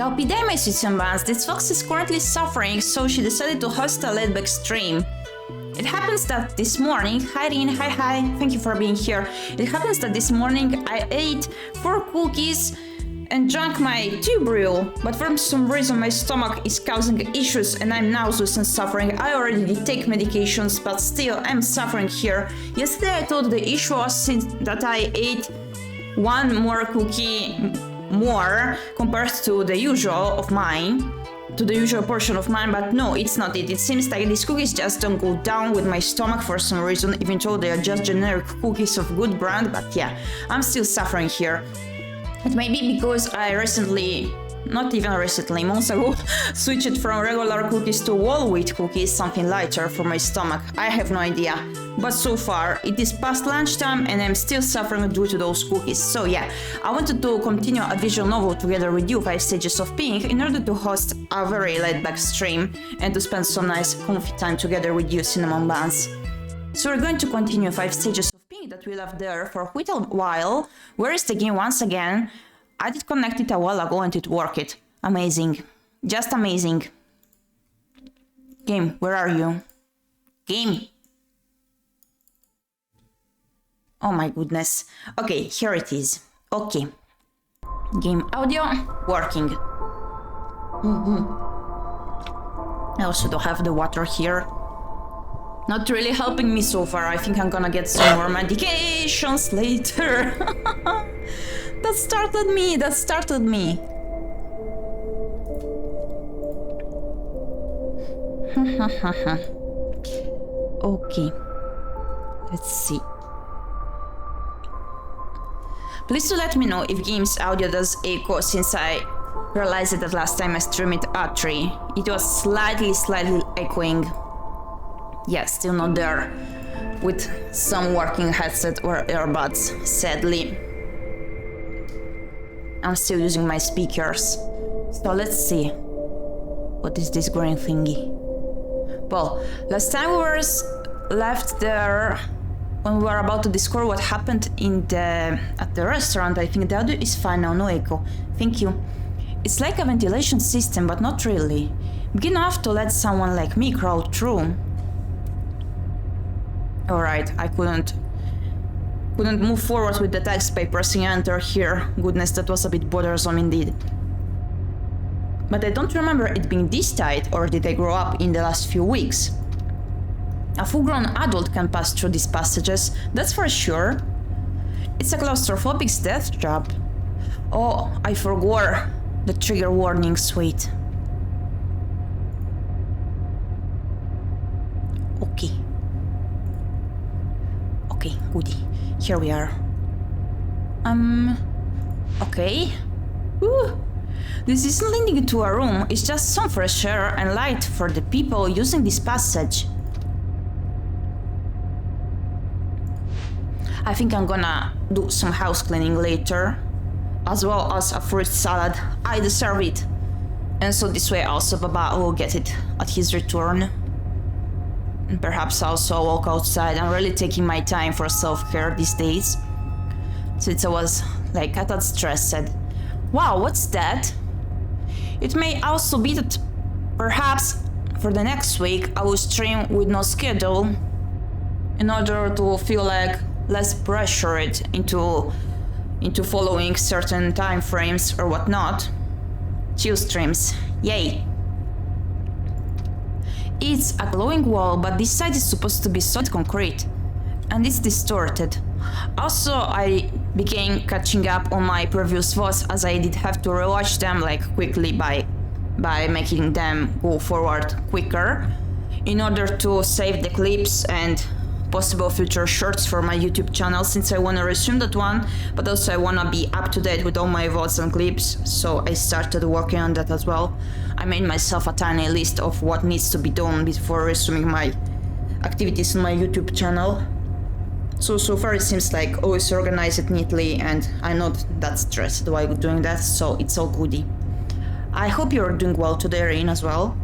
괰ᴏᴄɪᴜ, this fox is currently suffering, so she decided to host a laid-back stream. It happens that this morning, hi Rin, hi, thank you for being here. It happens that this morning I ate 4 cookies and drank my tea brew, but for some reason my stomach is causing issues and I'm nauseous and suffering. I already did take medications, but still I'm suffering here. Yesterday I thought the issue was that I ate 1 more cookie more compared to the usual of mine, to the usual portion of mine, but no, it's not it. It seems like these cookies just don't go down with my stomach for some reason, even though they are just generic cookies of good brand, but yeah, I'm still suffering here. It may be because I recently, not even recently, months ago, switched from regular cookies to whole wheat cookies, something lighter for my stomach. I have no idea. But so far, it is past lunchtime and I'm still suffering due to those cookies. So yeah, I wanted to continue a visual novel together with you, 5 Stages of Pink, in order to host a very laid-back stream and to spend some nice comfy time together with you, cinnamon buns. So we're going to continue 5 Stages of Pink that we left there for quite a while. Where is the game once again? I did connect it a while ago and it worked. Amazing. Just amazing. Game, where are you? Game. Oh my goodness. Okay, here it is. Okay. Game audio, working. I also don't have the water here. Not really helping me so far. I think I'm gonna get some more medications later. That startled me. Okay. Let's see. Please do let me know if game's audio does echo, since I realized that last time I streamed at 3. It was slightly echoing. Yeah, still not there with some working headset or earbuds, sadly. I'm still using my speakers. So let's see. What is this green thingy? Well, last time we were left there when we were about to discover what happened at the restaurant. I think the audio is fine now, no echo. Thank you. It's like a ventilation system, but not really. Big enough to let someone like me crawl through. Alright, I couldn't move forward with the text by pressing enter here. Goodness, that was a bit bothersome indeed. But I don't remember it being this tight, or did I grow up in the last few weeks? A full-grown adult can pass through these passages, that's for sure. It's a claustrophobic death trap. Oh, I forgot the trigger warnings, wait. Okay, goody. Here we are. Okay. Ooh. This isn't leading to a room, it's just some fresh air and light for the people using this passage. I think I'm gonna do some house cleaning later, as well as a fruit salad. I deserve it. And so this way also Baba will get it at his return. And perhaps also walk outside. I'm really taking my time for self-care these days. Since I was like a tad stressed. Wow, what's that? It may also be that perhaps for the next week I will stream with no schedule in order to feel like less pressured into following certain time frames or whatnot. Chill streams, yay! It's a glowing wall, but this side is supposed to be solid concrete, and it's distorted. Also, I began catching up on my previous VODs, as I did have to rewatch them like quickly by making them go forward quicker, in order to save the clips and possible future shorts for my YouTube channel, since I want to resume that one, but also I want to be up to date with all my VODs and clips, so I started working on that as well. I made myself a tiny list of what needs to be done before resuming my activities on my YouTube channel. So far it seems like always organize it neatly, and I'm not that stressed while doing that, so it's all goody. I hope you're doing well today, Rain, as well.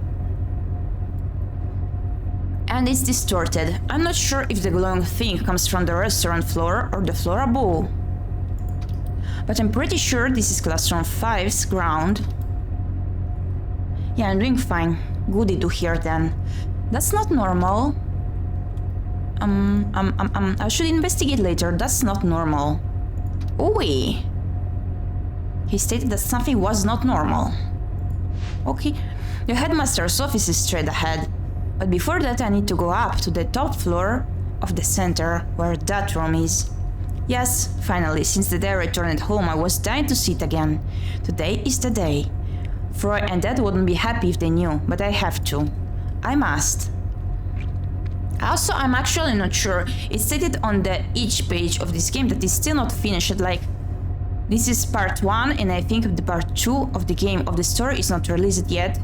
And it's distorted. I'm not sure if the glowing thing comes from the restaurant floor or the floor above. But I'm pretty sure this is classroom 5's ground. Yeah, I'm doing fine. Goody to hear then. That's not normal. I should investigate later. That's not normal. Oi! He stated that something was not normal. Okay, the headmaster's office is straight ahead. But before that I need to go up to the top floor of the center, where that room is. Yes, finally, since the day I returned home I was dying to see it again. Today is the day. Freud and Dad wouldn't be happy if they knew, but I have to. I must. Also, I'm actually not sure. It's stated on the each page of this game that it's still not finished, like this is part 1 and I think the part 2 of the game of the story is not released yet.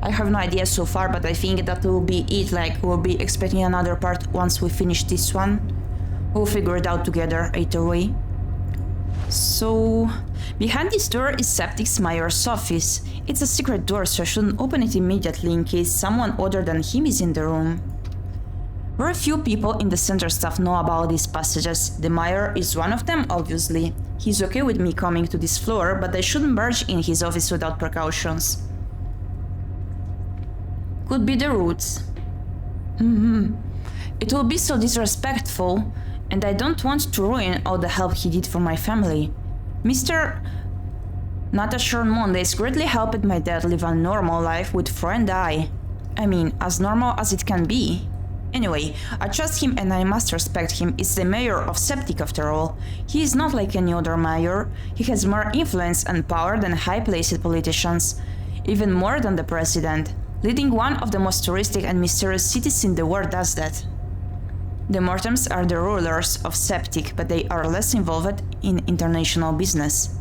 I have no idea so far, but I think that will be it, like we'll be expecting another part once we finish this one. We'll figure it out together either way. So, behind this door is Septic's mayor's office. It's a secret door, so I shouldn't open it immediately in case someone other than him is in the room. Very few people in the center staff know about these passages. The mayor is one of them, obviously. He's okay with me coming to this floor, but I shouldn't barge in his office without precautions. Could be the roots. It will be so disrespectful, and I don't want to ruin all the help he did for my family. Mr. ᴄᴏᴍᴍᴜᴜ has greatly helped my dad live a normal life with Fro and I mean, as normal as it can be. Anyway, I trust him and I must respect him. It's the mayor of Septic after all. He is not like any other mayor. He has more influence and power than high-placed politicians, even more than the president. Leading one of the most touristic and mysterious cities in the world does that. The Mortems are the rulers of Septic, but they are less involved in international business.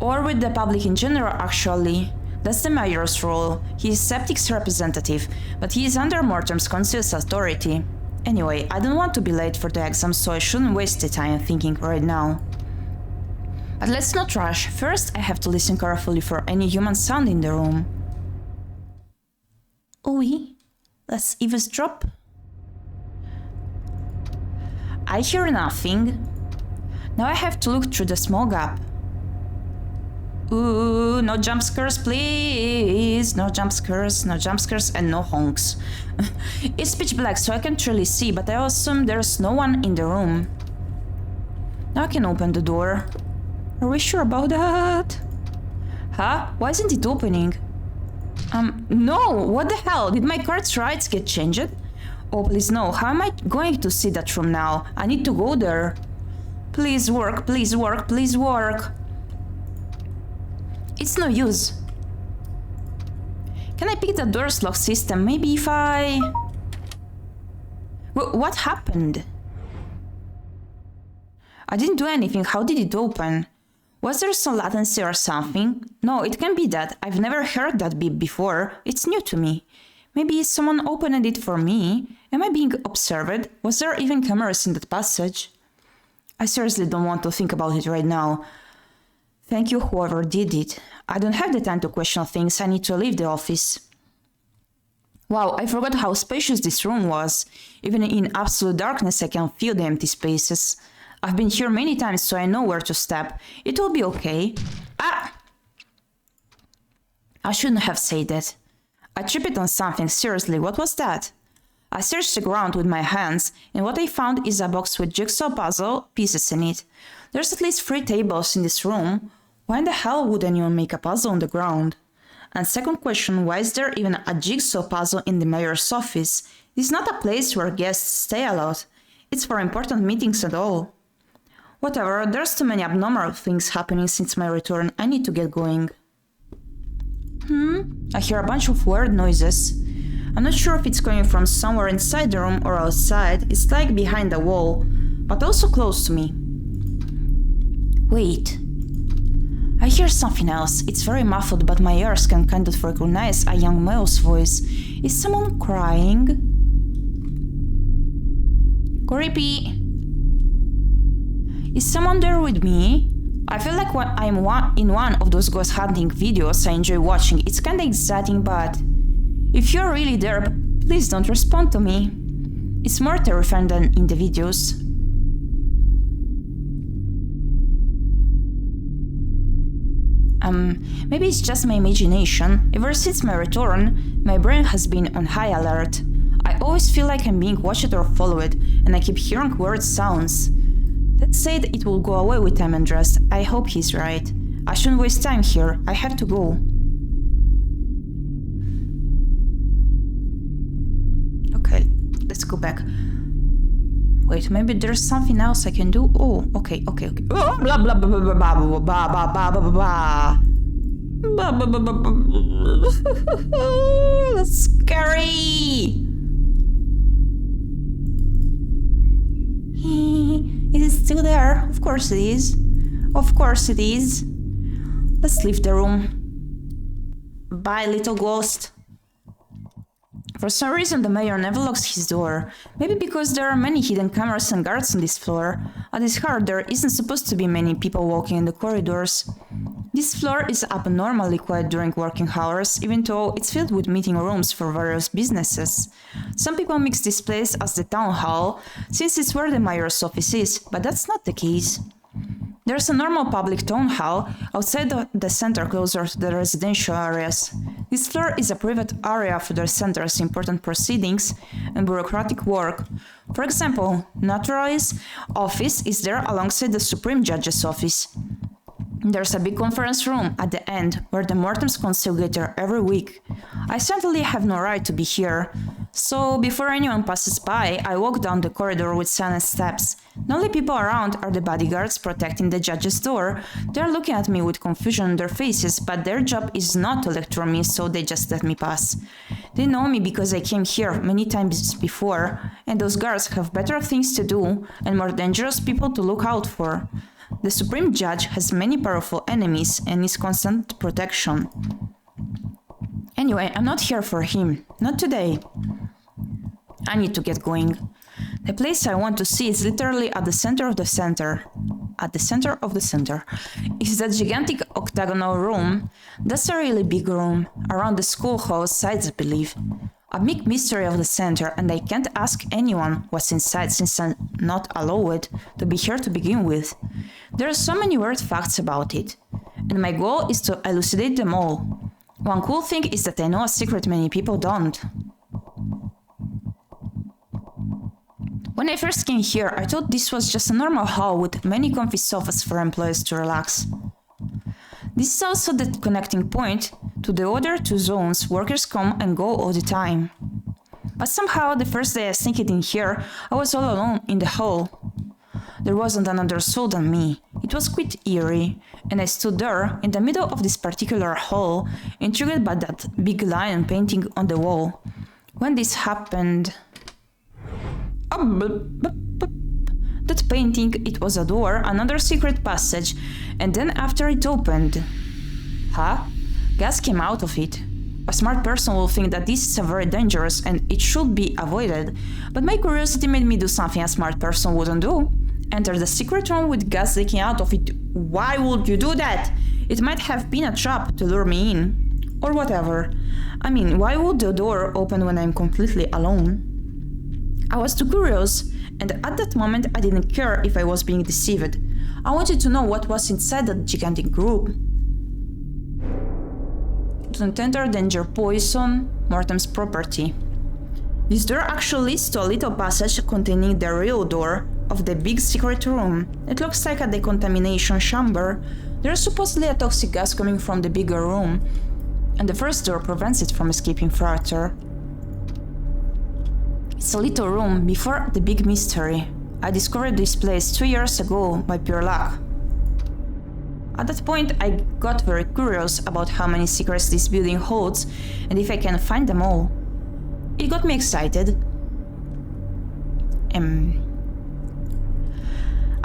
Or with the public in general, actually. That's the mayor's role. He is Septic's representative, but he is under Mortem's council's authority. Anyway, I don't want to be late for the exam, so I shouldn't waste the time thinking right now. But let's not rush. First, I have to listen carefully for any human sound in the room. Oui, let's eavesdrop. I hear nothing. Now I have to look through the small gap. Ooh, no jump scares, please. No jump scares, and no honks. It's pitch black, so I can't really see, but I assume there's no one in the room. Now I can open the door. Are we sure about that? Huh? Why isn't it opening? No! What the hell? Did my card's rights get changed? Oh, please no. How am I going to see that room now? I need to go there. Please work, please work, please work. It's no use. Can I pick the door's lock system? Maybe if I... What happened? I didn't do anything. How did it open? Was there some latency or something? No, it can't be that. I've never heard that beep before. It's new to me. Maybe someone opened it for me? Am I being observed? Was there even cameras in that passage? I seriously don't want to think about it right now. Thank you, whoever did it. I don't have the time to question things. I need to leave the office. Wow, I forgot how spacious this room was. Even in absolute darkness, I can feel the empty spaces. I've been here many times, so I know where to step. It will be okay. Ah! I shouldn't have said that. I tripped on something. Seriously, what was that? I searched the ground with my hands, and what I found is a box with jigsaw puzzle pieces in it. There's at least 3 tables in this room. Why in the hell would anyone make a puzzle on the ground? And second question, why is there even a jigsaw puzzle in the mayor's office? This is not a place where guests stay a lot. It's for important meetings and all. Whatever, there's too many abnormal things happening since my return. I need to get going. I hear a bunch of weird noises. I'm not sure if it's coming from somewhere inside the room or outside. It's like behind the wall, but also close to me. Wait. I hear something else. It's very muffled, but my ears can kind of recognize a young male's voice. Is someone crying? Creepy. Is someone there with me? I feel like when I'm in one of those ghost hunting videos I enjoy watching. It's kinda exciting, but if you're really there, please don't respond to me. It's more terrifying than in the videos. Maybe it's just my imagination. Ever since my return, my brain has been on high alert. I always feel like I'm being watched or followed, and I keep hearing weird sounds. That said, it will go away with time and rest. I hope he's right. I shouldn't waste time here. I have to go. Okay, let's go back. Wait, maybe there's something else I can do? Oh, okay. Oh, blah blah blah blah blah blah blah blah blah blah blah. That's scary. It is still there. Of course it is. Of course it is. Let's leave the room. Bye, little ghost. For some reason, the mayor never locks his door. Maybe because there are many hidden cameras and guards on this floor. At its heart, there isn't supposed to be many people walking in the corridors. This floor is abnormally quiet during working hours, even though it's filled with meeting rooms for various businesses. Some people mix this place as the town hall, since it's where the mayor's office is, but that's not the case. There's a normal public town hall outside the center closer to the residential areas. This floor is a private area for the center's important proceedings and bureaucratic work. For example, Notary's office is there alongside the Supreme Judge's office. There's a big conference room at the end where the Mortems Council gather every week. I certainly have no right to be here. So, before anyone passes by, I walk down the corridor with silent steps. The only people around are the bodyguards protecting the judge's door. They're looking at me with confusion on their faces, but their job is not to lecture me, so they just let me pass. They know me because I came here many times before, and those guards have better things to do and more dangerous people to look out for. The Supreme Judge has many powerful enemies and needs constant protection. Anyway, I'm not here for him. Not today. I need to get going. The place I want to see is literally at the center of the center. At the center of the center. It's that gigantic octagonal room. That's a really big room, around the schoolhouse sides, I believe. A big mystery of the center, and I can't ask anyone what's inside since I'm not allowed to be here to begin with. There are so many weird facts about it, and my goal is to elucidate them all. One cool thing is that I know a secret many people don't. When I first came here, I thought this was just a normal hall with many comfy sofas for employees to relax. This is also the connecting point to the other two zones workers come and go all the time. But somehow, the first day I sneaked in here, I was all alone in the hall. There wasn't another soul than me. It was quite eerie, and I stood there, in the middle of this particular hall, intrigued by that big lion painting on the wall. When this happened... That painting, it was a door, another secret passage, and then after it opened... Huh? Gas came out of it. A smart person will think that this is very dangerous and it should be avoided, but my curiosity made me do something a smart person wouldn't do. Enter the secret room with gas leaking out of it. Why would you do that? It might have been a trap to lure me in. Or whatever. I mean, why would the door open when I'm completely alone? I was too curious, and at that moment I didn't care if I was being deceived. I wanted to know what was inside that gigantic group. Don't enter danger poison, Mortem's property. This door actually leads to a little passage containing the real door of the big secret room. It looks like a decontamination chamber. There's supposedly a toxic gas coming from the bigger room, and the first door prevents it from escaping further. It's a little room before the big mystery. I discovered this place 2 years ago by pure luck. At that point, I got very curious about how many secrets this building holds and if I can find them all. It got me excited.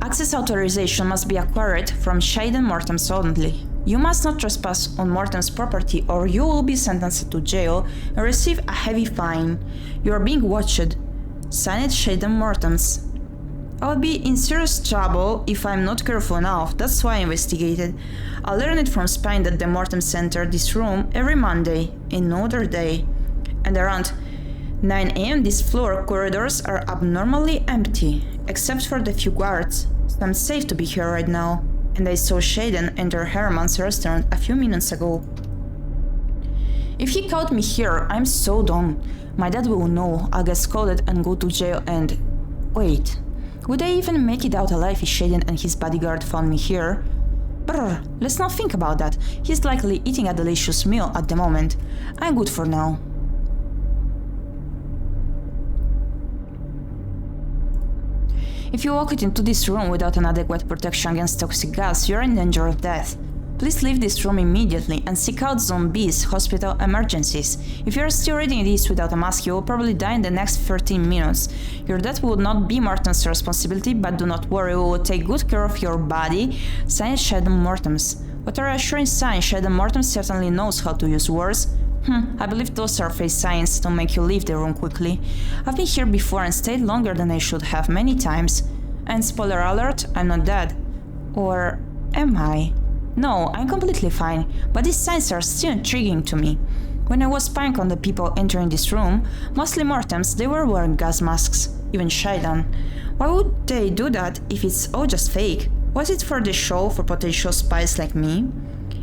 Access authorization must be acquired from Shayden Mortems only. You must not trespass on Mortem's property or you will be sentenced to jail and receive a heavy fine. You are being watched. Signed Shayden Mortems. I'll be in serious trouble if I'm not careful enough, that's why I investigated. I learned from Spine that the Mortems enter this room every Monday, and no other day. And around 9 AM these floor corridors are abnormally empty, except for the few guards, so I'm safe to be here right now. and I saw ᴄᴏᴍᴍ enter Herman's restaurant a few minutes ago. If he caught me here, I'm so dumb. My dad will know, I'll get scolded and go to jail and... Wait, would I even make it out alive if ᴄᴏᴍᴍ and his bodyguard found me here? Brr, let's not think about that. He's likely eating a delicious meal at the moment. I'm good for now. If you walk into this room without an adequate protection against toxic gas, you're in danger of death. Please leave this room immediately and seek out Zone B's hospital emergencies. If you're still reading this without a mask, you will probably die in the next 13 minutes. Your death will not be Mortem's responsibility, but do not worry, we will take good care of your body. Signed ᴄᴏᴍᴍ. What a reassuring sign, ᴄᴏᴍᴍ certainly knows how to use words. I believe those are face signs to make you leave the room quickly. I've been here before and stayed longer than I should have many times. And spoiler alert, I'm not dead. Or am I? No, I'm completely fine, but these signs are still intriguing to me. When I was spying on the people entering this room, mostly Mortems, they were wearing gas masks, even ᴄᴏᴍᴍ. Why would they do that if it's all just fake? Was it for the show for potential spies like me?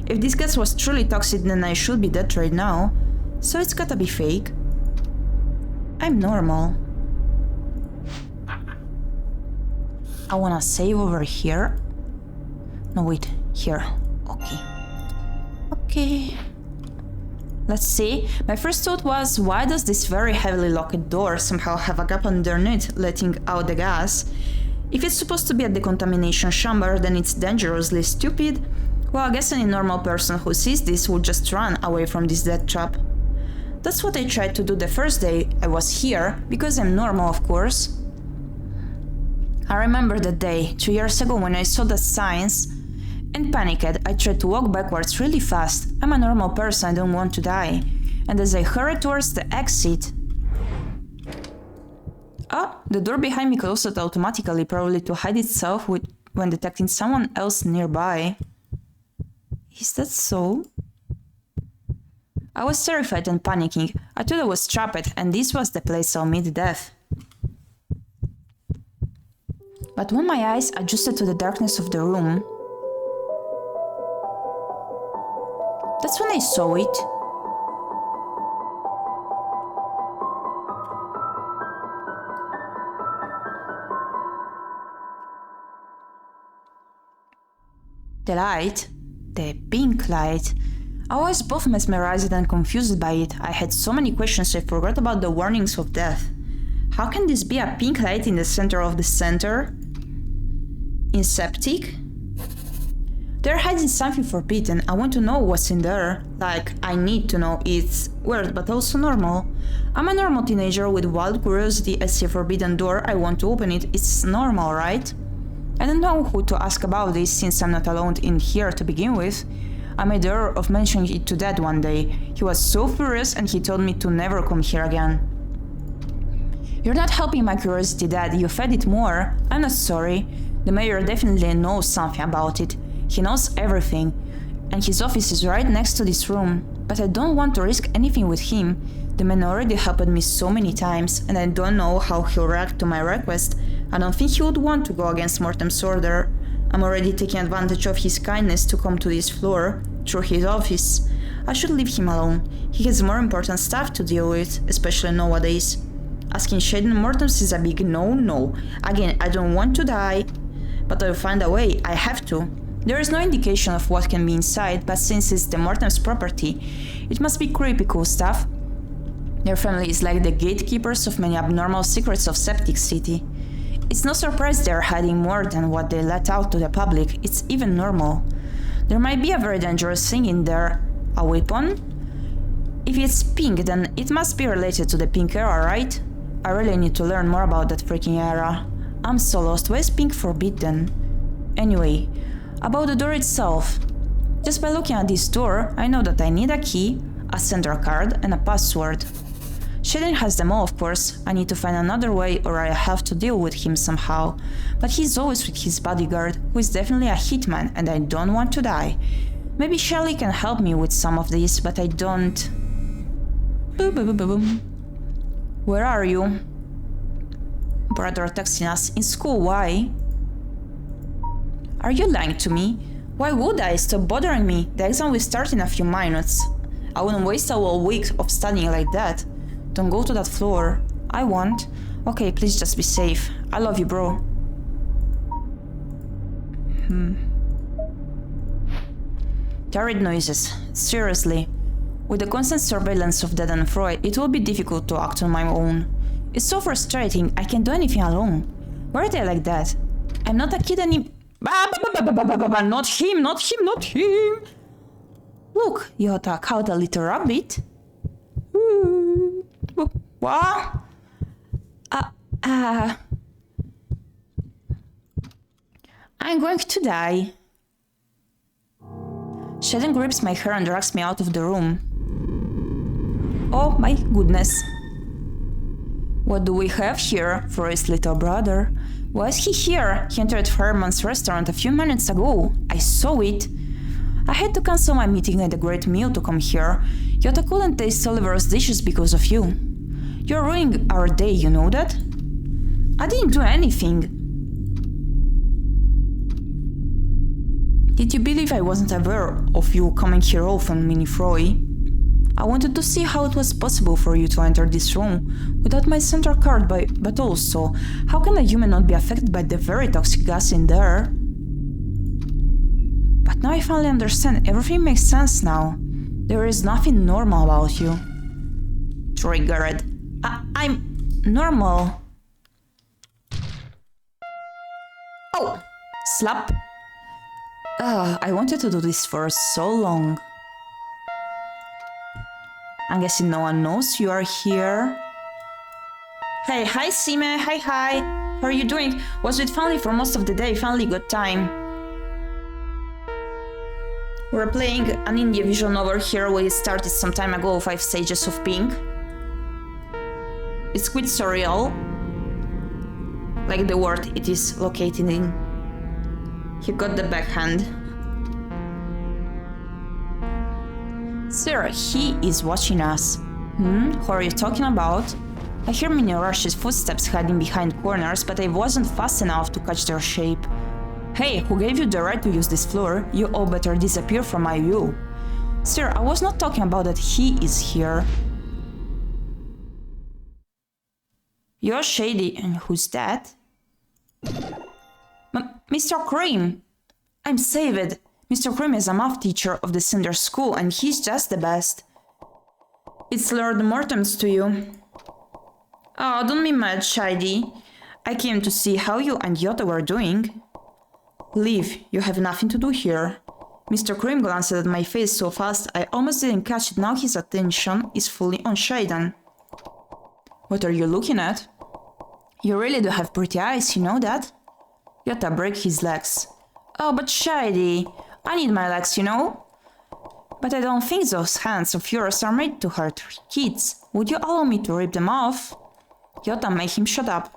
If this gas was truly toxic, then I should be dead right now. So it's gotta be fake. I'm normal. I wanna save over here. No, wait, here. Okay. Let's see. My first thought was, why does this very heavily locked door somehow have a gap underneath letting out the gas? If it's supposed to be a decontamination chamber, then it's dangerously stupid. Well, I guess any normal person who sees this would just run away from this death trap. That's what I tried to do the first day I was here, because I'm normal, of course. I remember that day, 2 years ago, when I saw the signs and panicked. I tried to walk backwards really fast. I'm a normal person, I don't want to die. And as I hurried towards the exit... Oh, the door behind me closed automatically, probably to hide itself when detecting someone else nearby. Is that so? I was terrified and panicking. I thought I was trapped, and this was the place I'll meet death. But when my eyes adjusted to the darkness of the room, that's when I saw it. The light, the pink light, I was both mesmerized and confused by it. I had so many questions I forgot about the warnings of death. How can this be a pink light in the center of the center? Inceptic? They're hiding something forbidden. I want to know what's in there. Like, I need to know. It's weird, but also normal. I'm a normal teenager with wild curiosity. I see a forbidden door. I want to open it. It's normal, right? I don't know who to ask about this since I'm not alone in here to begin with. I made the error of mentioning it to Dad one day. He was so furious and he told me to never come here again. You're not helping my curiosity, Dad. You fed it more. I'm not sorry. The mayor definitely knows something about it. He knows everything. And his office is right next to this room. But I don't want to risk anything with him. The man already helped me so many times, and I don't know how he'll react to my request. I don't think he would want to go against Mortem's order. I'm already taking advantage of his kindness to come to this floor, through his office. I should leave him alone. He has more important stuff to deal with, especially nowadays. Asking ᴄᴏᴍᴍ Mortems is a big no-no. Again, I don't want to die, but I'll find a way, I have to. There is no indication of what can be inside, but since it's the Mortem's property, it must be creepy cool stuff. Their family is like the gatekeepers of many abnormal secrets of Septic City. It's no surprise they're hiding more than what they let out to the public. It's even normal. There might be a very dangerous thing in there. A weapon? If it's pink, then it must be related to the pink era, right? I really need to learn more about that freaking era. I'm so lost. Why is pink forbidden? Anyway, about the door itself. Just by looking at this door, I know that I need a key, a sender card, and a password. ᴄᴏᴍᴍ has them all, of course. I need to find another way or I'll have to deal with him somehow. But he's always with his bodyguard, who is definitely a hitman, and I don't want to die. Maybe Shelly can help me with some of this, but I don't... Boom, boom, boom, boom. Where are you? Brother texting us. In school, why? Are you lying to me? Why would I? Stop bothering me. The exam will start in a few minutes. I wouldn't waste a whole week of studying like that. Don't go to that floor. I won't. Okay, please just be safe. I love you, bro. Terrible noises. Seriously. With the constant surveillance of Dad and Freud, it will be difficult to act on my own. It's so frustrating, I can't do anything alone. Why are they like that? I'm not a kid anymore. Not him, not him, not him! Look, Yota caught a little rabbit. What? I'm going to die. Shaden grips my hair and drags me out of the room. Oh my goodness. What do we have here for his little brother? Why is he here? He entered Herman's restaurant a few minutes ago. I saw it. I had to cancel my meeting at a great meal to come here. Yota couldn't taste Oliver's dishes because of you. You're ruining our day, you know that? I didn't do anything. Did you believe I wasn't aware of you coming here often, Minifroy? I wanted to see how it was possible for you to enter this room without my center card, but also, how can a human not be affected by the very toxic gas in there? But now I finally understand, everything makes sense now. There is nothing normal about you. Triggered. I'm normal. Oh! Slap. I wanted to do this for so long. I'm guessing no one knows you are here. Hey, hi Sime, hi. How are you doing? Was with family for most of the day, finally got time. We're playing an indie visual novel here. We started some time ago, 5 Stages of Pink. It's quite surreal. Like the world it is located in. He got the backhand. Sir, he is watching us. Who are you talking about? I hear Mini Rush's footsteps hiding behind corners, but I wasn't fast enough to catch their shape. Hey, who gave you the right to use this floor? You all better disappear from my view. Sir, I was not talking about that he is here. You're shady, and who's that? Mr. Cream! I'm saved! Mr. Cream is a math teacher of the Cinder School, and he's just the best. It's Lord Mortem's to you. Oh, don't be mad, Shady. I came to see how you and Yota were doing. Leave, you have nothing to do here. Mr. Cream glanced at my face so fast I almost didn't catch it. Now his attention is fully on Shaden. What are you looking at? You really do have pretty eyes, you know that? Yota break his legs. Oh, but Shady, I need my legs, you know? But I don't think those hands of yours are made to hurt kids. Would you allow me to rip them off? Yota made him shut up.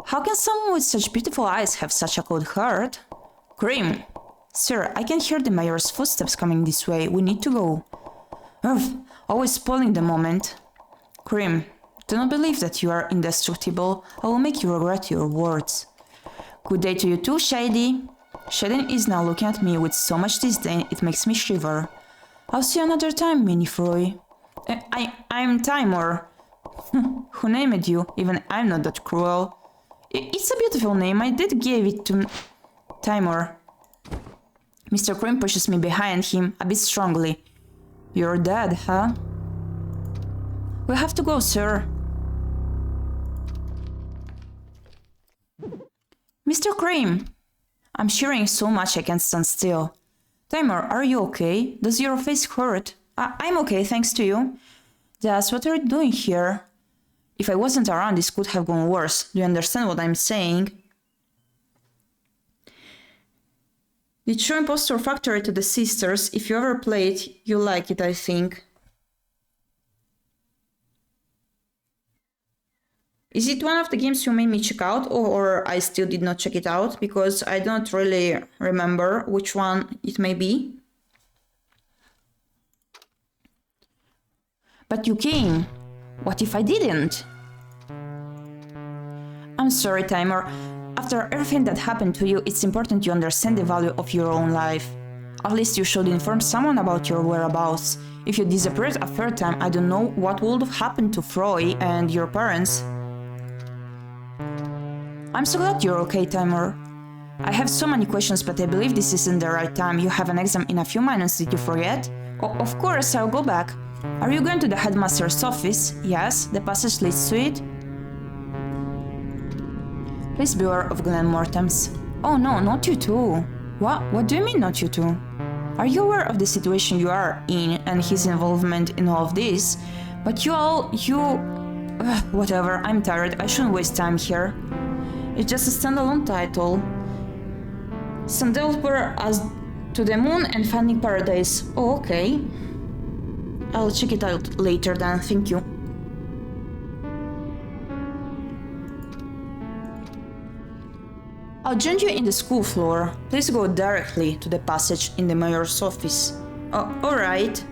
How can someone with such beautiful eyes have such a cold heart? Cream! Sir, I can hear the mayor's footsteps coming this way. We need to go. Ugh, always spoiling the moment. Cream, do not believe that you are indestructible. I will make you regret your words. Good day to you too, Shady. Shaden is now looking at me with so much disdain it makes me shiver. I'll see you another time, Minifroy. I'm Timur. Who named you? Even I'm not that cruel. It's a beautiful name. I did give it to Timur. Mr. Cream pushes me behind him a bit strongly. You're dead, huh? We have to go, sir. Mr. Cream! I'm shivering so much I can't stand still. Timur, are you okay? Does your face hurt? I'm okay, thanks to you. That's what are you doing here? If I wasn't around, this could have gone worse. Do you understand what I'm saying? The True Impostor Factory to the Sisters. If you ever played, you like it, I think. Is it one of the games you made me check out, or I still did not check it out? Because I don't really remember which one it may be. But you came. What if I didn't? I'm sorry, Timur. After after everything that happened to you, it's important you understand the value of your own life. At least you should inform someone about your whereabouts. If you disappeared a third time, I don't know what would have happened to Froy and your parents. I'm so glad you're okay, Timur. I have so many questions, but I believe this isn't the right time. You have an exam in a few minutes, did you forget? Oh, of course, I'll go back. Are you going to the headmaster's office? Yes, the passage leads to it. Please beware of Glenmortem's. Oh no, not you too. What do you mean not you too? Are you aware of the situation you are in and his involvement in all of this? But whatever, I'm tired, I shouldn't waste time here. It's just a standalone title. Some developer as to the moon and finding paradise. Oh, okay. I'll check it out later then, thank you. I'll join you in the school floor. Please go directly to the passage in the mayor's office. Oh, alright.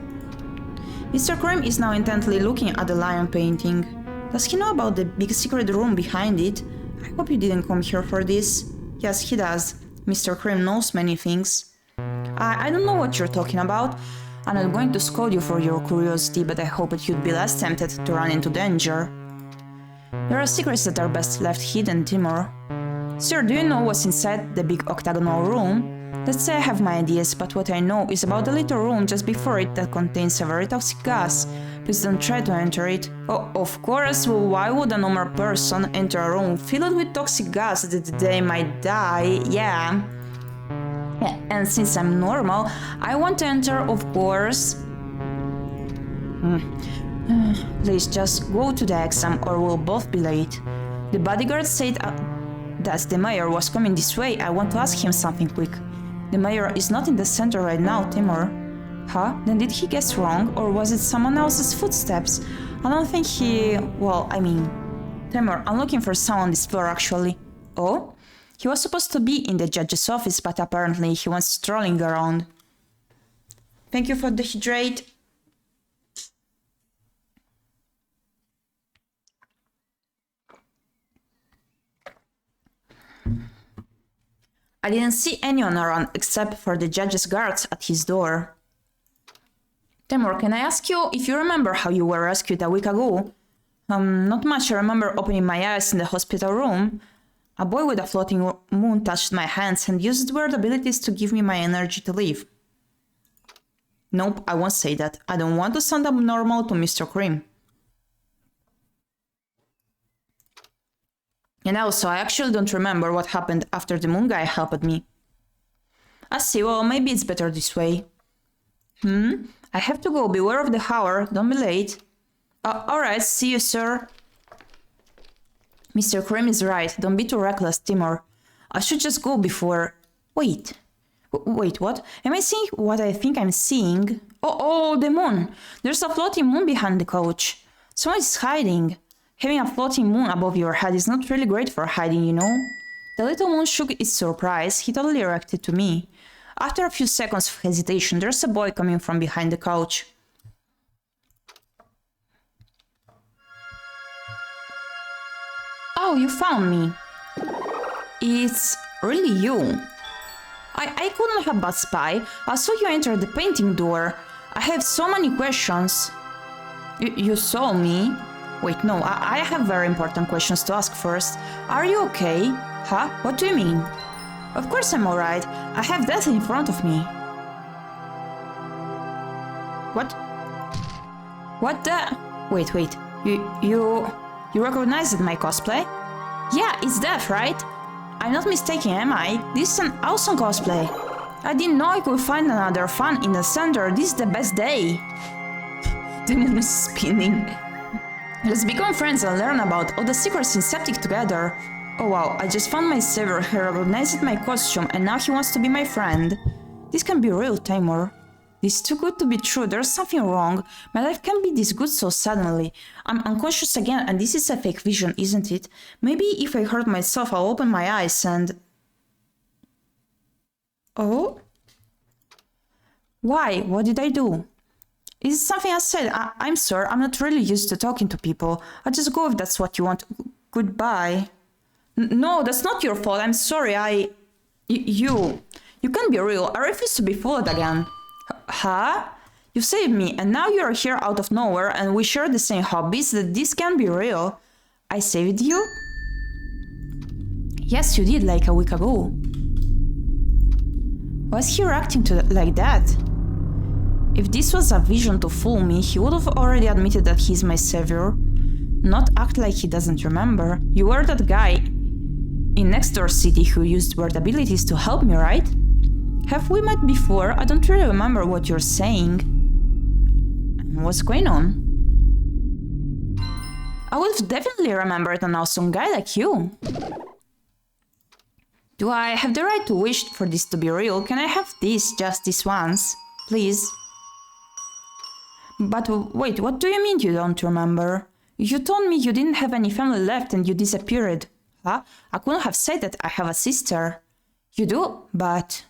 Mr. Krim is now intently looking at the lion painting. Does he know about the big secret room behind it? I hope you didn't come here for this. Yes, he does. Mr. Krim knows many things. I don't know what you're talking about. I'm not going to scold you for your curiosity, but I hope that you'd be less tempted to run into danger. There are secrets that are best left hidden, Timur. Sir, do you know what's inside the big octagonal room? Let's say I have my ideas, but what I know is about the little room just before it that contains a very toxic gas. Please don't try to enter it. Oh, of course, well, why would a normal person enter a room filled with toxic gas that they might die? Yeah, and since I'm normal, I want to enter, of course. Please just go to the exam or we'll both be late. The bodyguard said that the mayor was coming this way. I want to ask him something quick. The mayor is not in the center right now, Timur. Huh? Then did he guess wrong, or was it someone else's footsteps? I don't think Timur, I'm looking for someone on this floor actually. Oh? He was supposed to be in the judge's office, but apparently he went strolling around. Thank you for the hydrate. I didn't see anyone around except for the judge's guards at his door. Timur, can I ask you if you remember how you were rescued a week ago? Not much. I remember opening my eyes in the hospital room. A boy with a floating moon touched my hands and used weird abilities to give me my energy to live. Nope, I won't say that. I don't want to sound abnormal to Mr. Krim. And also, I actually don't remember what happened after the moon guy helped me. I see, well, maybe it's better this way. I have to go. Beware of the hour. Don't be late. Alright, see you, sir. Mr. Krim is right. Don't be too reckless, Timur. I should just go before... Wait, what? Am I seeing what I think I'm seeing? Oh, the moon! There's a floating moon behind the couch. Someone is hiding. Having a floating moon above your head is not really great for hiding, you know? The little moon shook its surprise. He totally reacted to me. After a few seconds of hesitation, there's a boy coming from behind the couch. Oh, you found me. It's really you. I couldn't have but spy. I saw you enter the painting door. I have so many questions. You saw me? Wait, no, I have very important questions to ask first. Are you okay? Huh? What do you mean? Of course I'm alright. I have death in front of me. What? What the? Wait. You recognized my cosplay? Yeah, it's death, right? I'm not mistaken, am I? This is an awesome cosplay. I didn't know I could find another fan in the center. This is the best day. The moon is spinning. Let's become friends and learn about all the secrets in Septic together. Oh wow, I just found my savior. He recognized my costume and now he wants to be my friend. This can be real, Timur. This is too good to be true. There's something wrong. My life can't be this good so suddenly. I'm unconscious again and this is a fake vision, isn't it? Maybe if I hurt myself, I'll open my eyes and... Oh? Why? What did I do? Is it something I said? I'm sorry, I'm not really used to talking to people. I'll just go if that's what you want. Goodbye. No, that's not your fault. I'm sorry. You can't be real. I refuse to be fooled again. Huh? You saved me, and now you're here out of nowhere, and we share the same hobbies. That this can't be real. I saved you? Yes, you did, like a week ago. Why is he reacting to like that? If this was a vision to fool me, he would have already admitted that he's my savior. Not act like he doesn't remember. You were that guy in next door city who used word abilities to help me, right? Have we met before? I don't really remember what you're saying. What's going on? I would have definitely remembered an awesome guy like you. Do I have the right to wish for this to be real? Can I have this, just this once? Please? But wait, what do you mean you don't remember? You told me you didn't have any family left and you disappeared. Huh? I couldn't have said that I have a sister. You do? But...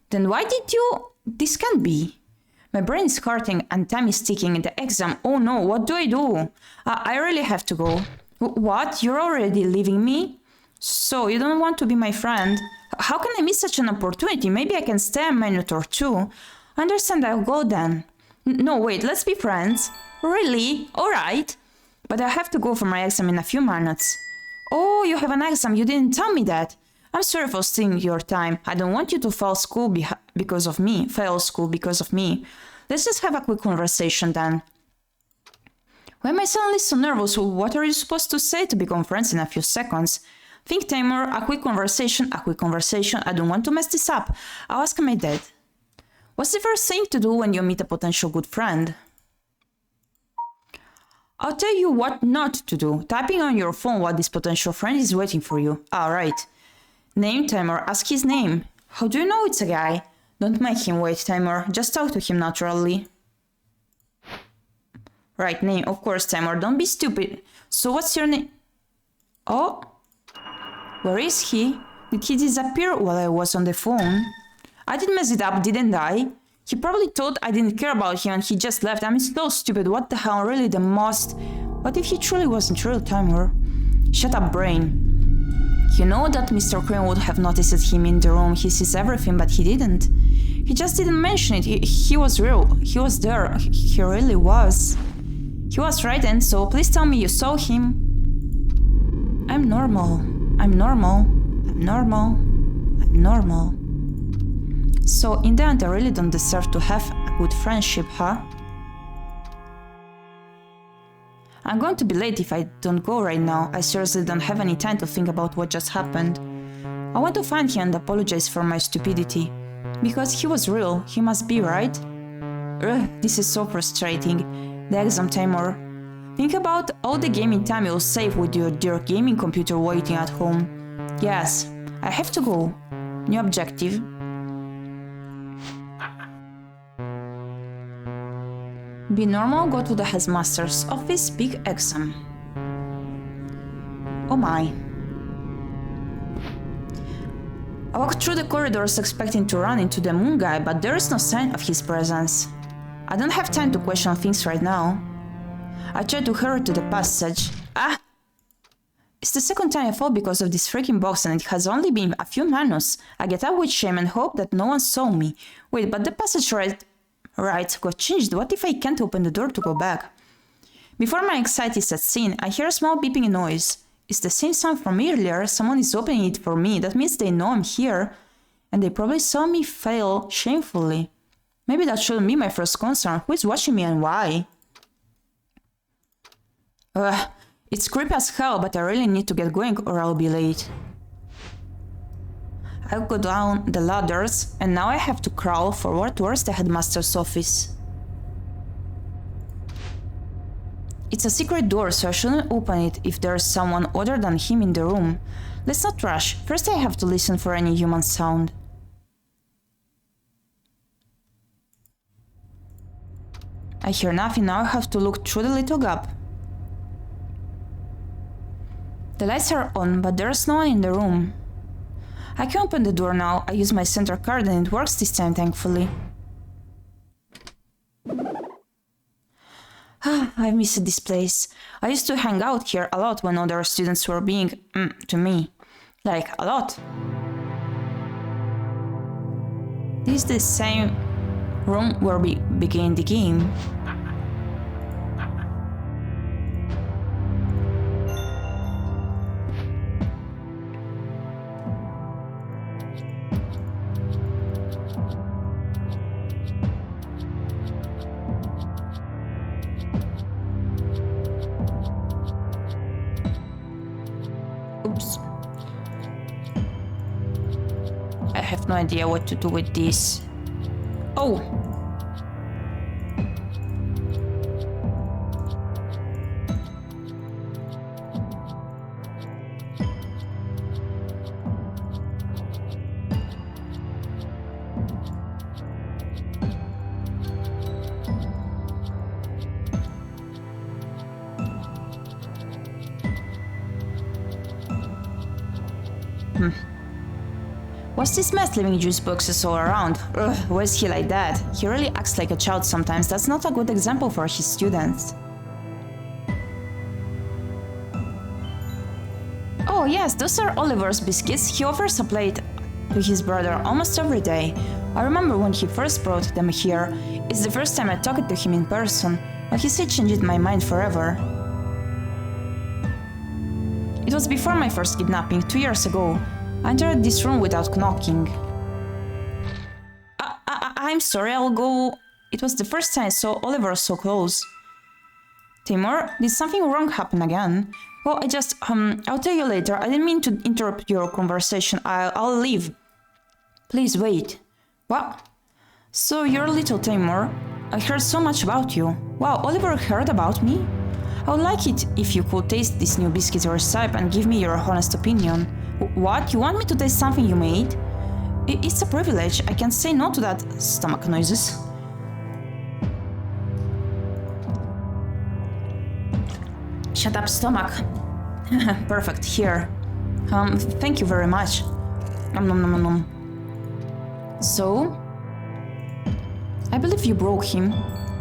Then why did you... This can't be. My brain is hurting and time is ticking in the exam. Oh no, what do I do? I really have to go. What? You're already leaving me? So, you don't want to be my friend? How can I miss such an opportunity? Maybe I can stay a minute or two. I understand, I'll go then. No, wait, let's be friends. Really? Alright. But I have to go for my exam in a few minutes. Oh, you have an exam, you didn't tell me that. I'm sorry for stealing your time. I don't want you to fail school because of me. Let's just have a quick conversation then. Why am I suddenly so nervous? What are you supposed to say to become friends in a few seconds? Think, Taimur, a quick conversation. I don't want to mess this up. I'll ask my dad. What's the first thing to do when you meet a potential good friend? I'll tell you what not to do. Typing on your phone what this potential friend is waiting for you. Alright. Name, Taimur, ask his name. How do you know it's a guy? Don't make him wait, Taimur. Just talk to him naturally. Right, name, of course, Taimur. Don't be stupid. So what's your name? Oh? Where is he? Did he disappear while I was on the phone? I did mess it up, didn't I? He probably thought I didn't care about him and he just left. I'm so stupid. What the hell? Really the most... What if he truly wasn't real, Taimur? Shut up, brain. You know that Mr. Crane would have noticed him in the room. He sees everything, but he didn't. He just didn't mention it. He was real. He was there. He really was. He was frightened, so please tell me you saw him. I'm normal. So, in the end, I really don't deserve to have a good friendship, huh? I'm going to be late if I don't go right now. I seriously don't have any time to think about what just happened. I want to find him and apologize for my stupidity. Because he was real, he must be, right? Ugh, this is so frustrating. The exam, Taimur. Think about all the gaming time you'll save with your dear gaming computer waiting at home. Yes, I have to go. New objective. Be normal, go to the headmaster's office, big exam. Oh my. I walked through the corridors expecting to run into the moon guy, but there is no sign of his presence. I don't have time to question things right now. I tried to hurry to the passage. Ah! It's the second time I fall because of this freaking box and it has only been a few minutes. I get up with shame and hope that no one saw me. Wait, but the passage right got changed. What if I can't open the door to go back? Before my anxiety sets in, I hear a small beeping noise. It's the same sound from earlier. Someone is opening it for me. That means they know I'm here. And they probably saw me fail shamefully. Maybe that shouldn't be my first concern. Who is watching me and why? It's creepy as hell, but I really need to get going or I'll be late. I go down the ladders, and now I have to crawl forward towards the headmaster's office. It's a secret door, so I shouldn't open it if there's someone other than him in the room. Let's not rush. First I have to listen for any human sound. I hear nothing, now I have to look through the little gap. The lights are on, but there's no one in the room. I can open the door now. I use my center card and it works this time, thankfully. I miss this place. I used to hang out here a lot when other students were being, to me, like a lot. This is the same room where we began the game. Oops. I have no idea what to do with this. Oh! What's this mess leaving juice boxes all around? Ugh, why is he like that? He really acts like a child sometimes. That's not a good example for his students. Oh yes, those are Oliver's biscuits. He offers a plate to his brother almost every day. I remember when he first brought them here. It's the first time I talked to him in person, but he said changed my mind forever. It was before my first kidnapping, 2 years ago. I entered this room without knocking. I'm sorry, I'll go... It was the first time I saw Oliver so close. Timur, did something wrong happen again? Well, I'll tell you later. I didn't mean to interrupt your conversation. I'll leave. Please wait. What? So you're little Timur. I heard so much about you. Wow, Oliver heard about me? I would like it if you could taste this new biscuit recipe and give me your honest opinion. What? You want me to taste something you made? It's a privilege. I can't say no to that. Stomach noises. Shut up, stomach. Perfect. Here. Thank you very much. Nom nom nom nom nom. So? I believe you broke him.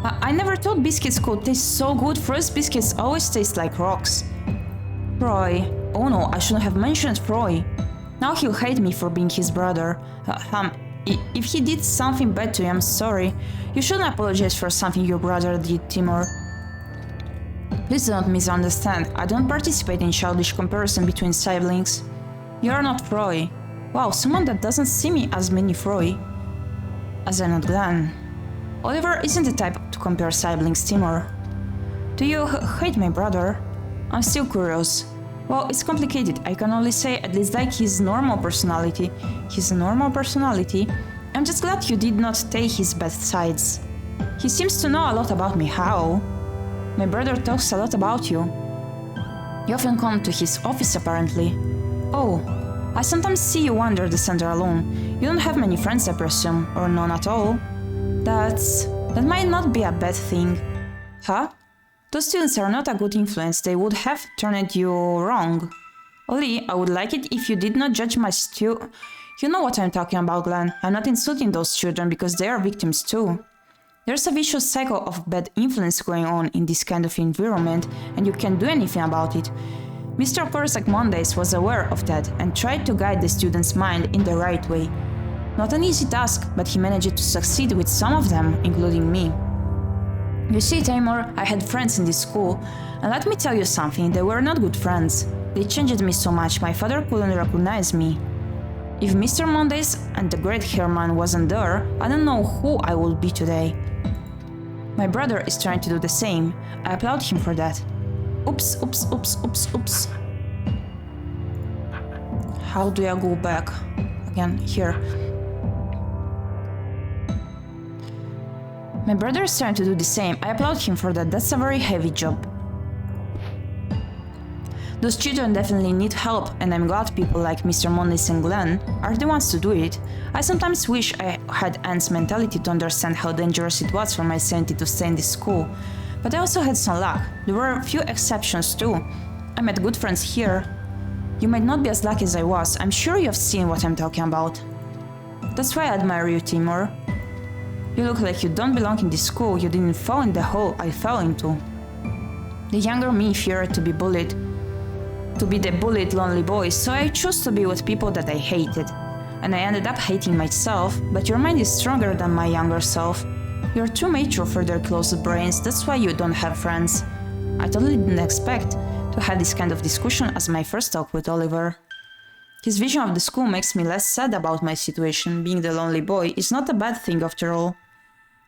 I never thought biscuits could taste so good. First biscuits always taste like rocks. Roy. Oh no, I shouldn't have mentioned Roy. Now he'll hate me for being his brother. If he did something bad to you, I'm sorry. You shouldn't apologize for something your brother did, Timur. Please don't misunderstand. I don't participate in childish comparison between siblings. You're not Roy. Wow, someone that doesn't see me as many Roy. As I'm not Glenn. Oliver isn't the type to compare siblings, Timur. Do you hate my brother? I'm still curious. Well, it's complicated. I can only say I dislike his normal personality. His normal personality? I'm just glad you did not take his bad sides. He seems to know a lot about me. How? My brother talks a lot about you. You often come to his office, apparently. Oh, I sometimes see you wander the center alone. You don't have many friends, I presume, or none at all. That might not be a bad thing. Huh? Those students are not a good influence. They would have turned you wrong. Oli, I would like it if you did not judge my You know what I'm talking about, Glenn. I'm not insulting those children because they are victims too. There's a vicious cycle of bad influence going on in this kind of environment, and you can't do anything about it. Mr. ⴄᴏᴍᴍᴜ was aware of that and tried to guide the student's mind in the right way. Not an easy task, but he managed to succeed with some of them, including me. You see, Timur, I had friends in this school, and let me tell you something, they were not good friends. They changed me so much, my father couldn't recognize me. If Mr. Mondays and the great Herman wasn't there, I don't know who I would be today. My brother is trying to do the same. I applaud him for that. Oops, oops, oops, oops, oops. How do I go back? Again, here. My brother is trying to do the same. I applaud him for that. That's a very heavy job. Those children definitely need help, and I'm glad people like Mr. Mondays and Glenn are the ones to do it. I sometimes wish I had Anne's mentality to understand how dangerous it was for my sanity to stay in this school. But I also had some luck. There were a few exceptions too. I met good friends here. You might not be as lucky as I was. I'm sure you've seen what I'm talking about. That's why I admire you, Timur. You look like you don't belong in this school. You didn't fall in the hole I fell into. The younger me feared to be bullied, to be the bullied lonely boy, so I chose to be with people that I hated. And I ended up hating myself, but your mind is stronger than my younger self. You're too mature for their closed brains, that's why you don't have friends. I totally didn't expect to have this kind of discussion as my first talk with Oliver. His vision of the school makes me less sad about my situation. Being the lonely boy is not a bad thing after all.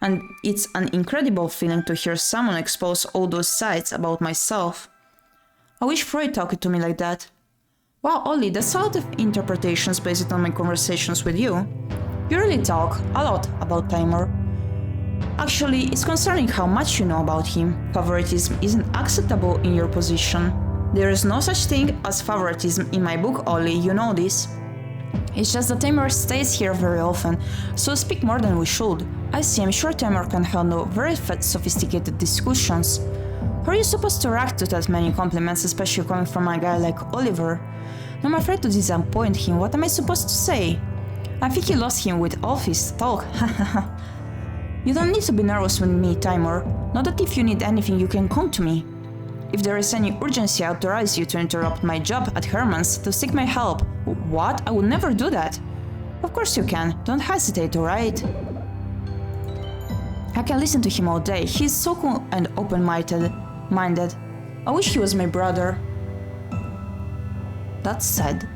And it's an incredible feeling to hear someone expose all those sides about myself. I wish Freud talked to me like that. Wow, Ollie, that's a lot of interpretations based on my conversations with you. You really talk a lot about Timur. Actually, it's concerning how much you know about him. Favoritism isn't acceptable in your position. There is no such thing as favoritism in my book, Ollie, you know this. It's just that Timur stays here very often, so speak more than we should. I see, I'm sure Timur can handle very sophisticated discussions. How are you supposed to react to that many compliments, especially coming from a guy like Oliver? I'm afraid to disappoint him, what am I supposed to say? I think you lost him with all his talk, You don't need to be nervous with me, Timur. Not that if you need anything you can come to me. If there is any urgency, I authorize you to interrupt my job at Herman's to seek my help. What? I would never do that. Of course you can. Don't hesitate, alright? I can listen to him all day. He is so cool and open-minded. I wish he was my brother. That's sad.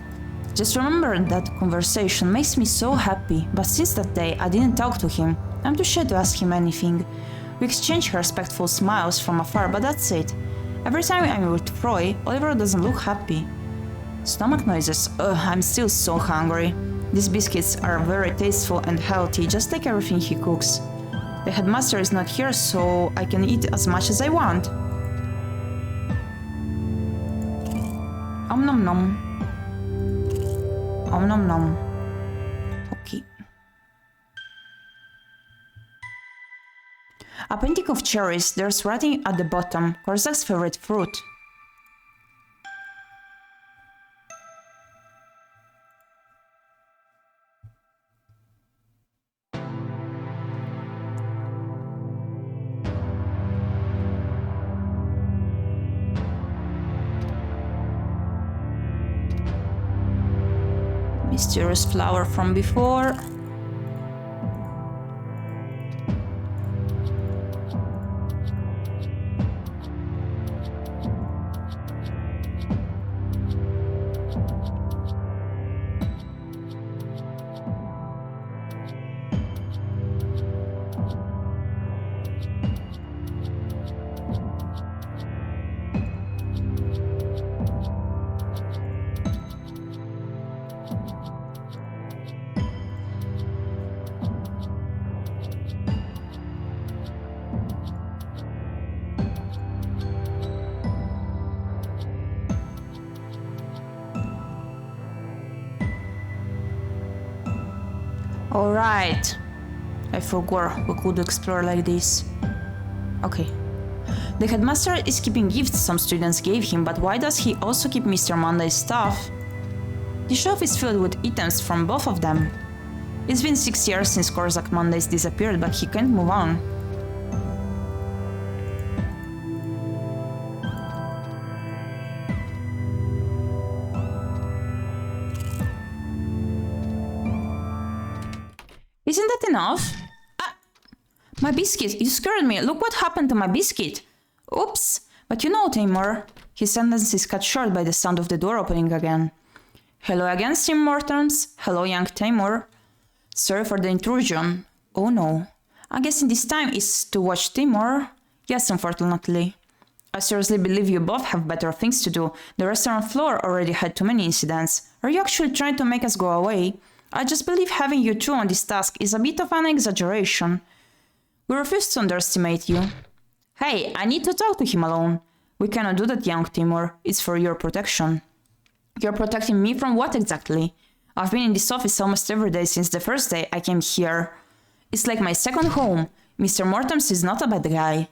Just remember that conversation makes me so happy, but since that day I didn't talk to him. I'm too shy to ask him anything. We exchange respectful smiles from afar, but that's it. Every time I'm with Troy, Oliver doesn't look happy. Stomach noises. Ugh, I'm still so hungry. These biscuits are very tasteful and healthy, just like everything he cooks. The headmaster is not here, so I can eat as much as I want. Om nom nom. Om nom nom. Okay. A painting of cherries, there's writing at the bottom, Korzak's favorite fruit. Mysterious flower from before. Alright. I forgot we could explore like this. Okay. The headmaster is keeping gifts some students gave him, but why does he also keep Mr. Monday's stuff? The shelf is filled with items from both of them. It's been 6 years since Korzak Mondays disappeared, but he can't move on. Isn't that enough? Ah! My biscuit! You scared me! Look what happened to my biscuit! Oops! But you know, Timur. His sentence is cut short by the sound of the door opening again. Hello again, Tim Mortons. Hello, young Timur. Sorry for the intrusion. Oh no. I guess this time is to watch Timur. Yes, unfortunately. I seriously believe you both have better things to do. The restaurant floor already had too many incidents. Are you actually trying to make us go away? I just believe having you two on this task is a bit of an exaggeration. We refuse to underestimate you. Hey, I need to talk to him alone. We cannot do that, young Timur. It's for your protection. You're protecting me from what exactly? I've been in this office almost every day since the first day I came here. It's like my second home. Mr. Mortons is not a bad guy.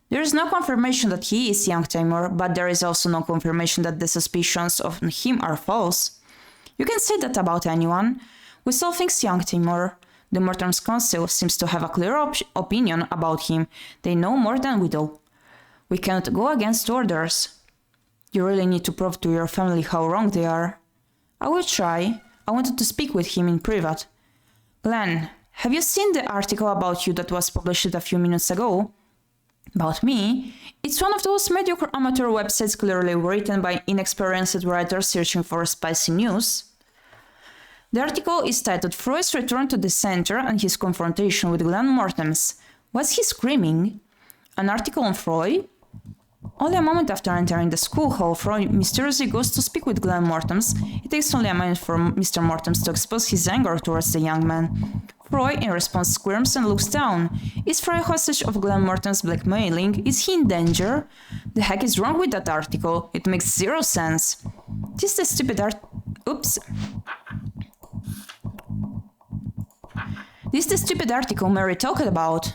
There is no confirmation that he is young Timur, but there is also no confirmation that the suspicions of him are false. You can say that about anyone. We still think young Timur. The Mortons Council seems to have a clear opinion about him. They know more than we do. We can't go against orders. You really need to prove to your family how wrong they are. I will try. I wanted to speak with him in private. Glenn, have you seen the article about you that was published a few minutes ago? About me? It's one of those mediocre amateur websites clearly written by inexperienced writers searching for spicy news. The article is titled Freud's Return to the Center and His Confrontation with Glenn Mortens. Was he screaming? An article on Freud? Only a moment after entering the school hall, Freud mysteriously goes to speak with Glenn Mortens. It takes only a minute for Mr. Mortens to expose his anger towards the young man. Freud, in response, squirms and looks down. Is Freud hostage of Glenn Mortens' blackmailing? Is he in danger? The heck is wrong with that article? It makes zero sense. This is the stupid This is the stupid article Mary talked about.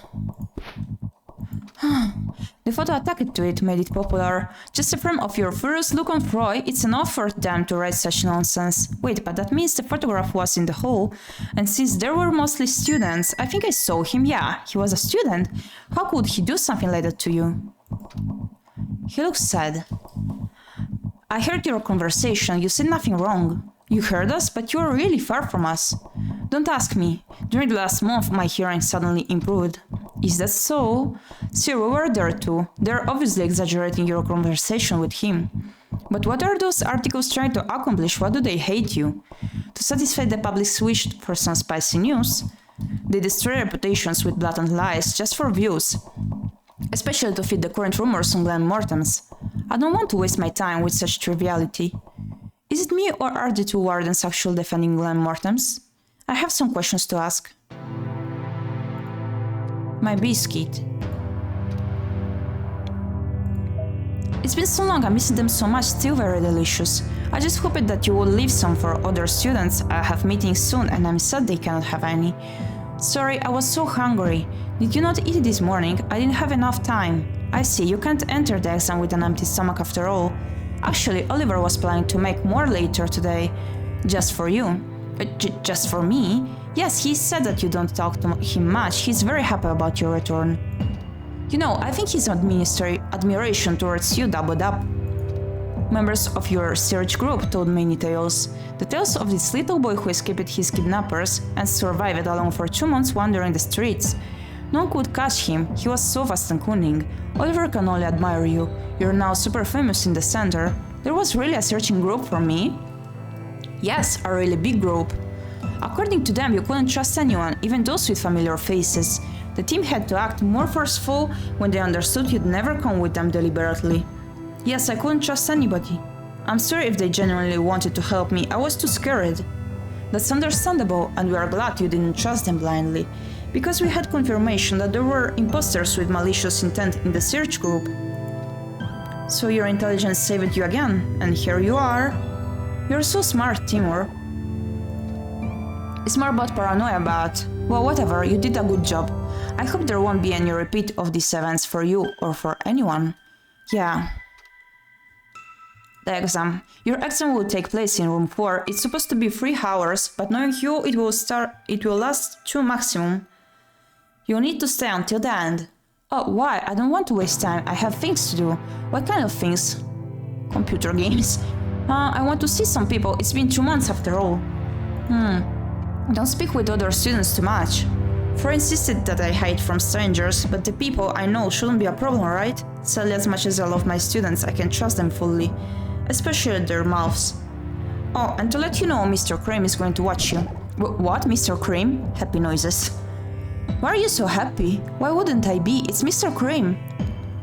The photo attached to it made it popular. Just a frame of your furious look on Freud, it's enough for them to write such nonsense. Wait, but that means the photograph was in the hall, and since there were mostly students, I think I saw him, yeah, he was a student. How could he do something like that to you? He looks sad. I heard your conversation, you said nothing wrong. You heard us, but you are really far from us. Don't ask me. During the last month, my hearing suddenly improved. Is that so? Sir, we were there too. They're obviously exaggerating your conversation with him. But what are those articles trying to accomplish? Why do they hate you? To satisfy the public's wish for some spicy news? They destroy reputations with blatant lies just for views. Especially to feed the current rumors on Glenn Mortens. I don't want to waste my time with such triviality. Is it me or are the two wardens actually defending Glenn Mortens? I have some questions to ask. My biscuit. It's been so long, I'm missing them so much, still very delicious. I just hoped that you would leave some for other students. I have meetings soon and I'm sad they cannot have any. Sorry, I was so hungry. Did you not eat this morning? I didn't have enough time. I see, you can't enter the exam with an empty stomach after all. Actually, Oliver was planning to make more later today. Just for you. Just for me? Yes, he said that you don't talk to him much. He's very happy about your return. You know, I think his admiration towards you doubled up. Members of your research group told many tales. The tales of this little boy who escaped his kidnappers and survived alone for 2 months wandering the streets. No one could catch him, he was so fast and cunning. Oliver can only admire you. You're now super famous in the center. There was really a searching group for me? Yes, a really big group. According to them, you couldn't trust anyone, even those with familiar faces. The team had to act more forceful when they understood you'd never come with them deliberately. Yes, I couldn't trust anybody. I'm sorry if they genuinely wanted to help me, I was too scared. That's understandable, and we are glad you didn't trust them blindly, because we had confirmation that there were imposters with malicious intent in the search group. So your intelligence saved you again, and here you are. You're so smart, Timur. It's more about paranoia, but... well, whatever, you did a good job. I hope there won't be any repeat of these events for you or for anyone. Yeah. The exam. Your exam will take place in room 4. It's supposed to be 3 hours, but knowing you, it will last 2 maximum. You'll need to stay until the end. Oh, why? I don't want to waste time. I have things to do. What kind of things? Computer games. I want to see some people. It's been 2 months after all. Don't speak with other students too much. Freud insisted that I hide from strangers, but the people I know shouldn't be a problem, right? Sadly, as much as I love my students, I can trust them fully. Especially their mouths. Oh, and to let you know, Mr. Cream is going to watch you. What, Mr. Cream? Happy noises. Why are you so happy? Why wouldn't I be? It's Mr. Cream.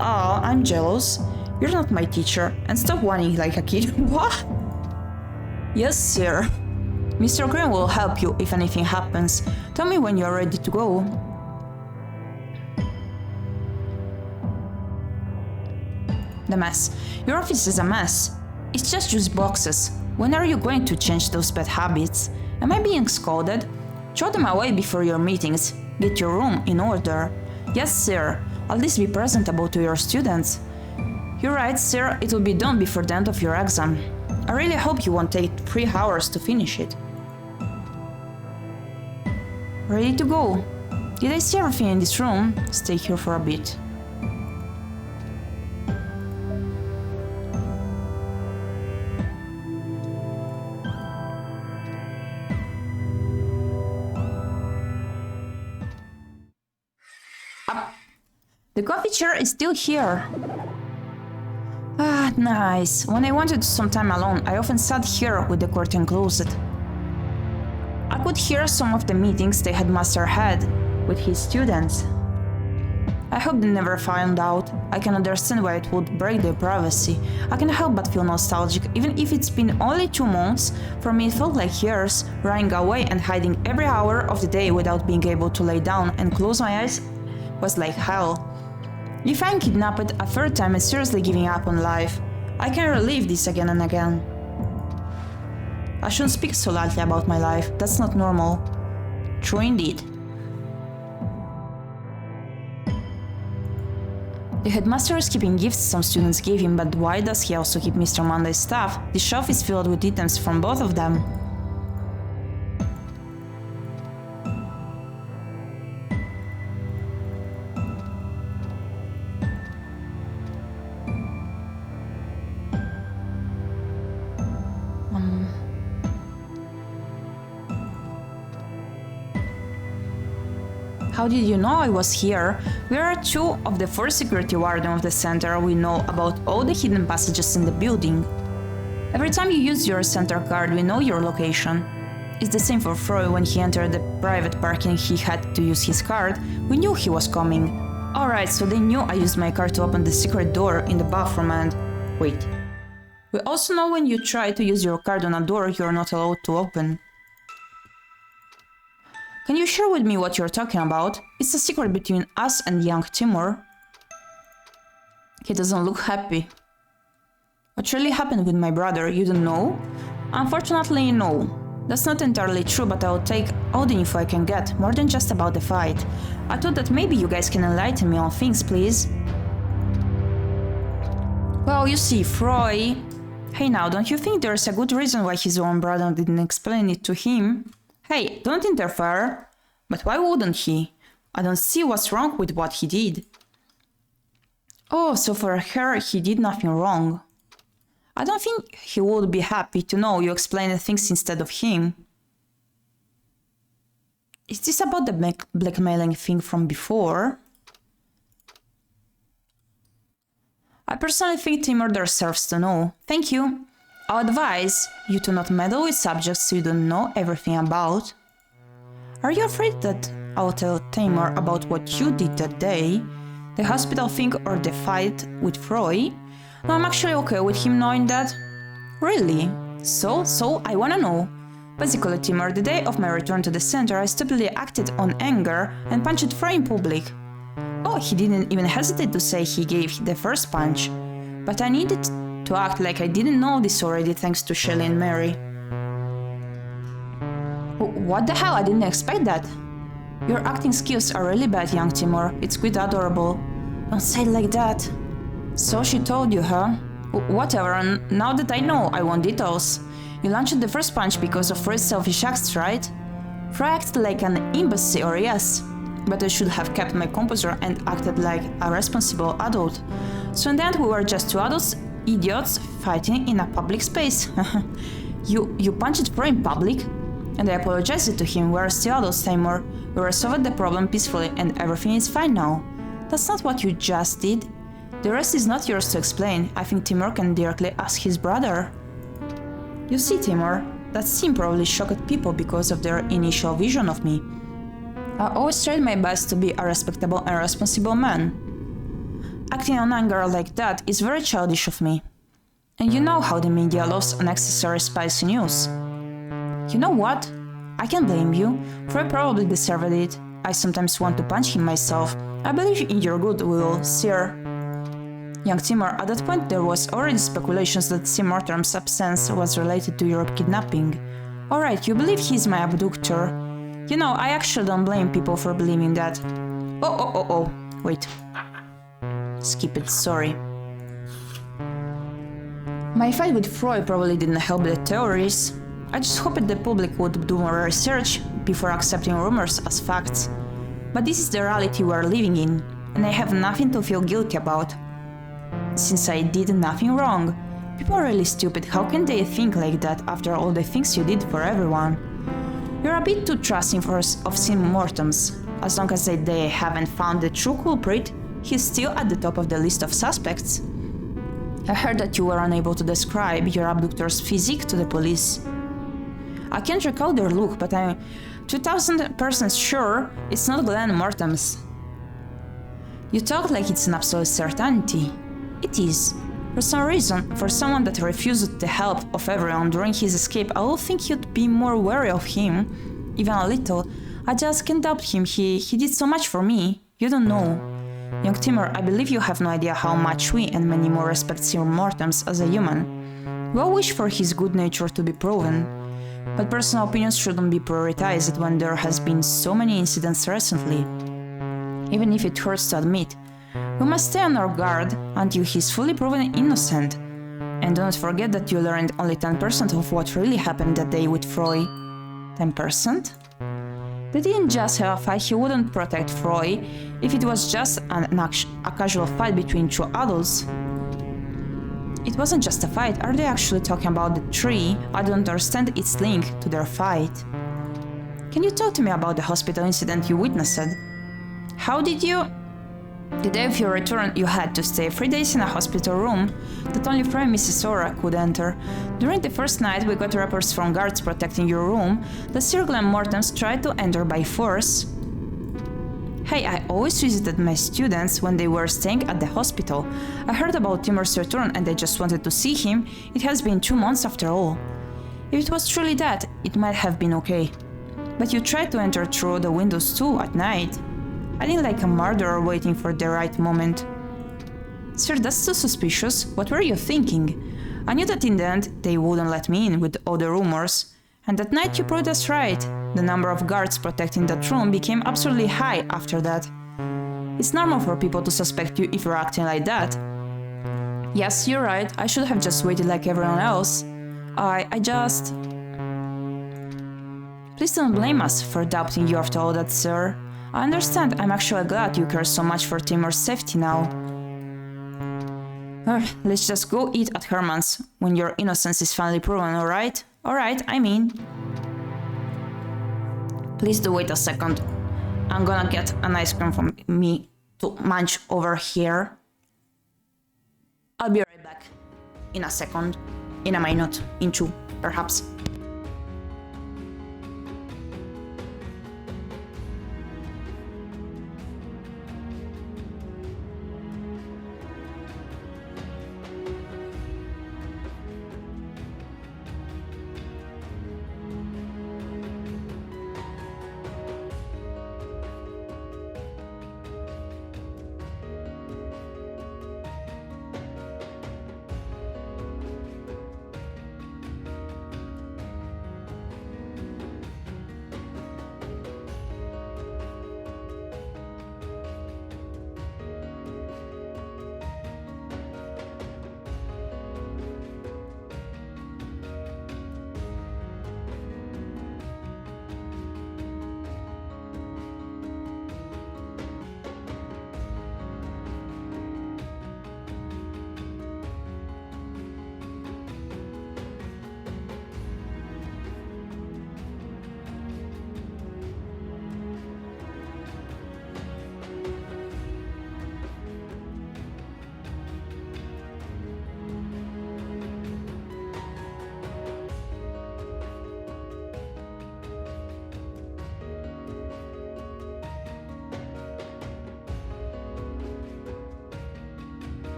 Oh, I'm jealous. You're not my teacher, and stop whining like a kid. What? Yes, sir. Mr. Cream will help you if anything happens. Tell me when you're ready to go. The mess. Your office is a mess. It's just juice boxes. When are you going to change those bad habits? Am I being scolded? Throw them away before your meetings. Get your room in order. Yes, sir. At least be presentable to your students. You're right, sir. It will be done before the end of your exam. I really hope you won't take 3 hours to finish it. Ready to go. Did I see everything in this room? Stay here for a bit. The coffee chair is still here. Ah, nice. When I wanted some time alone, I often sat here with the curtain closed. I could hear some of the meetings the headmaster had with his students. I hope they never found out. I can understand why it would break their privacy. I can't help but feel nostalgic, even if it's been only 2 months. For me it felt like years, running away and hiding every hour of the day without being able to lay down and close my eyes was like hell. If I'm kidnapped a 3rd time and seriously giving up on life, I can relive this again and again. I shouldn't speak so lightly about my life, that's not normal. True indeed. The headmaster is keeping gifts some students gave him, but why does he also keep Mr. Monday's stuff? The shelf is filled with items from both of them. How did you know I was here? We are 2 of the 4 security warden of the center. We know about all the hidden passages in the building. Every time you use your center card, we know your location. It's the same for Freud. When he entered the private parking, he had to use his card. We knew he was coming. Alright, so they knew I used my card to open the secret door in the bathroom and... Wait. We also know when you try to use your card on a door, you're not allowed to open. Can you share with me what you're talking about? It's a secret between us and young Timur. He doesn't look happy. What really happened with my brother? You don't know? Unfortunately, no. That's not entirely true, but I'll take all the info I can get, more than just about the fight. I thought that maybe you guys can enlighten me on things, please. Well, you see, Freud... Hey now, don't you think there's a good reason why his own brother didn't explain it to him? Hey, don't interfere! But why wouldn't he? I don't see what's wrong with what he did. Oh, so for her, he did nothing wrong. I don't think he would be happy to know you explained things instead of him. Is this about the blackmailing thing from before? I personally think Timur deserves to know. Thank you. I advise you to not meddle with subjects you don't know everything about. Are you afraid that I'll tell Timur about what you did that day? The hospital thing or the fight with Freud? No, I'm actually okay with him knowing that. Really? So I wanna know. Basically, Timur, the day of my return to the center, I stupidly acted on anger and punched Freud in public. Oh, he didn't even hesitate to say he gave the first punch. But I needed to act like I didn't know this already thanks to Shelly and Mary. What the hell? I didn't expect that. Your acting skills are really bad, young Timur. It's quite adorable. Don't say it like that. So she told you, huh? Whatever, and now that I know, I want details. You launched the first punch because of Freud's selfish acts, right? Freud acted like an imbecile, yes. But I should have kept my composure and acted like a responsible adult. So in the end, we were just 2 idiots fighting in a public space. You punched Freud in public? And I apologized to him. We are still adults, Timur. We resolved the problem peacefully and everything is fine now. That's not what you just did. The rest is not yours to explain. I think Timur can directly ask his brother. You see, Timur, that scene probably shocked people because of their initial vision of me. I always tried my best to be a respectable and responsible man. Acting on anger like that is very childish of me. And you know how the media loves unnecessary spicy news. You know what? I can blame you. Freud probably deserved it. I sometimes want to punch him myself. I believe in your goodwill, sir. Young Timur, at that point there was already speculations that Sim Mortem's absence was related to your kidnapping. Alright, you believe he's my abductor. You know, I actually don't blame people for believing that. Oh, wait. Skip it, sorry. My fight with Freud probably didn't help the theories. I just hoped the public would do more research before accepting rumors as facts. But this is the reality we're living in, and I have nothing to feel guilty about. Since I did nothing wrong. People are really stupid. How can they think like that after all the things you did for everyone? You're a bit too trusting of sin mortems. As long as they haven't found the true culprit, he's still at the top of the list of suspects. I heard that you were unable to describe your abductor's physique to the police. I can't recall their look, but I'm 2000% sure it's not Glenn Mortem's. You talk like it's an absolute certainty. It is. For some reason, for someone that refused the help of everyone during his escape, I would think you'd be more wary of him. Even a little. I just can't doubt him. He did so much for me. You don't know. Young Timur, I believe you have no idea how much we and many more respect Sir Mortems as a human. We all wish for his good nature to be proven. But personal opinions shouldn't be prioritized when there has been so many incidents recently. Even if it hurts to admit, we must stay on our guard until he's fully proven innocent. And do not forget that you learned only 10% of what really happened that day with Froy. 10%? They didn't just have a fight, he wouldn't protect Froy if it was just a casual fight between two adults. It wasn't just a fight. Are they actually talking about the tree? I don't understand its link to their fight. Can you talk to me about the hospital incident you witnessed? How did you... The day of your return, you had to stay 3 days in a hospital room that only ᴄᴏᴍᴍᴜ could enter. During the first night, we got reports from guards protecting your room that Sir Glenn Mortems tried to enter by force. Hey, I always visited my students when they were staying at the hospital. I heard about Timur's return and I just wanted to see him. It has been 2 months after all. If it was truly that, it might have been okay. But you tried to enter through the windows too at night. I didn't like a murderer waiting for the right moment. Sir, that's too suspicious. What were you thinking? I knew that in the end they wouldn't let me in with all the rumors. And that night you proved us right. The number of guards protecting that room became absurdly high after that. It's normal for people to suspect you if you're acting like that. Yes, you're right. I should have just waited like everyone else. I just... Please don't blame us for doubting you after all that, sir. I understand. I'm actually glad you care so much for Timur's safety now. Let's just go eat at Herman's when your innocence is finally proven, alright? Alright, I mean. Please do wait a second. I'm gonna get an ice cream from me to munch over here. I'll be right back. In a second. In a minute. In 2, perhaps.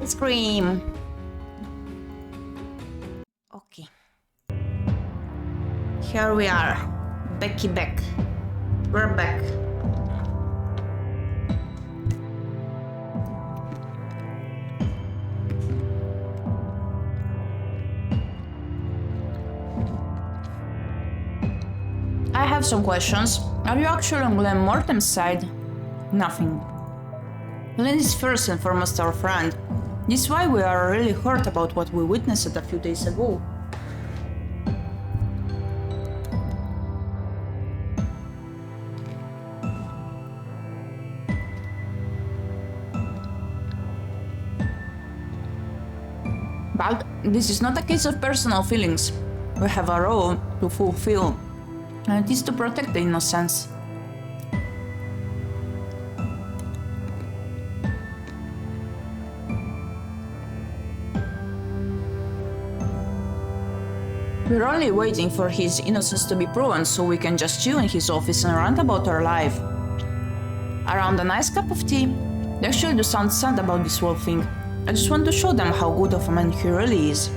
Ice cream! Okay. Here we are. Becky back. We're back. I have some questions. Are you actually on Glenn Mortem's side? Nothing. Len is first and foremost our friend. This is why we are really hurt about what we witnessed a few days ago. But this is not a case of personal feelings. We have a role to fulfill, and it is to protect the innocents. We're only waiting for his innocence to be proven so we can just chill in his office and rant about our life. Around a nice cup of tea, they actually do sound sad about this whole thing. I just want to show them how good of a man he really is.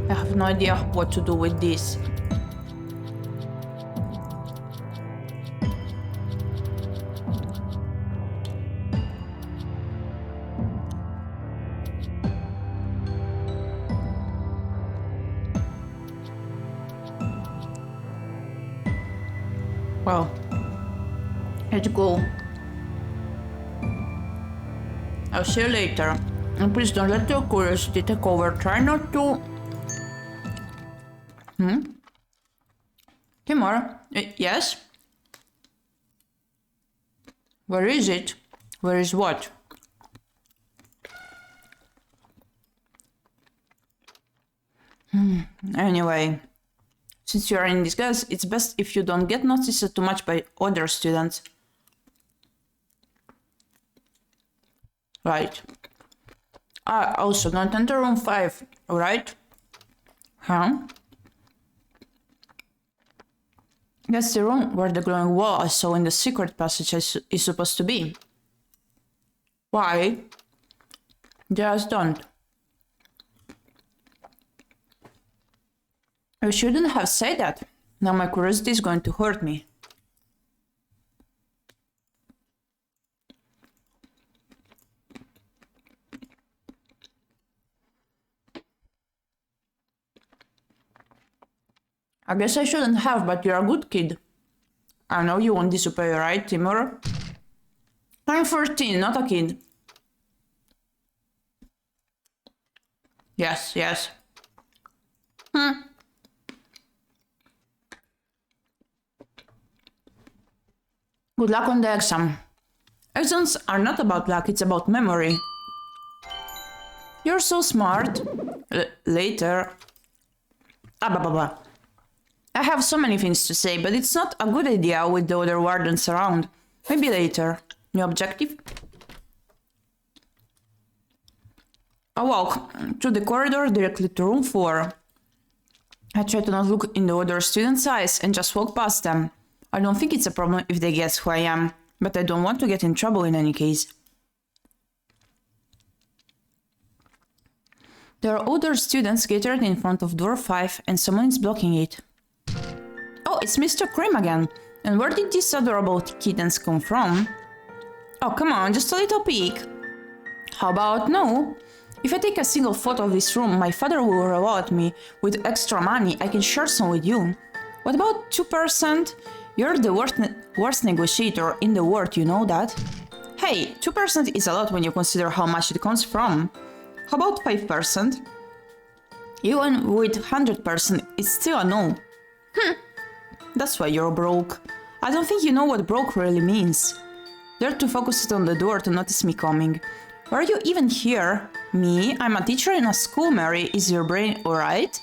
I have no idea what to do with this. Well, let's go. I'll see you later. And please don't let your curiosity take over. Try not to... Timur? Yes? Where is it? Where is what? Anyway, since you are in disguise, it's best if you don't get noticed too much by other students. Right. Also, don't enter room 5, alright? Huh? That's the room where the glowing wall I saw in the secret passage is supposed to be. Why? Just don't. I shouldn't have said that. Now my curiosity is going to hurt me. I guess I shouldn't have, but you're a good kid. I know you won't disobey, right, Timur? I'm 14, not a kid. Yes. Good luck on the exam. Exams are not about luck, it's about memory. You're so smart. Later. I have so many things to say, but it's not a good idea with the other wardens around. Maybe later. New objective? I walk through the corridor directly to room 4. I try to not look in the other students' eyes and just walk past them. I don't think it's a problem if they guess who I am, but I don't want to get in trouble in any case. There are other students gathered in front of door 5 and someone is blocking it. Oh, it's Mr. Cream again. And where did these adorable kittens come from? Oh, come on, just a little peek. How about no? If I take a single photo of this room, my father will reward me with extra money. I can share some with you. What about 2%? You're the worst negotiator in the world, you know that? Hey, 2% is a lot when you consider how much it comes from. How about 5%? Even with 100%, it's still a no. That's why you're broke. I don't think you know what broke really means. You're too focused on the door to notice me coming. Why are you even here? Me? I'm a teacher in a school, Mary. Is your brain alright?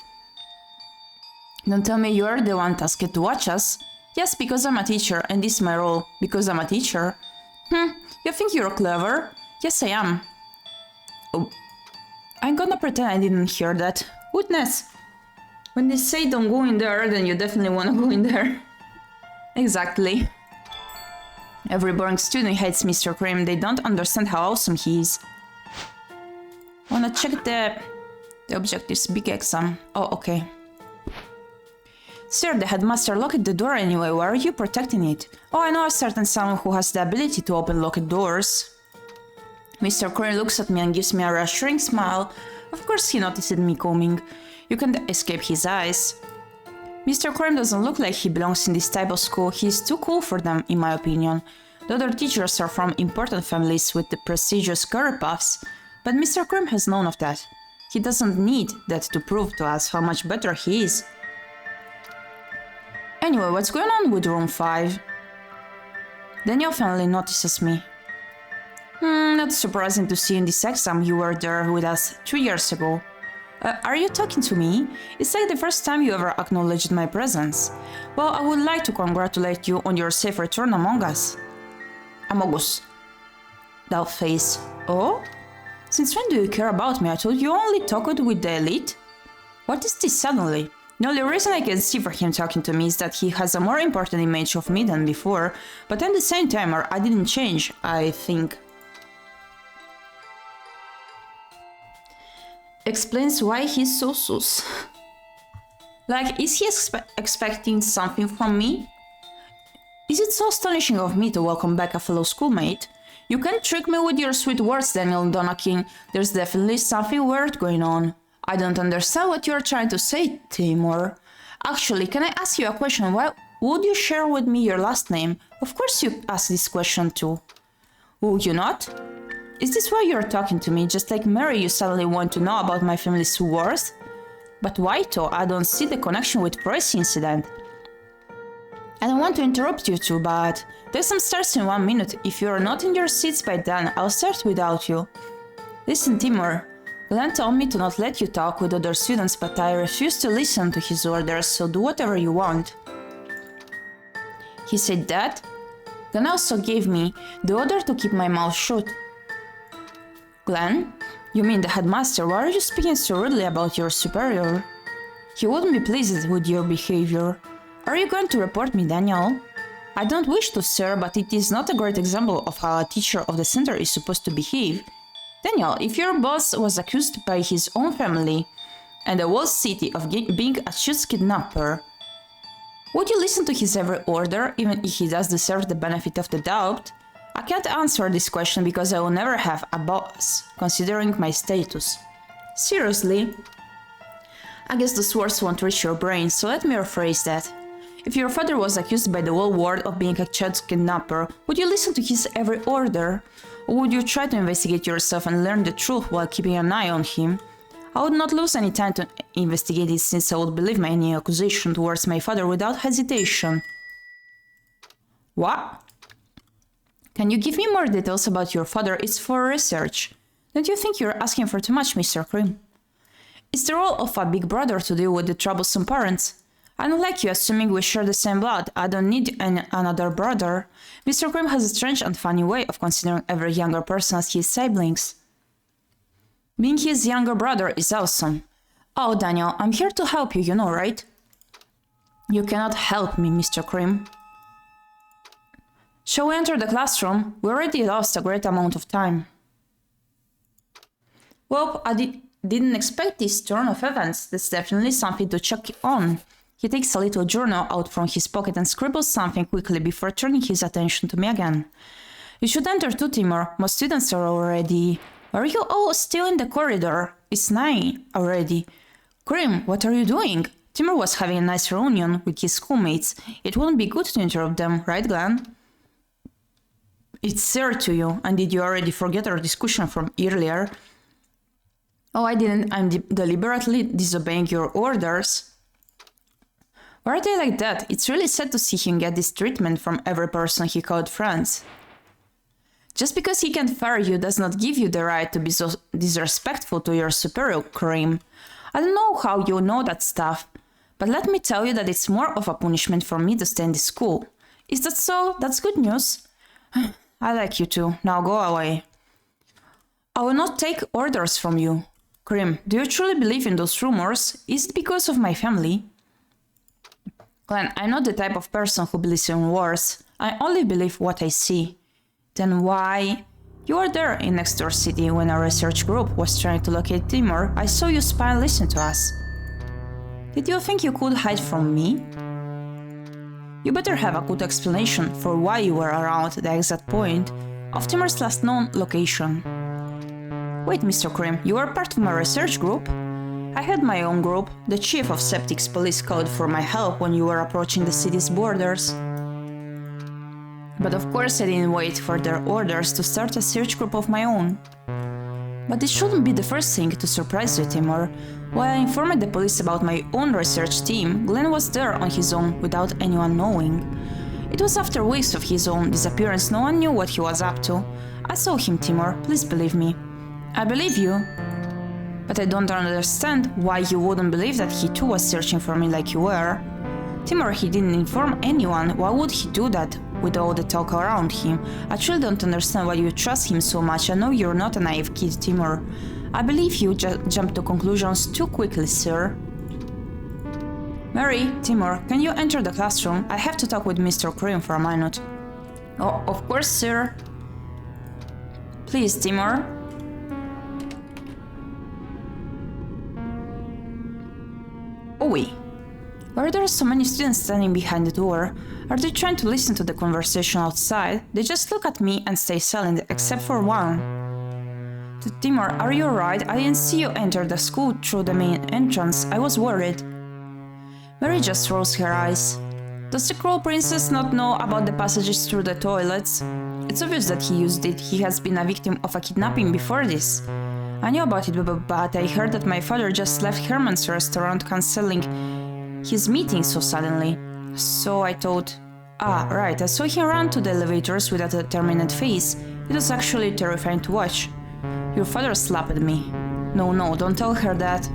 Don't tell me you're the one tasked to watch us. Yes, because I'm a teacher, and this is my role. Because I'm a teacher. You think you're clever? Yes, I am. Oh. I'm gonna pretend I didn't hear that. Witness! When they say don't go in there, then you definitely wanna go in there. Exactly. Every boring student hates Mr. Cream. They don't understand how awesome he is. Wanna check the objectives, big exam. Oh, okay. Sir, the headmaster locked the door anyway. Why are you protecting it? Oh, I know a certain someone who has the ability to open locked doors. Mr. Cream looks at me and gives me a reassuring smile. Of course he noticed me coming. You can't escape his eyes. Mr. Cream doesn't look like he belongs in this type of school. He's too cool for them, in my opinion. The other teachers are from important families with the prestigious career paths, but Mr. Cream has none of that. He doesn't need that to prove to us how much better he is. Anyway, what's going on with room 5? Daniel finally notices me. Not surprising to see in this exam. You were there with us 2 years ago. Are you talking to me? It's like the first time you ever acknowledged my presence. Well, I would like to congratulate you on your safe return among us. Among us. That face. Oh? Since when do you care about me? I thought you only talked with the elite? What is this suddenly? The only reason I can see for him talking to me is that he has a more important image of me than before, but at the same time, I didn't change, I think. Explains why he's so sus. Like, is he expecting something from me? Is it so astonishing of me to welcome back a fellow schoolmate? You can't trick me with your sweet words, Daniel Donakin. There's definitely something weird going on. I don't understand what you're trying to say, Timur. Actually, can I ask you a question? Why would you share with me your last name? Of course you asked this question too. Would you not? Is this why you're talking to me? Just like Mary, you suddenly want to know about my family's worth? But why though? I don't see the connection with Price incident. I don't want to interrupt you two, but there's some stars in 1 minute. If you're not in your seats by then, I'll start without you. Listen, Timur. Glenn told me to not let you talk with other students, but I refuse to listen to his orders, so do whatever you want. He said that? Glenn also gave me the order to keep my mouth shut. Glenn? You mean the headmaster? Why are you speaking so rudely about your superior? He wouldn't be pleased with your behavior. Are you going to report me, Daniel? I don't wish to, sir, but it is not a great example of how a teacher of the center is supposed to behave. Daniel, if your boss was accused by his own family and the whole city of being a choose kidnapper, would you listen to his every order, even if he does deserve the benefit of the doubt? I can't answer this question because I will never have a boss, considering my status. Seriously? I guess those words won't reach your brain, so let me rephrase that. If your father was accused by the whole world of being a child kidnapper, would you listen to his every order? Or would you try to investigate yourself and learn the truth while keeping an eye on him? I would not lose any time to investigate it, since I would believe any accusation towards my father without hesitation. What? Can you give me more details about your father? It's for research. Don't you think you're asking for too much, Mr. Cream? It's the role of a big brother to deal with the troublesome parents. I don't like you assuming we share the same blood. I don't need another brother. Mr. Cream has a strange and funny way of considering every younger person as his siblings. Being his younger brother is awesome. Oh, Daniel, I'm here to help you, you know, right? You cannot help me, Mr. Cream. Shall we enter the classroom? We already lost a great amount of time. Well, I didn't expect this turn of events. That's definitely something to check on. He takes a little journal out from his pocket and scribbles something quickly before turning his attention to me again. You should enter too, Timur. Most students are already... Are you all still in the corridor? It's 9 already. Cream, what are you doing? Timur was having a nice reunion with his schoolmates. It wouldn't be good to interrupt them, right, Glenn? It's sir to you, and did you already forget our discussion from earlier? Oh, I didn't. I'm deliberately disobeying your orders. Why are they like that? It's really sad to see him get this treatment from every person he called friends. Just because he can't fire you does not give you the right to be so disrespectful to your superior, Cream. I don't know how you know that stuff, But let me tell you that it's more of a punishment for me to stay in this school. Is that so? That's good news. I like you too. Now go away. I will not take orders from you. Krim, do you truly believe in those rumors? Is it because of my family? Glenn, I'm not the type of person who believes in wars. I only believe what I see. Then why? You were there in next door city when our research group was trying to locate Timur. I saw you spy and listen to us. Did you think you could hide from me? You better have a good explanation for why you were around the exact point of Timur's last known location. Wait, Mr. Krim, you were part of my research group? I had my own group. The chief of Septic's police called for my help when you were approaching the city's borders. But of course I didn't wait for their orders to start a search group of my own. But this shouldn't be the first thing to surprise you, Timur. While I informed the police about my own research team, Glenn was there on his own without anyone knowing. It was after weeks of his own disappearance no one knew what he was up to. I saw him, Timur, please believe me. I believe you. But I don't understand why you wouldn't believe that he too was searching for me like you were. Timur, he didn't inform anyone. Why would he do that with all the talk around him? I truly don't understand why you trust him so much. I know you're not a naive kid, Timur. I believe you jumped to conclusions too quickly, sir. Mary, Timur, can you enter the classroom? I have to talk with Mr. Krim for a minute. Oh, of course, sir. Please, Timur. Oh wait. Why are there so many students standing behind the door? Are they trying to listen to the conversation outside? They just look at me and stay silent, except for one. Timur, are you alright? I didn't see you enter the school through the main entrance. I was worried. Mary just rolls her eyes. Does the Crow Princess not know about the passages through the toilets? It's obvious that he used it. He has been a victim of a kidnapping before this. I knew about it, but I heard that my father just left Herman's restaurant cancelling his meeting so suddenly. So I thought, right, I saw him run to the elevators with a determined face. It was actually terrifying to watch. Your father slapped me. No, don't tell her that.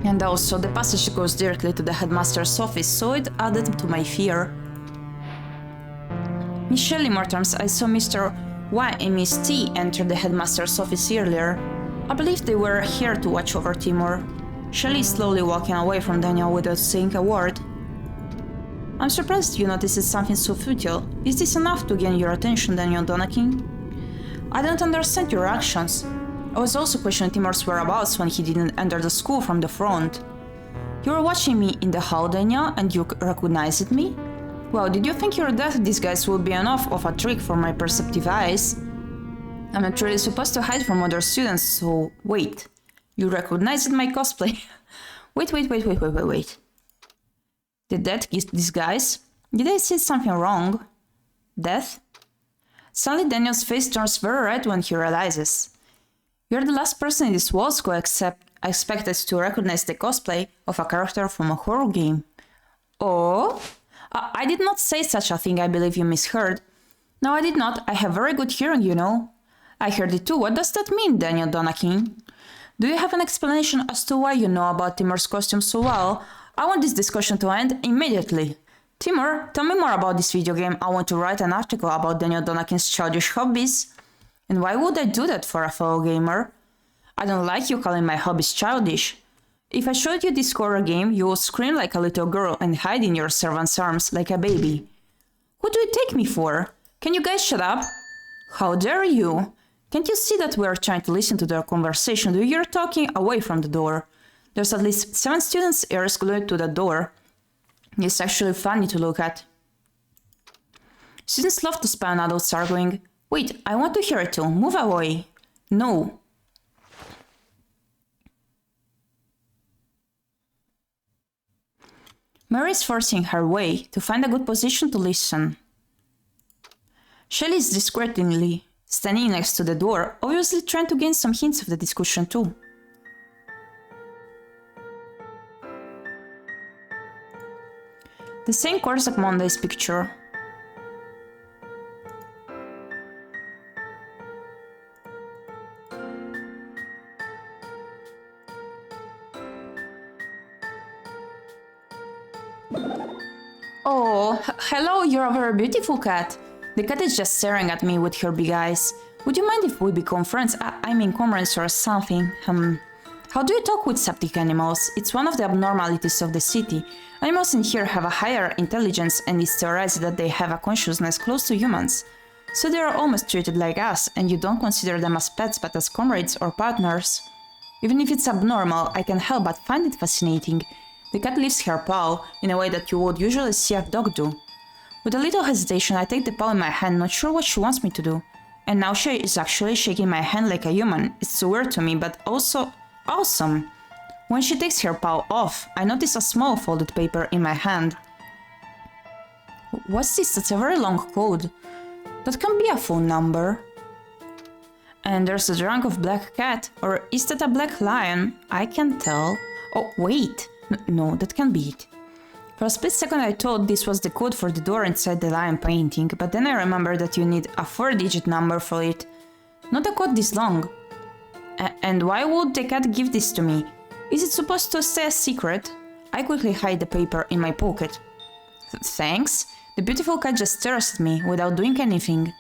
And also, the passage goes directly to the headmaster's office, so it added to my fear. Miss Shelley Mortons, I saw Mr. Y and Miss T enter the headmaster's office earlier. I believe they were here to watch over Timur. Shelley is slowly walking away from Daniel without saying a word. I'm surprised you noticed something so futile. Is this enough to gain your attention, Daniel Donakin? I don't understand your actions. I was also questioning Timur's whereabouts when he didn't enter the school from the front. You were watching me in the hall, Daniel, and you recognized me? Well, did you think your death disguise would be enough of a trick for my perceptive eyes? I'm not really supposed to hide from other students, so wait. You recognized my cosplay? Wait. The death disguise? Did I see something wrong? Death? Suddenly Daniel's face turns very red when he realizes. You're the last person in this world who expected to recognize the cosplay of a character from a horror game. Oh? I did not say such a thing, I believe you misheard. No, I did not. I have very good hearing, you know. I heard it too. What does that mean, Daniel Donakin? Do you have an explanation as to why you know about Timur's costume so well? I want this discussion to end immediately. Timur, tell me more about this video game. I want to write an article about Daniel Donakin's childish hobbies. And why would I do that for a fellow gamer? I don't like you calling my hobbies childish. If I showed you this horror game, you would scream like a little girl and hide in your servant's arms like a baby. Who do you take me for? Can you guys shut up? How dare you? Can't you see that we are trying to listen to their conversation? You're talking away from the door. There's at least 7 students' ears glued to the door. It's actually funny to look at. Students love to spy on adults arguing. Wait, I want to hear it too. Move away. No. Mary is forcing her way to find a good position to listen. Shelley is discreetly standing next to the door, obviously trying to gain some hints of the discussion too. The same course of Monday's picture. Oh, hello, you're a very beautiful cat. The cat is just staring at me with her big eyes. Would you mind if we become friends? I mean comrades or something. How do you talk with septic animals? It's one of the abnormalities of the city. Animals in here have a higher intelligence, and it's theorized that they have a consciousness close to humans. So they are almost treated like us, and you don't consider them as pets but as comrades or partners. Even if it's abnormal, I can't help but find it fascinating. The cat lifts her paw in a way that you would usually see a dog do. With a little hesitation, I take the paw in my hand, not sure what she wants me to do. And now she is actually shaking my hand like a human. It's so weird to me, but also awesome. When she takes her paw off, I notice a small folded paper in my hand. What's this? That's a very long code. That can be a phone number. And there's a drawing of black cat, or is that a black lion? I can't tell. Oh, wait. No, that can't be it. For a split second I thought this was the code for the door inside the lion painting, but then I remembered that you need a 4-digit number for it. Not a code this long. And why would the cat give this to me? Is it supposed to stay a secret? I quickly hide the paper in my pocket. Thanks. The beautiful cat just stares at me without doing anything.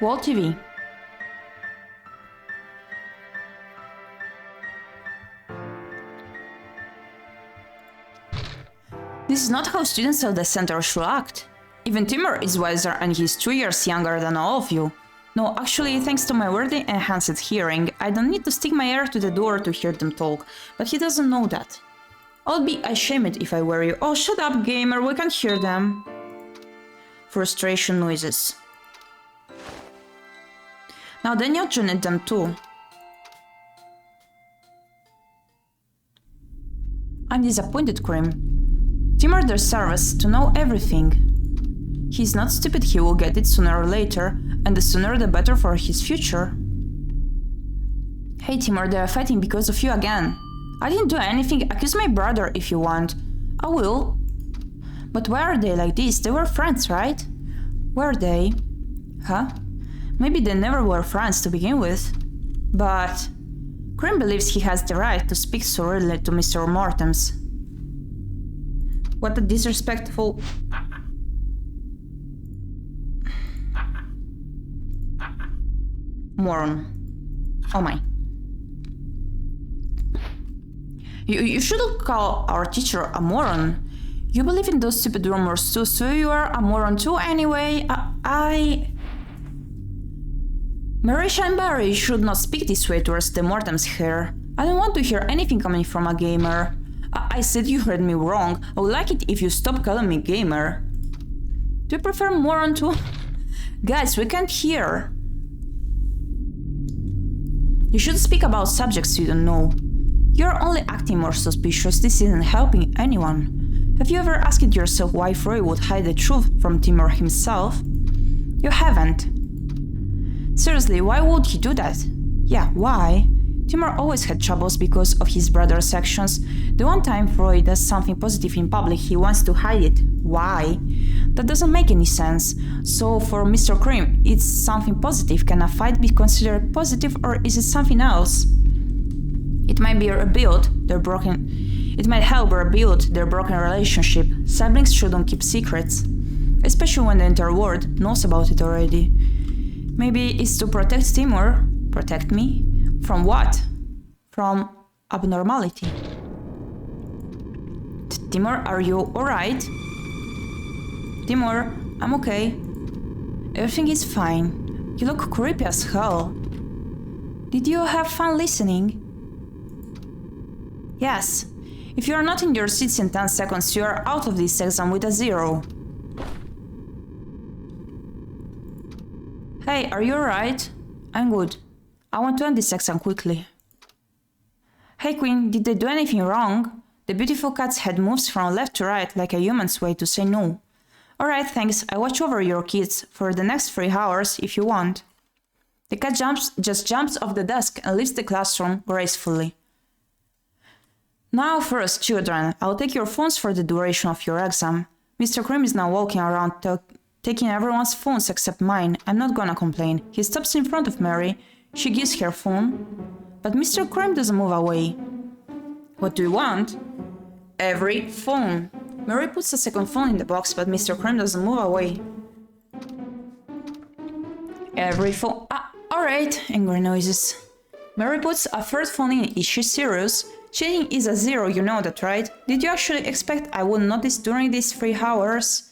Wall TV. This is not how students of the center should act. Even Timur is wiser and he's 2 years younger than all of you. No, actually, thanks to my weirdly enhanced hearing, I don't need to stick my ear to the door to hear them talk, but he doesn't know that. I'll be ashamed if I were you. Oh, shut up, gamer, we can't hear them. Frustration noises. Now then you joined them too. I'm disappointed, Krim. Timur deserves to know everything. He's not stupid, he will get it sooner or later, and the sooner the better for his future. Hey Timur, they are fighting because of you again. I didn't do anything, accuse my brother if you want. I will. But why are they like this? They were friends, right? Were they? Huh? Maybe they never were friends to begin with. But Krim believes he has the right to speak so rudely to Mr. Mortems. What a disrespectful... moron. Oh my. You shouldn't call our teacher a moron. You believe in those stupid rumors too, so you are a moron too anyway. Marisha and Barry should not speak this way towards the Mortems here. I don't want to hear anything coming from a gamer. I said you heard me wrong. I would like it if you stop calling me gamer. Do you prefer moron too? Guys, we can't hear. You should speak about subjects you don't know. You're only acting more suspicious. This isn't helping anyone. Have you ever asked yourself why Freud would hide the truth from Timur himself? You haven't. Seriously, why would he do that? Yeah, why? Timur always had troubles because of his brother's actions. The one time Freud does something positive in public, he wants to hide it. Why? That doesn't make any sense. So for Mr. Krim, it's something positive. Can a fight be considered positive, or is it something else? It might be It might help rebuild their broken relationship. Siblings shouldn't keep secrets, especially when the entire world knows about it already. Maybe it's to protect Timur. Protect me? From what? From abnormality. Timur, are you alright? Timur, I'm okay. Everything is fine. You look creepy as hell. Did you have fun listening? Yes. If you are not in your seats in 10 seconds, you are out of this exam with a 0. Hey, are you alright? I'm good. I want to end this exam quickly. Hey Queen, did they do anything wrong? The beautiful cat's head moves from left to right like a human's way to say no. Alright, thanks. I watch over your kids for the next 3 hours if you want. The cat just jumps off the desk and leaves the classroom gracefully. Now first, children, I'll take your phones for the duration of your exam. Mr. Krim is now walking around taking everyone's phones except mine. I'm not gonna complain. He stops in front of Mary. She gives her phone, but Mr. 광 doesn't move away. What do you want? Every phone. Mary puts a second phone in the box, but Mr. 광 doesn't move away. Every phone. Alright, angry noises. Mary puts a third phone in. Is she serious? Cheating is a zero, you know that, right? Did you actually expect I would notice during these 3 hours?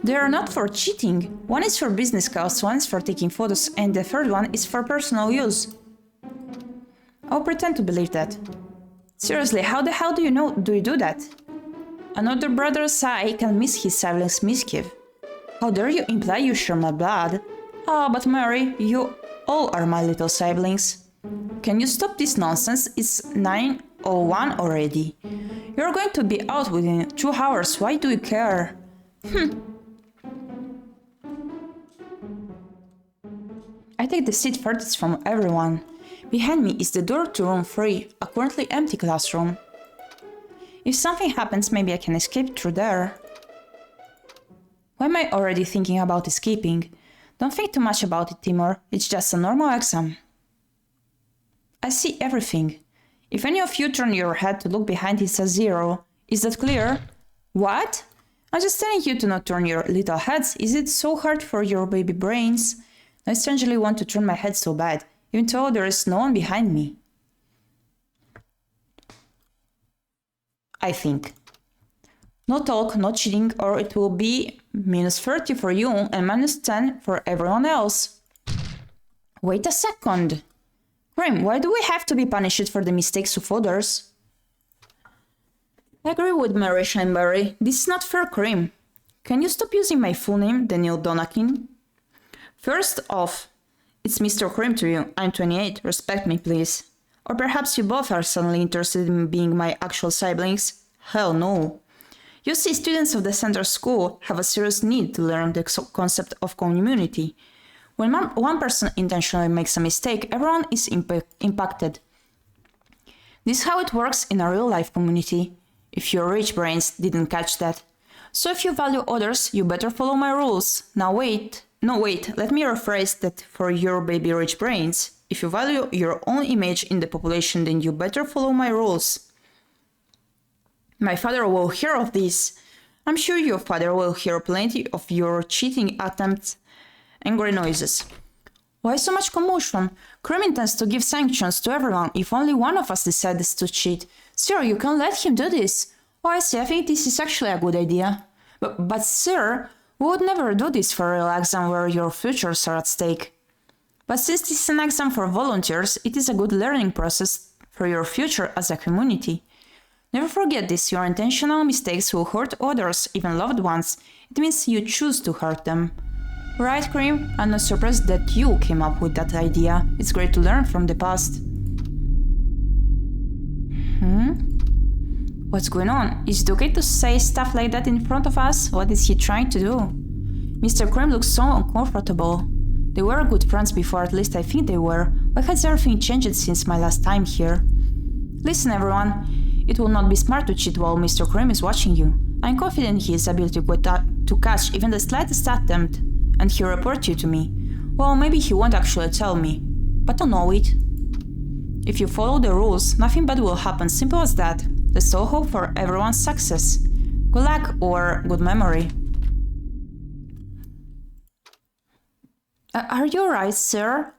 They are not for cheating. One is for business calls, one is for taking photos, and the third one is for personal use. I'll pretend to believe that. Seriously, how the hell do you do that? Another brother's eye can miss his sibling's mischief. How dare you imply you share my blood? Ah, but Mary, you all are my little siblings. Can you stop this nonsense? It's 9:01 already. You're going to be out within 2 hours, why do you care? I take the seat furthest from everyone. Behind me is the door to room 3, a currently empty classroom. If something happens, maybe I can escape through there. Why am I already thinking about escaping? Don't think too much about it, Timur. It's just a normal exam. I see everything. If any of you turn your head to look behind, it's a 0. Is that clear? What? I'm just telling you to not turn your little heads. Is it so hard for your baby brains? I strangely want to turn my head so bad, even though there is no one behind me. I think. No talk, no cheating, or it will be -30 for you and -10 for everyone else. Wait a second. 광, why do we have to be punished for the mistakes of others? I agree with Mary Scheinberry. This is not fair, 광. Can you stop using my full name, Daniel Donakin? First off, it's Mr. 광 to you. I'm 28. Respect me, please. Or perhaps you both are suddenly interested in being my actual siblings? Hell no. You see, students of the center school have a serious need to learn the concept of community. When one person intentionally makes a mistake, everyone is impacted. This is how it works in a real-life community. If your rich brains didn't catch that. So if you value others, you better follow my rules. Now wait. No, wait, let me rephrase that for your baby rich brains. If you value your own image in the population, then you better follow my rules. My father will hear of this. I'm sure your father will hear plenty of your cheating attempts. Angry noises. Why so much commotion? 광 intends to give sanctions to everyone if only one of us decides to cheat. Sir, you can't let him do this. Oh, I see, I think this is actually a good idea. But sir, we would never do this for a real exam where your futures are at stake. But since this is an exam for volunteers, it is a good learning process for your future as a community. Never forget this, your intentional mistakes will hurt others, even loved ones. It means you choose to hurt them. Right, 광? I'm not surprised that you came up with that idea. It's great to learn from the past. What's going on? Is it okay to say stuff like that in front of us? What is he trying to do? Mr. 광 looks so uncomfortable. They were good friends before, at least I think they were. Why has everything changed since my last time here? Listen, everyone. It will not be smart to cheat while Mr. 광 is watching you. I'm confident in his ability to catch even the slightest attempt, and he'll report you to me. Well, maybe he won't actually tell me, but I'll know it. If you follow the rules, nothing bad will happen, simple as that. Let's all hope for everyone's success. Good luck or good memory. Are you alright, sir?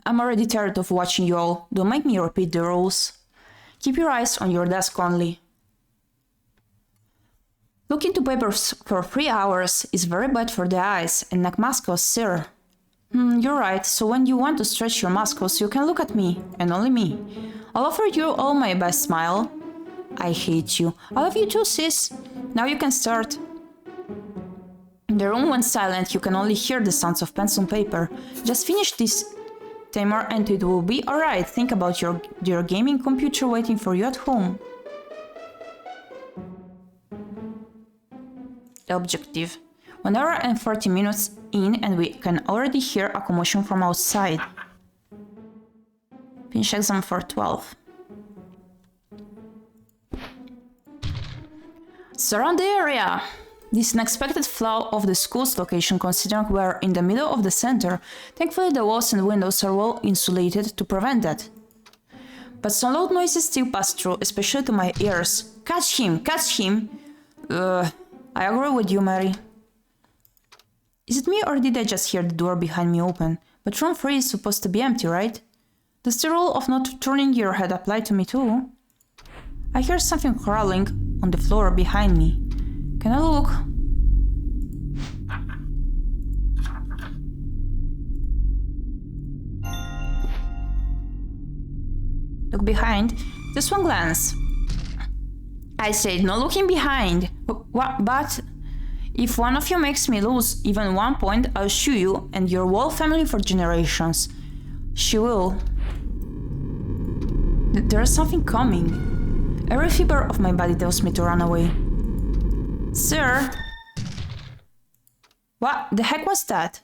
I'm already tired of watching you all. Don't make me repeat the rules. Keep your eyes on your desk only. Looking into papers for 3 hours is very bad for the eyes, and neck muscles, sir. You're right, so when you want to stretch your muscles, you can look at me, and only me. I'll offer you all my best smile. I hate you. I love you too, sis. Now you can start. The room went silent, you can only hear the sounds of pens on paper. Just finish this, Timur, and it will be alright. Think about your gaming computer waiting for you at home. The objective. 1 hour and 40 minutes in, and we can already hear a commotion from outside. Finish exam for 12. Surround the area! This unexpected flaw of the school's location, considering we're in the middle of the center, thankfully the walls and windows are well insulated to prevent that. But some loud noises still pass through, especially to my ears. Catch him! Catch him! I agree with you, Mary. Is it me or did I just hear the door behind me open? But room 3 is supposed to be empty, right? Does the rule of not turning your head apply to me too? I hear something crawling on the floor behind me. Can I look? Look behind. Just one glance. I said no looking behind. But if one of you makes me lose even 1 point, I'll shoot you and your whole family for generations. She will. There's something coming. Every fiber of my body tells me to run away. Sir? What the heck was that?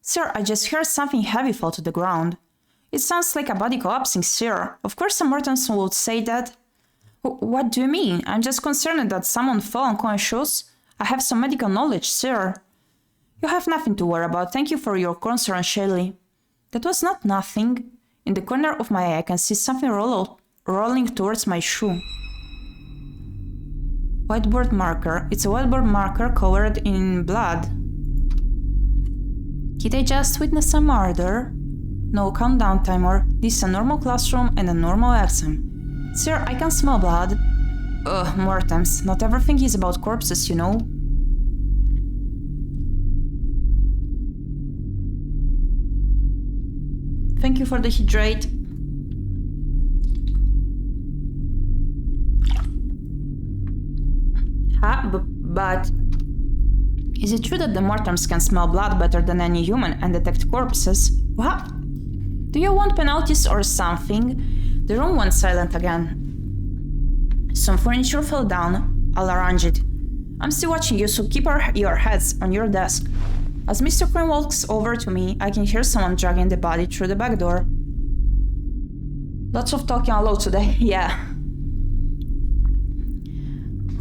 Sir, I just heard something heavy fall to the ground. It sounds like a body collapsing, sir. Of course a Mortensen would say that. What do you mean? I'm just concerned that someone fell unconscious. I have some medical knowledge, sir. You have nothing to worry about. Thank you for your concern, Shelley. That was not nothing. In the corner of my eye, I can see something rolling towards my shoe. Whiteboard marker. It's a whiteboard marker covered in blood. Did I just witness a murder? No, countdown timer. This is a normal classroom and a normal exam. Sir, I can smell blood. Ugh, Mortems. Not everything is about corpses, you know. Thank you for the hydrate. But is it true that the Mortems can smell blood better than any human and detect corpses? What? Do you want penalties or something? The room went silent again. Some furniture fell down. I'll arrange it. I'm still watching you, so keep your heads on your desk. As Mr. Crane walks over to me, I can hear someone dragging the body through the back door. Lots of talking aloud today, yeah.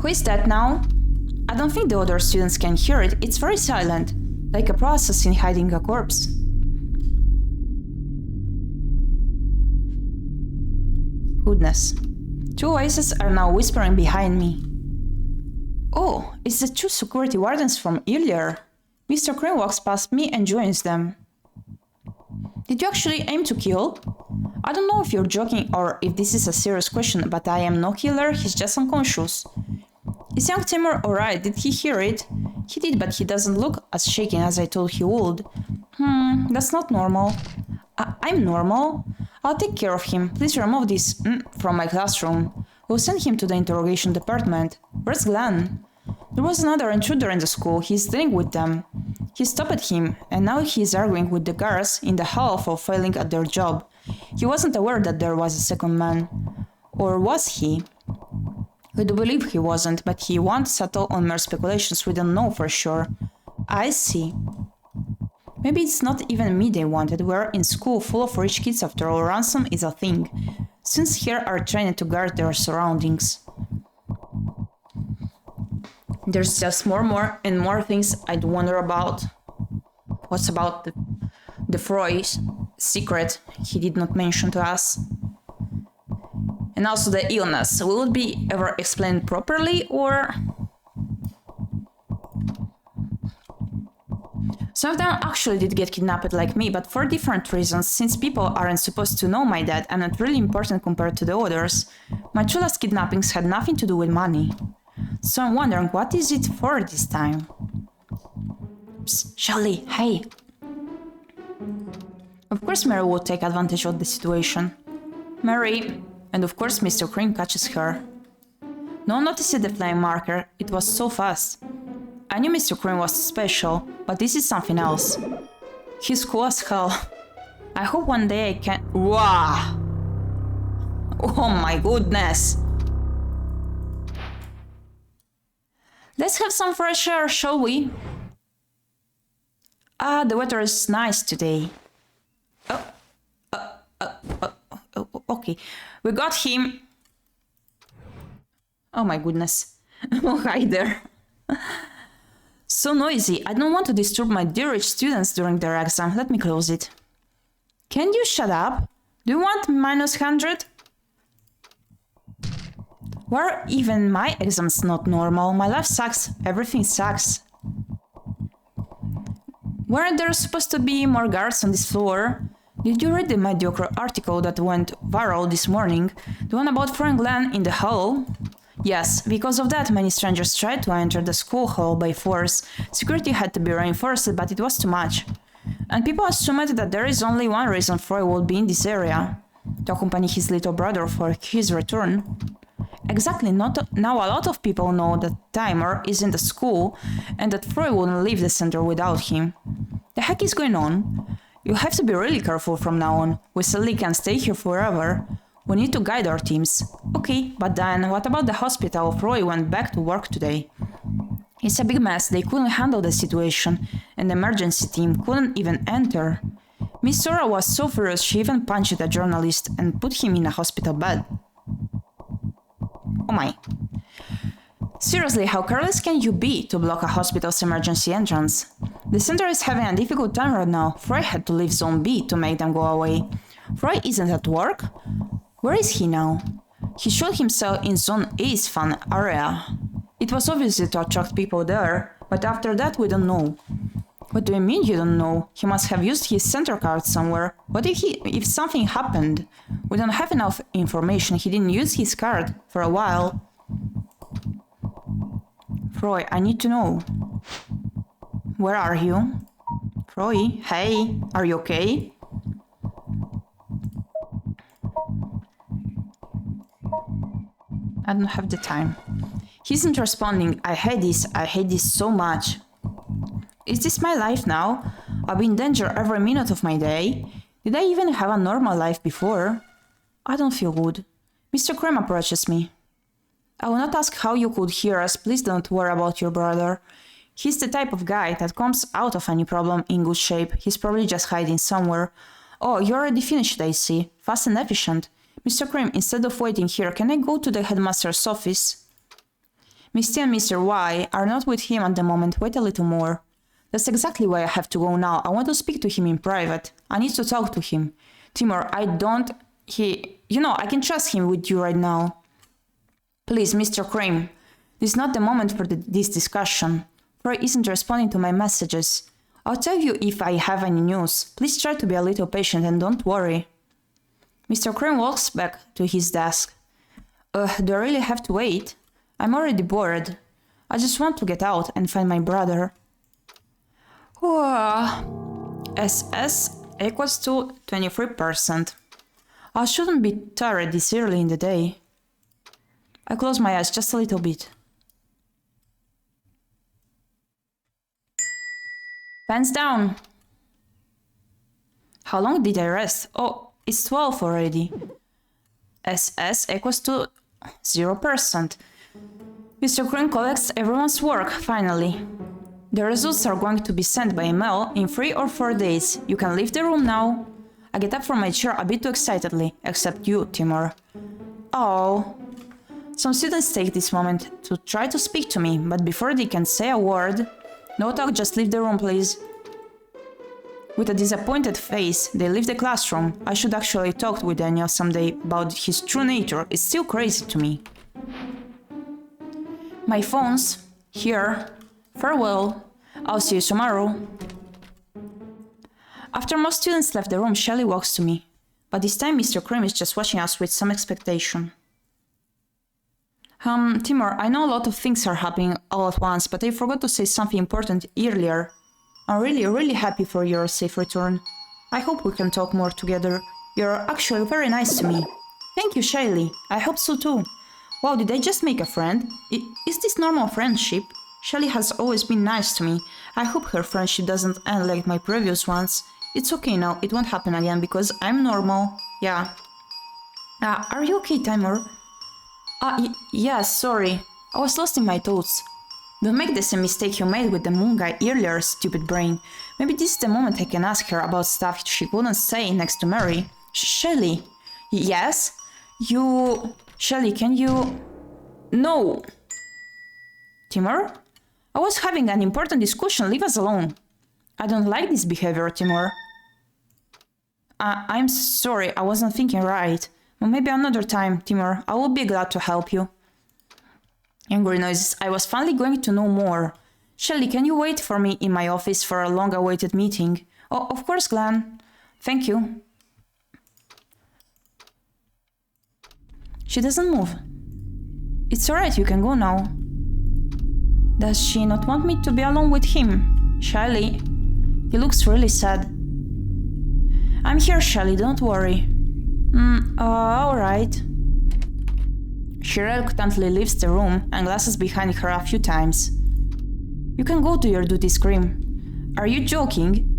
Who is that now? I don't think the other students can hear it. It's very silent, like a process in hiding a corpse. Goodness. Two voices are now whispering behind me. Oh, it's the two security wardens from earlier. Mr. Crane walks past me and joins them. Did you actually aim to kill? I don't know if you're joking or if this is a serious question, but I am no killer, he's just unconscious. Is young Timur alright? Did he hear it? He did, but he doesn't look as shaken as I told he would. That's not normal. I'm normal. I'll take care of him. Please remove this from my classroom. We'll send him to the interrogation department. Where's Glenn? There was another intruder in the school. He's dealing with them. He stopped him, and now he's arguing with the guards in the hall for failing at their job. He wasn't aware that there was a second man. Or was he? We do believe he wasn't, but he won't settle on mere speculations. We don't know for sure. I see. Maybe it's not even me they wanted. We're in school full of rich kids after all. Ransom is a thing. Students here are trained to guard their surroundings. There's just more and more things I'd wonder about. What's about the Freud's secret he did not mention to us? And also the illness. Will it be ever explained properly, or... Some of them actually did get kidnapped like me, but for different reasons. Since people aren't supposed to know my dad, I'm not really important compared to the others. My two last kidnappings had nothing to do with money. So I'm wondering, what is it for this time? Psst, Shelley, hey! Of course Mary would take advantage of the situation. Mary! And of course Mr. Crane catches her. No one noticed the flying marker, it was so fast. I knew Mr. Crane was special, but this is something else. He's cool as hell. I hope one day I can... Wow! Oh my goodness! Let's have some fresh air, shall we? The weather is nice today. Okay. We got him. Oh my goodness. Oh, hi there. So noisy. I don't want to disturb my dear rich students during their exam. Let me close it. Can you shut up? Do you want -100? Were even my exams not normal? My life sucks. Everything sucks. Weren't there supposed to be more guards on this floor? Did you read the mediocre article that went viral this morning? The one about throwing Glenn in the hole? Yes, because of that many strangers tried to enter the school hall by force. Security had to be reinforced, but it was too much. And people assumed that there is only one reason Freud would be in this area. To accompany his little brother for his return. Exactly, now a lot of people know that Timer is in the school and that Freud wouldn't leave the center without him. The heck is going on? You have to be really careful from now on. We sadly can't stay here forever. We need to guide our teams. Okay, but then what about the hospital? Freud went back to work today. It's a big mess, they couldn't handle the situation, and the emergency team couldn't even enter. Miss Sora was so furious she even punched a journalist and put him in a hospital bed. Oh my. Seriously, how careless can you be to block a hospital's emergency entrance? The center is having a difficult time right now. Freud had to leave Zone B to make them go away. Freud isn't at work? Where is he now? He showed himself in Zone A's fun area. It was obviously to attract people there, but after that we don't know. What do you mean you don't know? He must have used his center card somewhere. What if something happened? We don't have enough information. He didn't use his card for a while. Freud, I need to know. Where are you? Freud, hey, are you okay? I don't have the time. He isn't responding. I hate this so much. Is this my life now? I'll be in danger every minute of my day. Did I even have a normal life before? I don't feel good. Mr. Krem approaches me. I will not ask how you could hear us. Please don't worry about your brother. He's the type of guy that comes out of any problem in good shape. He's probably just hiding somewhere. Oh, you already finished, I see. Fast and efficient. Mr. Krim, instead of waiting here, can I go to the headmaster's office? Misty and Mr. Y are not with him at the moment. Wait a little more. That's exactly why I have to go now. I want to speak to him in private. I need to talk to him. Timur, I can trust him with you right now. Please, Mr. Krim, this is not the moment for this discussion. Roy isn't responding to my messages. I'll tell you if I have any news. Please try to be a little patient and don't worry. Mr. Krim walks back to his desk. Do I really have to wait? I'm already bored. I just want to get out and find my brother. SS equals to 23%. I shouldn't be tired this early in the day. I close my eyes just a little bit. Pants down. How long did I rest? Oh, it's 12 already. SS equals to 0%. Mr. Green collects everyone's work, finally. The results are going to be sent by email in 3 or 4 days. You can leave the room now. I get up from my chair a bit too excitedly, except you, Timur. Oh. Some students take this moment to try to speak to me, but before they can say a word... No talk, just leave the room, please. With a disappointed face, they leave the classroom. I should actually talk with Daniel someday about his true nature. It's still crazy to me. My phone's here. Farewell. I'll see you tomorrow. After most students left the room, Shelly walks to me. But this time Mr. Krim is just watching us with some expectation. Timur, I know a lot of things are happening all at once, but I forgot to say something important earlier. I'm really happy for your safe return. I hope we can talk more together. You're actually very nice to me. Thank you, Shelly. I hope so too. Wow, did I just make a friend? Is this normal friendship? Shelly has always been nice to me. I hope her friendship doesn't end like my previous ones. It's okay now, it won't happen again because I'm normal. Yeah. Are you okay, Timur? Yeah, sorry. I was lost in my thoughts. Don't make the same mistake you made with the moon guy earlier, stupid brain. Maybe this is the moment I can ask her about stuff she couldn't say next to Mary. Shelly. Yes? Shelly, can you... No! Timur? I was having an important discussion, leave us alone. I don't like this behavior, Timur. I'm sorry, I wasn't thinking right. Well, maybe another time, Timur. I will be glad to help you. Angry noises. I was finally going to know more. Shelly, can you wait for me in my office for a long-awaited meeting? Oh, of course, Glenn. Thank you. She doesn't move. It's alright, you can go now. Does she not want me to be alone with him? Shelly? He looks really sad. I'm here, Shelly, don't worry. Alright. She reluctantly leaves the room and glances behind her a few times. You can go to your duty, Scream. Are you joking?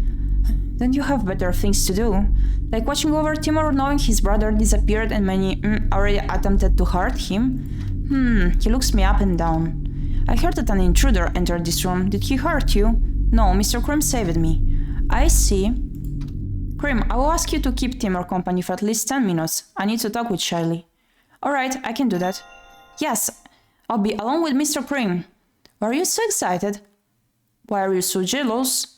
Then you have better things to do. Like watching over Timur knowing his brother disappeared and many already attempted to hurt him. He looks me up and down. I heard that an intruder entered this room. Did he hurt you? No, Mr. Krim saved me. I see. Krim, I will ask you to keep Timur company for at least 10 minutes. I need to talk with Shelly. Alright, I can do that. Yes, I'll be alone with Mr. Krim. Why are you so excited? Why are you so jealous?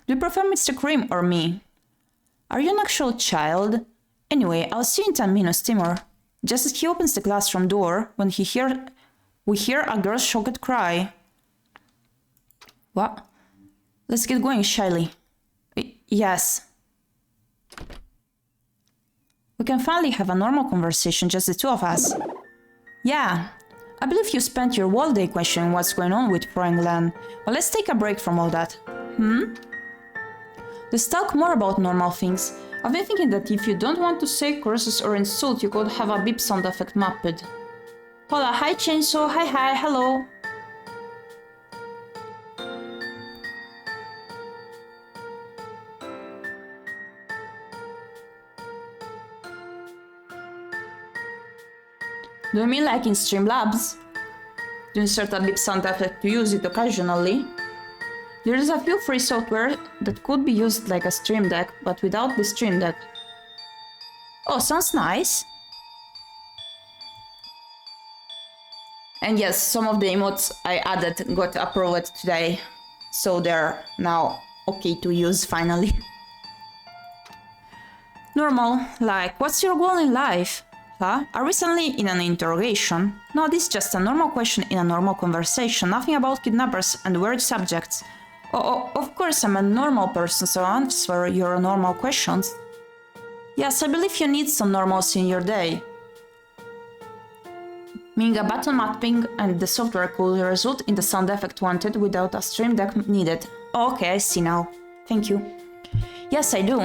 Do you prefer Mr. Krim or me? Are you an actual child? Anyway, I'll see you in 10 minutes, Timur. Just as he opens the classroom door, when we hear a girl's shocked cry. What? Let's get going, Shelly. Yes. We can finally have a normal conversation, just the two of us. Yeah. I believe you spent your whole day questioning what's going on with Pro and Glenn. Well, let's take a break from all that. Let's talk more about normal things. I've been thinking that if you don't want to say curses or insult, you could have a beep sound effect mapped. Hola, hi Chainsaw, hi, hello. Do you mean like in Streamlabs? To insert a beep sound effect to use it occasionally? There is a few free software that could be used like a Stream Deck, but without the Stream Deck. Oh, sounds nice. And yes, some of the emotes I added got approved today, so they're now okay to use finally. Normal, like, what's your goal in life? Huh? Are we suddenly in an interrogation? No, this is just a normal question in a normal conversation, nothing about kidnappers and weird subjects. Oh, of course I'm a normal person, so I'll answer your normal questions. Yes, I believe you need some normalcy in your day. Meaning a button mapping and the software could result in the sound effect wanted without a Stream Deck needed. Oh, okay, I see now. Thank you. Yes, I do.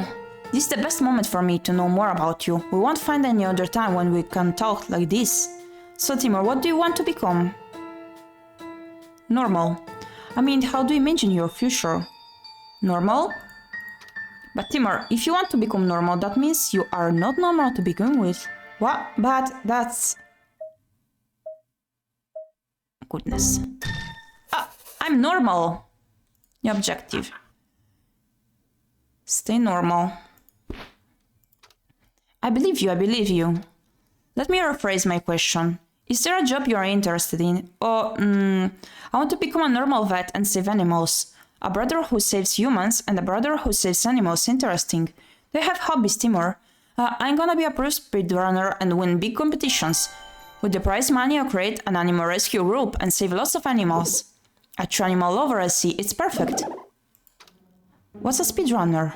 This is the best moment for me to know more about you. We won't find any other time when we can talk like this. So Timur, what do you want to become? Normal. I mean, how do you imagine your future? Normal? But Timur, if you want to become normal, that means you are not normal to begin with. What? But that's... Goodness. I'm normal. Objective. Stay normal. I believe you. Let me rephrase my question. Is there a job you are interested in? Oh, I want to become a normal vet and save animals. A brother who saves humans and a brother who saves animals. Interesting. They have hobbies, Timur. I'm gonna be a pro speedrunner and win big competitions. With the prize money, I'll create an animal rescue group and save lots of animals. A true animal lover, I see. It's perfect. What's a speedrunner?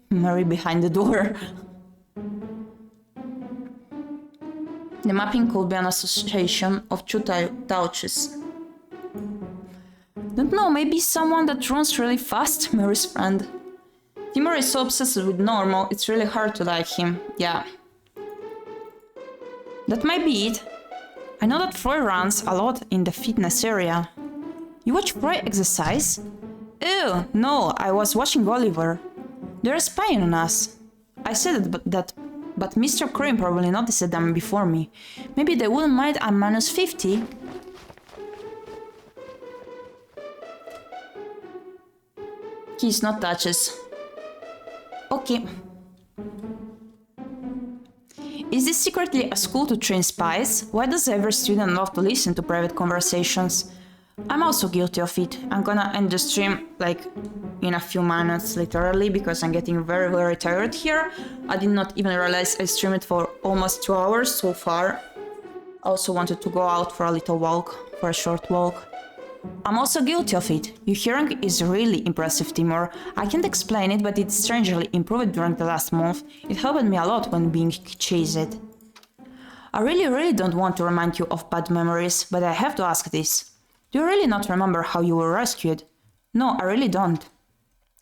Mary behind the door. The mapping could be an association of two touches. Don't know, maybe someone that runs really fast, Mary's friend. Timur is so obsessed with normal, it's really hard to like him, yeah. That might be it. I know that Froy runs a lot in the fitness area. You watch Froy exercise? Ew, no, I was watching Oliver. They're spying on us. I said that, but Mr. Krim probably noticed them before me. Maybe they wouldn't mind a -50. Keys, not touches. Okay. Is this secretly a school to train spies? Why does every student love to listen to private conversations? I'm also guilty of it. I'm gonna end the stream like in a few minutes, literally, because I'm getting very, very tired here. I did not even realize I streamed for almost 2 hours so far. I also wanted to go out for a little walk, for a short walk. I'm also guilty of it. Your hearing is really impressive, Timur. I can't explain it, but it strangely improved during the last month. It helped me a lot when being chased. I really don't want to remind you of bad memories, but I have to ask this. Do you really not remember how you were rescued? No, I really don't.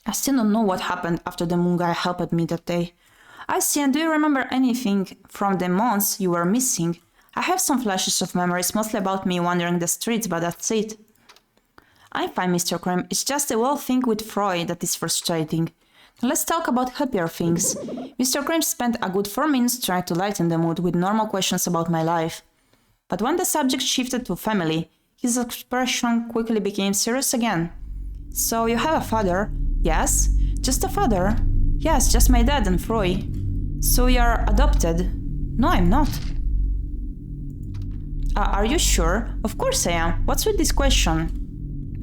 I still don't know what happened after the moon guy helped me that day. I see, and do you remember anything from the months you were missing? I have some flashes of memories, mostly about me wandering the streets, but that's it. I'm fine, Mr. Cream. It's just the whole thing with Freud that is frustrating. Now let's talk about happier things. Mr. Cream spent a good 4 minutes trying to lighten the mood with normal questions about my life. But when the subject shifted to family, his expression quickly became serious again. So you have a father? Yes. Just a father? Yes, just my dad and Freud. So you're adopted? No, I'm not. Are you sure? Of course I am. What's with this question?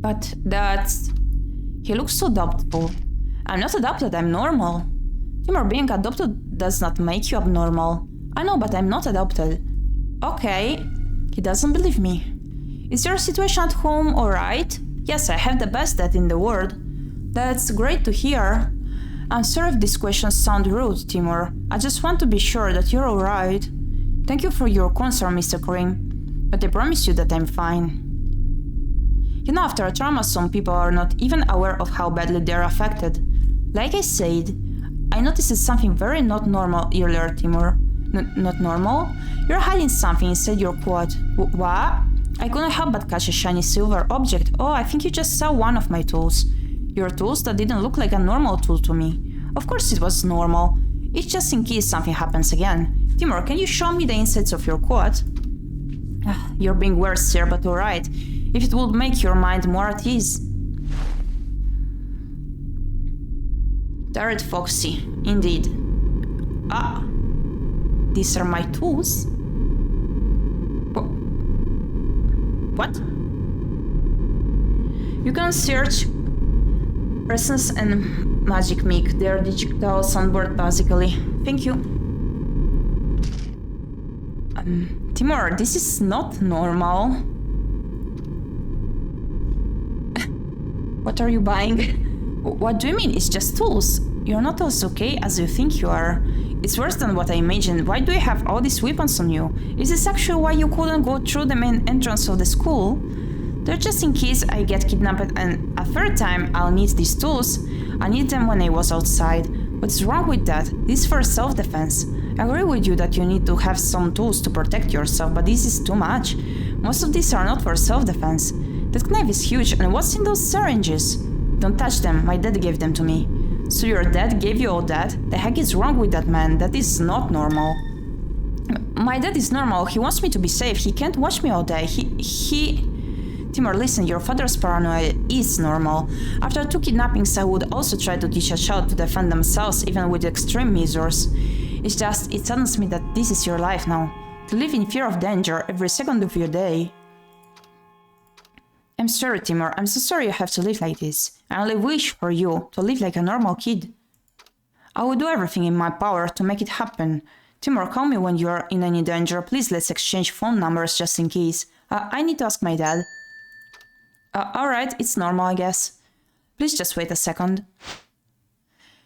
But that's... He looks so doubtful. I'm not adopted, I'm normal. Timur, being adopted does not make you abnormal. I know, but I'm not adopted. Okay. He doesn't believe me. Is your situation at home alright? Yes, I have the best dad in the world. That's great to hear. I'm sorry if these questions sound rude, Timur. I just want to be sure that you're alright. Thank you for your concern, Mr. Cream. But I promise you that I'm fine. You know, after a trauma, some people are not even aware of how badly they're affected. Like I said, I noticed something very not normal earlier, Timur. Not normal? You're hiding something inside your quad. What? I couldn't help but catch a shiny silver object. Oh, I think you just saw one of my tools. Your tools that didn't look like a normal tool to me. Of course it was normal. It's just in case something happens again. Timur, can you show me the insides of your quad? You're being worse here, but alright. If it would make your mind more at ease. Tired Foxy, indeed. Ah, these are my tools? What? You can search Presence and Magic Mic, their digital soundboard basically. Thank you. Timur, this is not normal. What are you buying? What do you mean? It's just tools. You're not as okay as you think you are. It's worse than what I imagined. Why do you have all these weapons on you? Is this actually why you couldn't go through the main entrance of the school? They're just in case I get kidnapped and a third time I'll need these tools. I need them when I was outside. What's wrong with that? This is for self-defense. I agree with you that you need to have some tools to protect yourself, but this is too much. Most of these are not for self-defense. That knife is huge, and what's in those syringes? Don't touch them, my dad gave them to me. So your dad gave you all that? The heck is wrong with that man? That is not normal. My dad is normal, he wants me to be safe, he can't watch me all day, Timur, listen, your father's paranoia is normal. After 2 kidnappings, I would also try to teach a child to defend themselves, even with extreme measures. It's just, it saddens me that this is your life now. To live in fear of danger every second of your day. I'm sorry, Timur. I'm so sorry you have to live like this. I only wish for you to live like a normal kid. I will do everything in my power to make it happen. Timur, call me when you are in any danger. Please, let's exchange phone numbers just in case. I need to ask my dad. Alright, it's normal, I guess. Please just wait a second.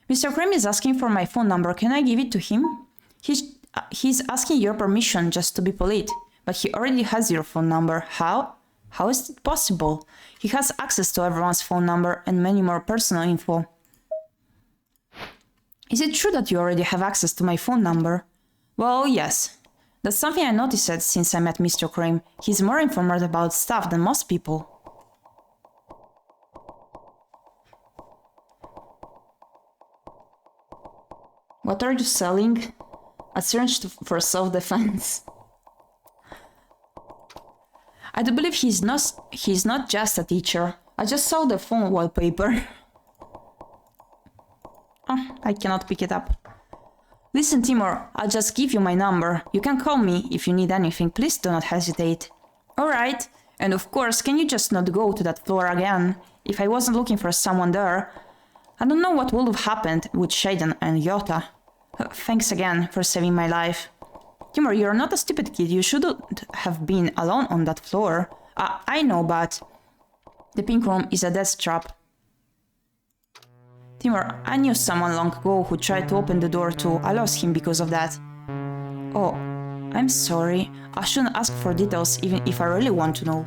Mr. Cream is asking for my phone number. Can I give it to him? He's asking your permission just to be polite, but he already has your phone number. How? How is it possible? He has access to everyone's phone number and many more personal info. Is it true that you already have access to my phone number? Well, yes. That's something I noticed since I met Mr. Cream. He's more informed about stuff than most people. What are you selling? A syringe for self-defense. I do believe he's not just a teacher. I just saw the phone wallpaper. Oh, I cannot pick it up. Listen, Timur, I'll just give you my number. You can call me if you need anything. Please do not hesitate. Alright. And of course, can you just not go to that floor again? If I wasn't looking for someone there, I don't know what would have happened with Shaden and Yota. Thanks again for saving my life. Timur, you're not a stupid kid. You shouldn't have been alone on that floor. I know, but the pink room is a death trap. Timur, I knew someone long ago who tried to open the door too. I lost him because of that. Oh, I'm sorry. I shouldn't ask for details even if I really want to know.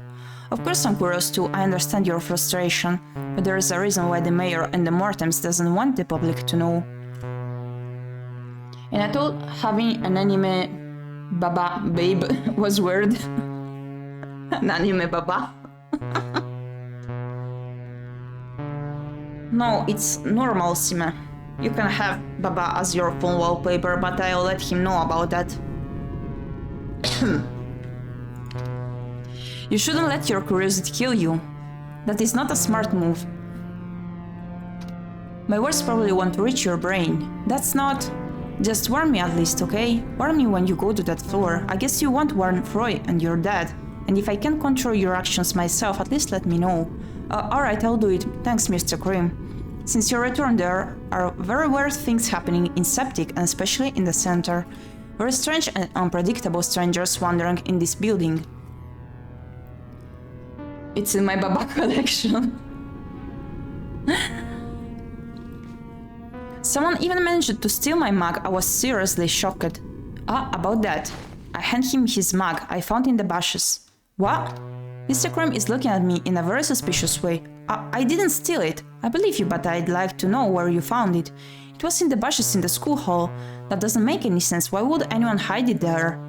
Of course I'm curious too, I understand your frustration, but there is a reason why the mayor and the Mortems doesn't want the public to know. And I thought having an anime baba babe was weird. An anime baba? No, it's normal, Sime. You can have baba as your phone wallpaper, but I'll let him know about that. You shouldn't let your curiosity kill you. That is not a smart move. My words probably won't reach your brain. That's not... Just warn me at least, okay? Warn me when you go to that floor. I guess you won't warn Froy and your dad. And if I can't control your actions myself, at least let me know. Alright, I'll do it. Thanks, Mr. Cream. Since your return, there are very weird things happening in Septic and especially in the center. Very strange and unpredictable strangers wandering in this building. It's in my Baba collection. Someone even managed to steal my mug. I was seriously shocked. About that. I hand him his mug I found in the bushes. What? Mr. Cream is looking at me in a very suspicious way. I didn't steal it. I believe you, but I'd like to know where you found it. It was in the bushes in the school hall. That doesn't make any sense. Why would anyone hide it there?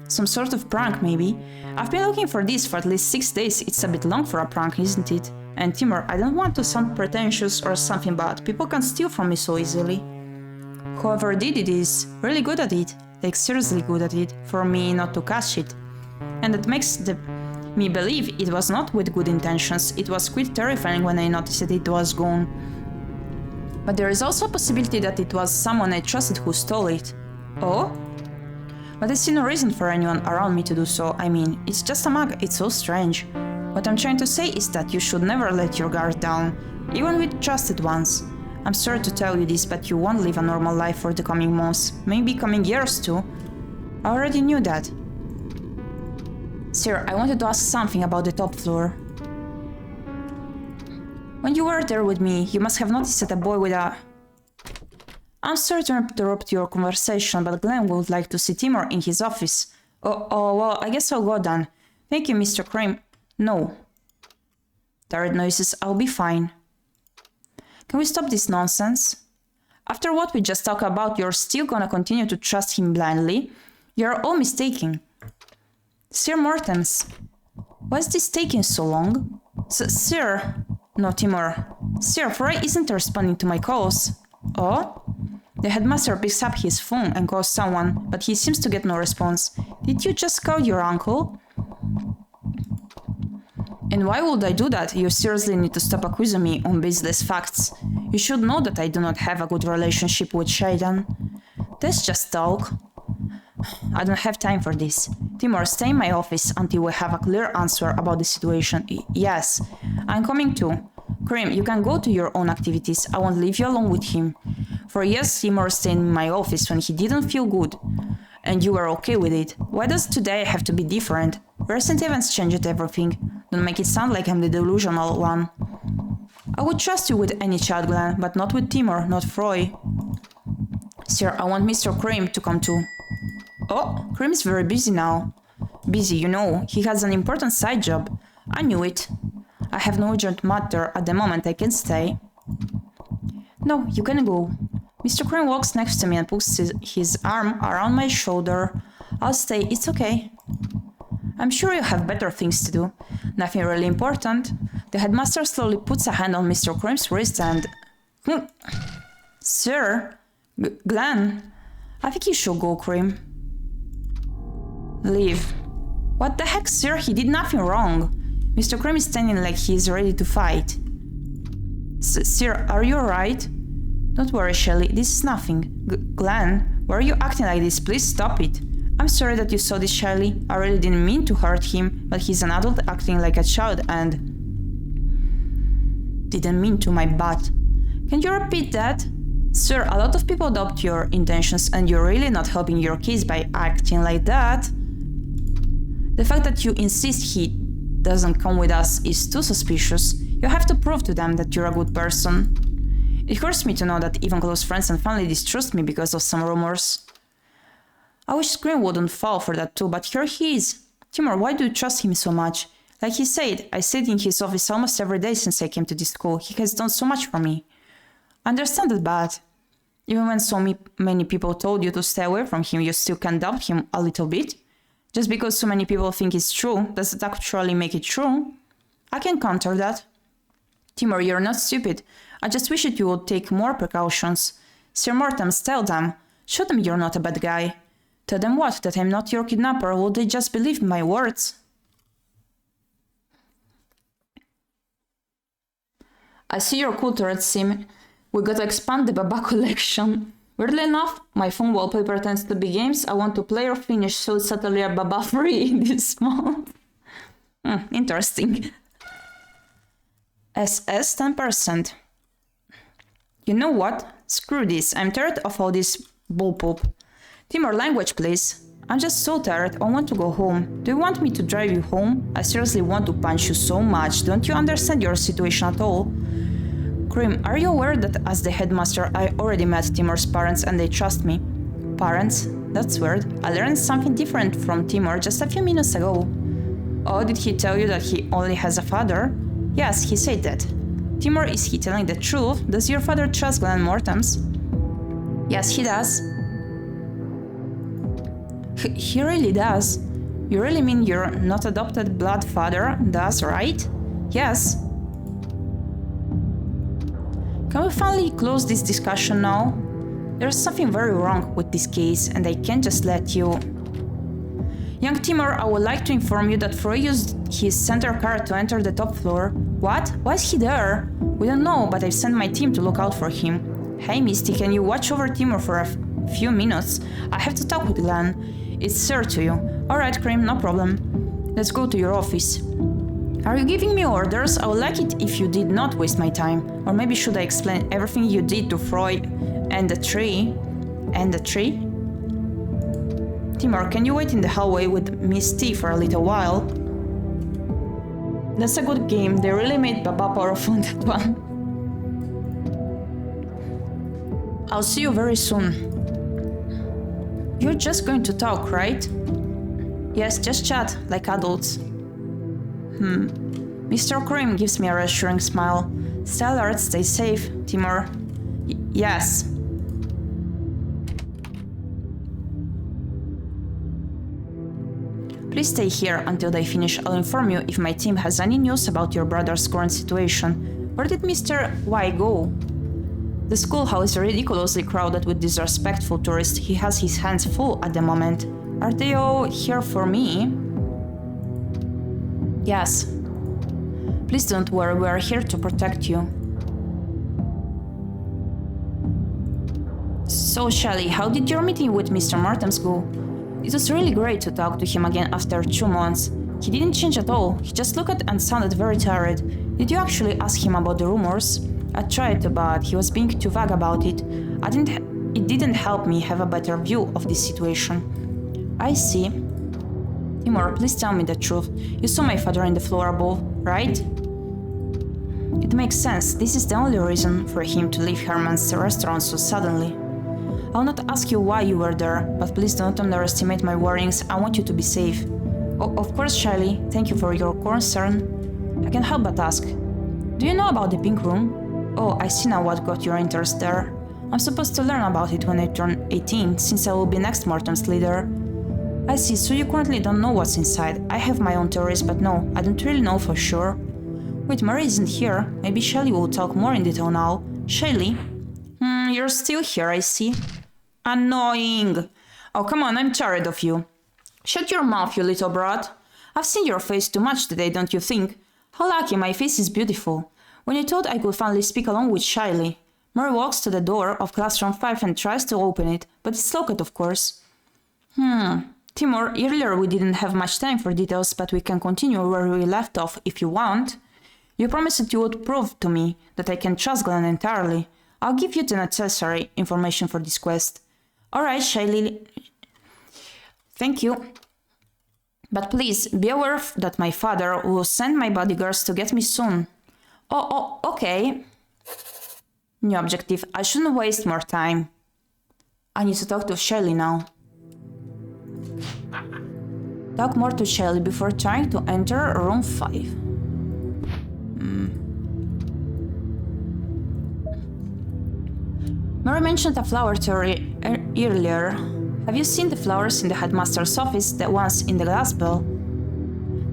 Some sort of prank, maybe. I've been looking for this for at least 6 days. It's a bit long for a prank, isn't it? And Timur, I don't want to sound pretentious or something, but people can steal from me so easily. Whoever did it is really good at it. Like seriously good at it, for me not to catch it. And that makes me believe it was not with good intentions. It was quite terrifying when I noticed that it was gone. But there is also a possibility that it was someone I trusted who stole it. Oh? But I see no reason for anyone around me to do so. I mean, it's just a mug, it's so strange. What I'm trying to say is that you should never let your guard down, even with trusted ones. I'm sorry to tell you this, but you won't live a normal life for the coming months, maybe coming years too. I already knew that. Sir, I wanted to ask something about the top floor. When you were there with me, you must have noticed that a boy with a... I'm sorry to interrupt your conversation, but Glenn would like to see Timur in his office. Oh, well, I guess I'll go then. Thank you, Mr. Cream. No. Tired noises, I'll be fine. Can we stop this nonsense? After what we just talked about, you're still gonna continue to trust him blindly? You're all mistaken. Sir Mortems, why is this taking so long? Sir... No, Timur. Sir, Froy isn't responding to my calls. Oh? The headmaster picks up his phone and calls someone, but he seems to get no response. Did you just call your uncle? And why would I do that? You seriously need to stop accusing me on baseless facts. You should know that I do not have a good relationship with Shaden. Let's just talk. I don't have time for this. Timur, stay in my office until we have a clear answer about the situation. Yes, I'm coming too. Cream, you can go to your own activities. I won't leave you alone with him. For years, Timur stayed in my office when he didn't feel good. And you were okay with it. Why does today have to be different? Recent events changed everything. Don't make it sound like I'm the delusional one. I would trust you with any child, Glenn, but not with Timur, not Froy. Sir, I want Mr. Cream to come too. Oh, Cream is very busy now. Busy, you know, he has an important side job. I knew it. I have no urgent matter at the moment, I can stay. No, you can go. Mr. Cream walks next to me and puts his arm around my shoulder. I'll stay, it's okay. I'm sure you have better things to do. Nothing really important. The headmaster slowly puts a hand on Mr. Cream's wrist and... Sir? Glenn? I think you should go, Cream. Leave. What the heck, sir? He did nothing wrong. Mr. Cream is standing like he is ready to fight. Sir, are you alright? Don't worry, Shelley, this is nothing. Glenn, why are you acting like this? Please stop it. I'm sorry that you saw this, Shiley. I really didn't mean to hurt him, but he's an adult acting like a child and... Didn't mean to, my butt. Can you repeat that? Sir, a lot of people doubt your intentions and you're really not helping your case by acting like that. The fact that you insist he doesn't come with us is too suspicious. You have to prove to them that you're a good person. It hurts me to know that even close friends and family distrust me because of some rumors. I wish Scream wouldn't fall for that too, but here he is. Timur, why do you trust him so much? Like he said, I stayed in his office almost every day since I came to this school. He has done so much for me. I understand that, but even when so many people told you to stay away from him, you still can doubt him a little bit? Just because so many people think it's true, does it actually make it true? I can counter that. Timur, you're not stupid. I just wish that you would take more precautions. Sir Mortems, tell them. Show them you're not a bad guy. Tell them what? That I'm not your kidnapper? Will they just believe my words? I see you're cool towards Sim. We gotta expand the Baba collection. Weirdly enough, my phone wallpaper tends to be games I want to play or finish, so it's suddenly a Baba free this month. Interesting. SS 10%. You know what? Screw this. I'm tired of all this bullpoop. Timur, language please. I'm just so tired. I want to go home. Do you want me to drive you home? I seriously want to punch you so much. Don't you understand your situation at all? Cream, are you aware that as the headmaster I already met Timur's parents and they trust me? Parents? That's weird. I learned something different from Timur just a few minutes ago. Oh, did he tell you that he only has a father? Yes, he said that. Timur, is he telling the truth? Does your father trust Glenn Mortems? Yes, he does. He really does. You really mean your not adopted blood father does, right? Yes. Can we finally close this discussion now? There's something very wrong with this case and I can't just let you... Young Timur, I would like to inform you that Freud used his center car to enter the top floor. What? Why is he there? We don't know, but I've sent my team to look out for him. Hey Misty, can you watch over Timur for a few minutes? I have to talk with Glenn. It's Sir to you. Alright, Cream, no problem. Let's go to your office. Are you giving me orders? I would like it if you did not waste my time. Or maybe should I explain everything you did to Freud and the tree? And the tree? Timur, can you wait in the hallway with Miss T for a little while? That's a good game. They really made Baba powerful in that one. I'll see you very soon. You're just going to talk, right? Yes, just chat, like adults. Mr. Cream gives me a reassuring smile. Stay alert, stay safe, Timur. Yes. Please stay here until they finish. I'll inform you if my team has any news about your brother's current situation. Where did Mr. Y go? The schoolhouse is ridiculously crowded with disrespectful tourists. He has his hands full at the moment. Are they all here for me? Yes. Please don't worry, we are here to protect you. So, Shelley, how did your meeting with Mr. Mortems go? It was really great to talk to him again after 2 months. He didn't change at all, he just looked and sounded very tired. Did you actually ask him about the rumors? I tried to, but he was being too vague about it. It didn't help me have a better view of this situation. I see. Timur, please tell me the truth. You saw my father in the floor above, right? It makes sense. This is the only reason for him to leave Herman's restaurant so suddenly. I'll not ask you why you were there, but please don't underestimate my warnings. I want you to be safe. Oh, of course, Shiley. Thank you for your concern. I can't help but ask. Do you know about the pink room? Oh, I see now what got your interest there. I'm supposed to learn about it when I turn 18, since I will be next Mortem's leader. I see, so you currently don't know what's inside. I have my own theories, but no, I don't really know for sure. Wait, Mary isn't here. Maybe Shelley will talk more in detail now. Shelley? You're still here, I see. Annoying! Oh, come on, I'm tired of you. Shut your mouth, you little brat. I've seen your face too much today, don't you think? How lucky, my face is beautiful. When you thought I could finally speak along with Shiley. Mary walks to the door of classroom 5 and tries to open it, but it's locked, of course. Timur, earlier we didn't have much time for details, but we can continue where we left off if you want. You promised that you would prove to me that I can trust Glenn entirely. I'll give you the necessary information for this quest. Alright, Shailene. Thank you. But please, be aware that my father will send my bodyguards to get me soon. Oh, okay. New objective. I shouldn't waste more time. I need to talk to Shelley now. Talk more to Shelley before trying to enter room 5. Mary mentioned a flower theory earlier. Have you seen the flowers in the headmaster's office, the ones in the glass bell?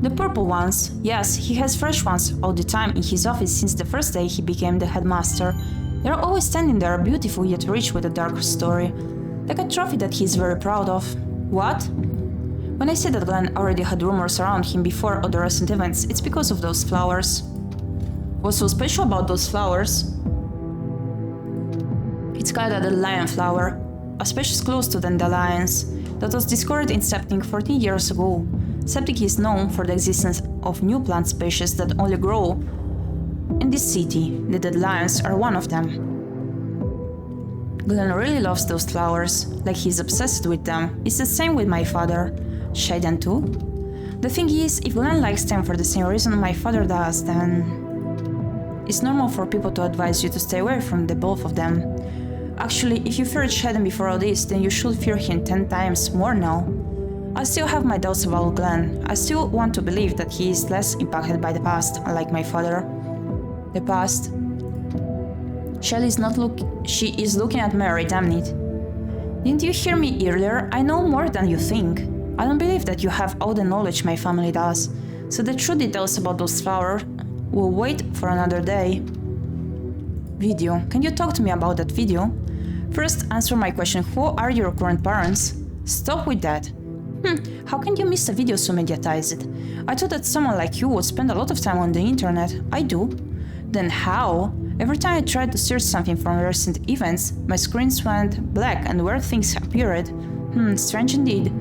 The purple ones? Yes, he has fresh ones all the time in his office since the first day he became the headmaster. They're always standing there, beautiful yet rich with a dark story. Like a trophy that he's very proud of. What? When I said that Glenn already had rumors around him before other recent events, it's because of those flowers. What's so special about those flowers? It's called a lion flower, a species close to dandelions, that was discovered in Septic 14 years ago. Septic is known for the existence of new plant species that only grow in this city. The dandelions are one of them. Glenn really loves those flowers, like he's obsessed with them. It's the same with my father. Shaiden too? The thing is, if Glenn likes them for the same reason my father does, then it's normal for people to advise you to stay away from the both of them. Actually, if you feared Shaiden before all this, then you should fear him 10 times more now. I still have my doubts about Glenn. I still want to believe that he is less impacted by the past, unlike my father. The past. She is looking at Mary, damn it. Didn't you hear me earlier? I know more than you think. I don't believe that you have all the knowledge my family does, so the true details about those flowers will wait for another day. Video. Can you talk to me about that video? First, answer my question, who are your current parents? Stop with that. How can you miss a video so mediatized? I thought that someone like you would spend a lot of time on the internet. I do. Then how? Every time I tried to search something from recent events, my screens went black and weird things appeared. Strange indeed.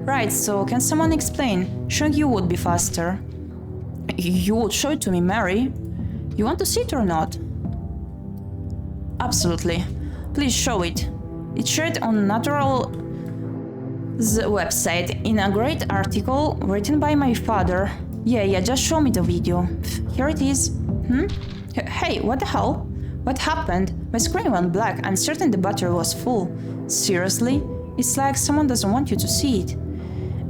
Right, so can someone explain? Showing you would be faster. You would show it to me, Mary. You want to see it or not? Absolutely. Please show it. It's shared on Natural's website in a great article written by my father. Yeah, just show me the video. Here it is. Hey, what the hell? What happened? My screen went black. I'm certain the battery was full. Seriously? It's like someone doesn't want you to see it.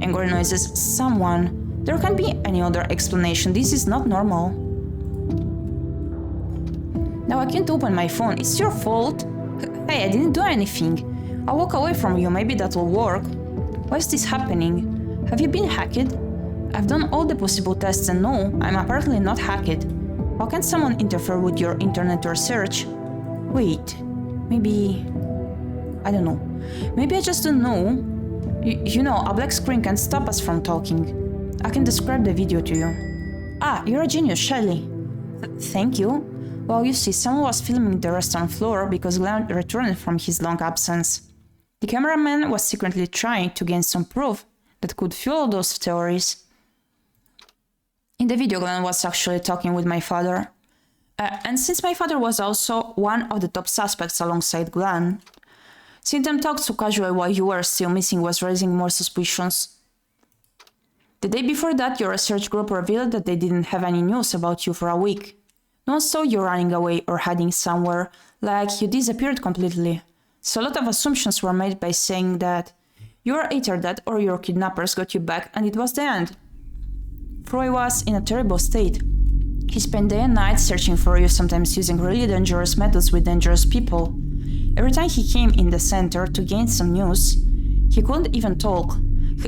Angry noises. Someone. There can't be any other explanation. This is not normal. Now I can't open my phone. It's your fault. Hey, I didn't do anything. I'll walk away from you. Maybe that will work. Why is this happening? Have you been hacked? I've done all the possible tests and no, I'm apparently not hacked. How can someone interfere with your internet research? Wait, maybe... I don't know. Maybe I just don't know. You know, a black screen can stop us from talking. I can describe the video to you. Ah, you're a genius, Shelley. Thank you. Well, you see, someone was filming the restaurant floor because Glenn returned from his long absence. The cameraman was secretly trying to gain some proof that could fuel those theories. In the video, Glenn was actually talking with my father. And since my father was also one of the top suspects alongside Glenn, seeing them talk so casually while you were still missing was raising more suspicions. The day before that, your research group revealed that they didn't have any news about you for a week. No one saw you running away or hiding somewhere, like you disappeared completely. So a lot of assumptions were made by saying that you were either dead or your kidnappers got you back and it was the end. Froy was in a terrible state. He spent day and night searching for you, sometimes using really dangerous methods with dangerous people. Every time he came in the center to gain some news, he couldn't even talk.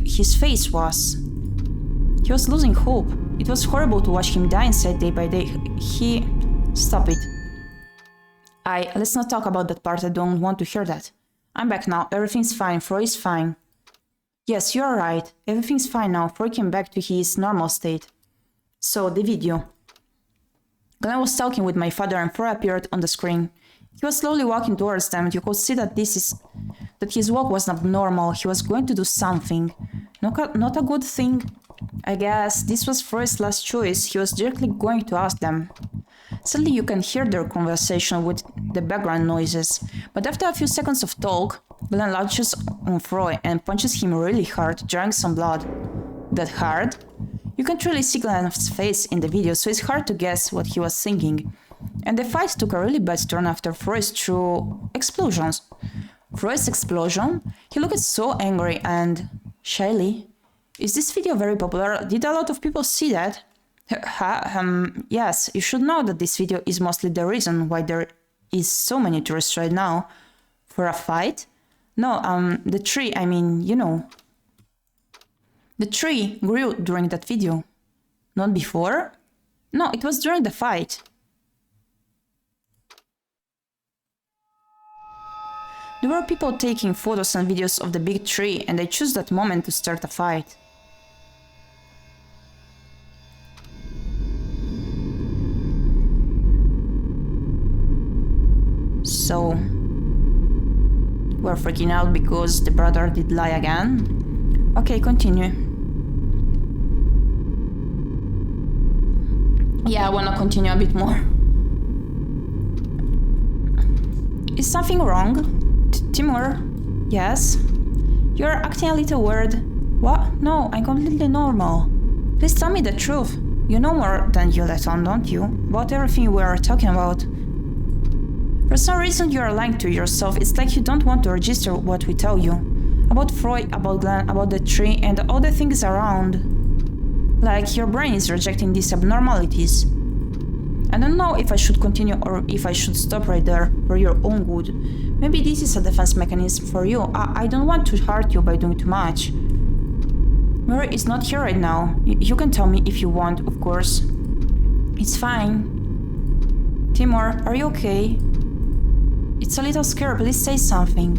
His face was... He was losing hope. It was horrible to watch him die inside day by day. Stop it. Let's not talk about that part, I don't want to hear that. I'm back now, everything's fine, Froy is fine. Yes, you're right, everything's fine now, Froy came back to his normal state. So, the video. Glenn was talking with my father and Froy appeared on the screen. He was slowly walking towards them, you could see that his walk was not normal, he was going to do something. Not a good thing. I guess this was Freud's last choice. He was directly going to ask them. Sadly, you can hear their conversation with the background noises. But after a few seconds of talk, Glenn launches on Freud and punches him really hard, drawing some blood. That hard? You can't really see Glenn's face in the video, so it's hard to guess what he was thinking. And the fight took a really bad turn after Freud's two explosions. Freud's explosion? He looked so angry and shyly. Is this video very popular? Did a lot of people see that? Yes, you should know that this video is mostly the reason why there is so many tourists right now. For a fight? No, the tree, I mean, you know. The tree grew during that video. Not before? No, it was during the fight. There were people taking photos and videos of the big tree, and they chose that moment to start a fight. So, we're freaking out because the brother did lie again? Okay, continue. Yeah, I wanna continue a bit more. Is something wrong? Timur? Yes? You're acting a little weird. What? No, I'm completely normal. Please tell me the truth. You know more than you let on, don't you? About everything we are talking about. For some reason you are lying to yourself. It's like you don't want to register what we tell you. About Freud, about Glenn, about the tree, and all the things around. Like your brain is rejecting these abnormalities. I don't know if I should continue or if I should stop right there, for your own good. Maybe this is a defense mechanism for you. I don't want to hurt you by doing too much. Mary is not here right now. You can tell me if you want, of course. It's fine. Timur, are you okay? It's a little scary, please say something.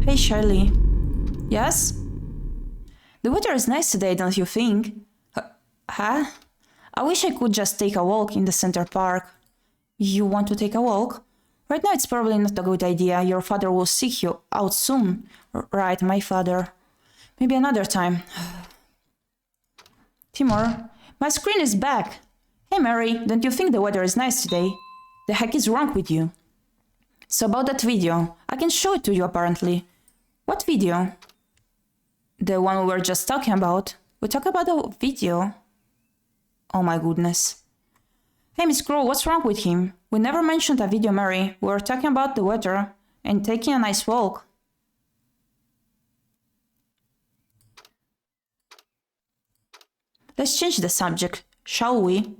Hey, Shirley. Yes? The weather is nice today, don't you think? Huh? I wish I could just take a walk in the center park. You want to take a walk? Right now it's probably not a good idea. Your father will seek you out soon. Right, my father. Maybe another time. Timur, my screen is back. Hey Mary, don't you think the weather is nice today? The heck is wrong with you? So about that video, I can show it to you apparently. What video? The one we were just talking about. We talk about the video. Oh my goodness. Hey Miss Crow, what's wrong with him? We never mentioned a video, Mary. We were talking about the weather and taking a nice walk. Let's change the subject, shall we?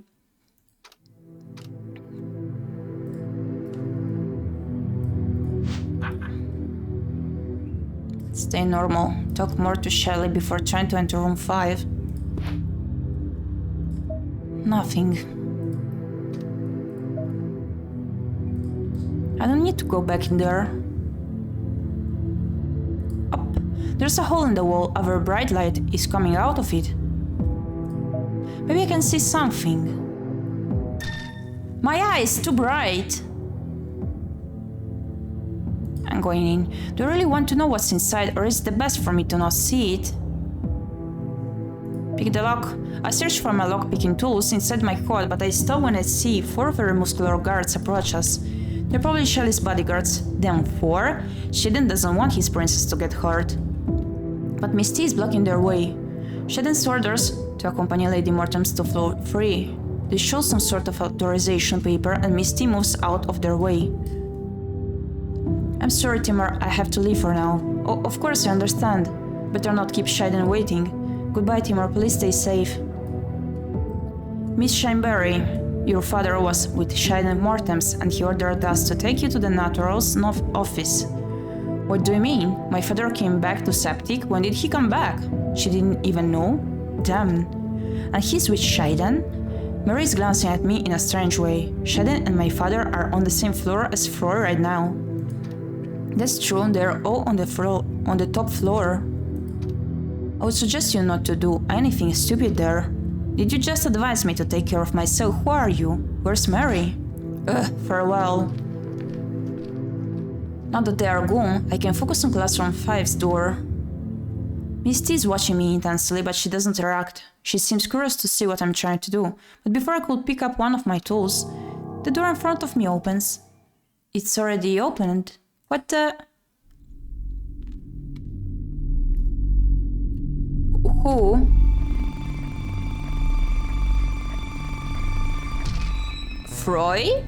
Stay normal. Talk more to Shelley before trying to enter room 5. Nothing. I don't need to go back in there. Up. There's a hole in the wall. A very bright light is coming out of it. Maybe I can see something. My eye is too bright. I'm going in. Do you really want to know what's inside, or is it the best for me to not see it? Pick the lock. I searched for my lock-picking tools inside my code, but I stop when I see 4 very muscular guards approach us. They're probably Shelley's bodyguards. Them 4? Shaden doesn't want his princess to get hurt. But Misty is blocking their way. Shaden's orders to accompany Lady Mortems to floor 3. They show some sort of authorization paper and Misty moves out of their way. I'm sorry, Timur, I have to leave for now. Oh, of course I understand. Better not keep Shaden waiting. Goodbye, Timur, please stay safe. Miss Shineberry, your father was with Shaden Mortems and he ordered us to take you to the Natural's office. What do you mean? My father came back to Septic? When did he come back? She didn't even know? Damn. And he's with Shaden? Mary is glancing at me in a strange way. Shaden and my father are on the same floor as Freud right now. That's true, they're all on the top floor. I would suggest you not to do anything stupid there. Did you just advise me to take care of myself? Who are you? Where's Mary? Farewell. Now that they are gone, I can focus on Classroom 5's door. Misty is watching me intensely, but she doesn't react. She seems curious to see what I'm trying to do, but before I could pick up one of my tools, the door in front of me opens. It's already opened. What the... Who? Froy?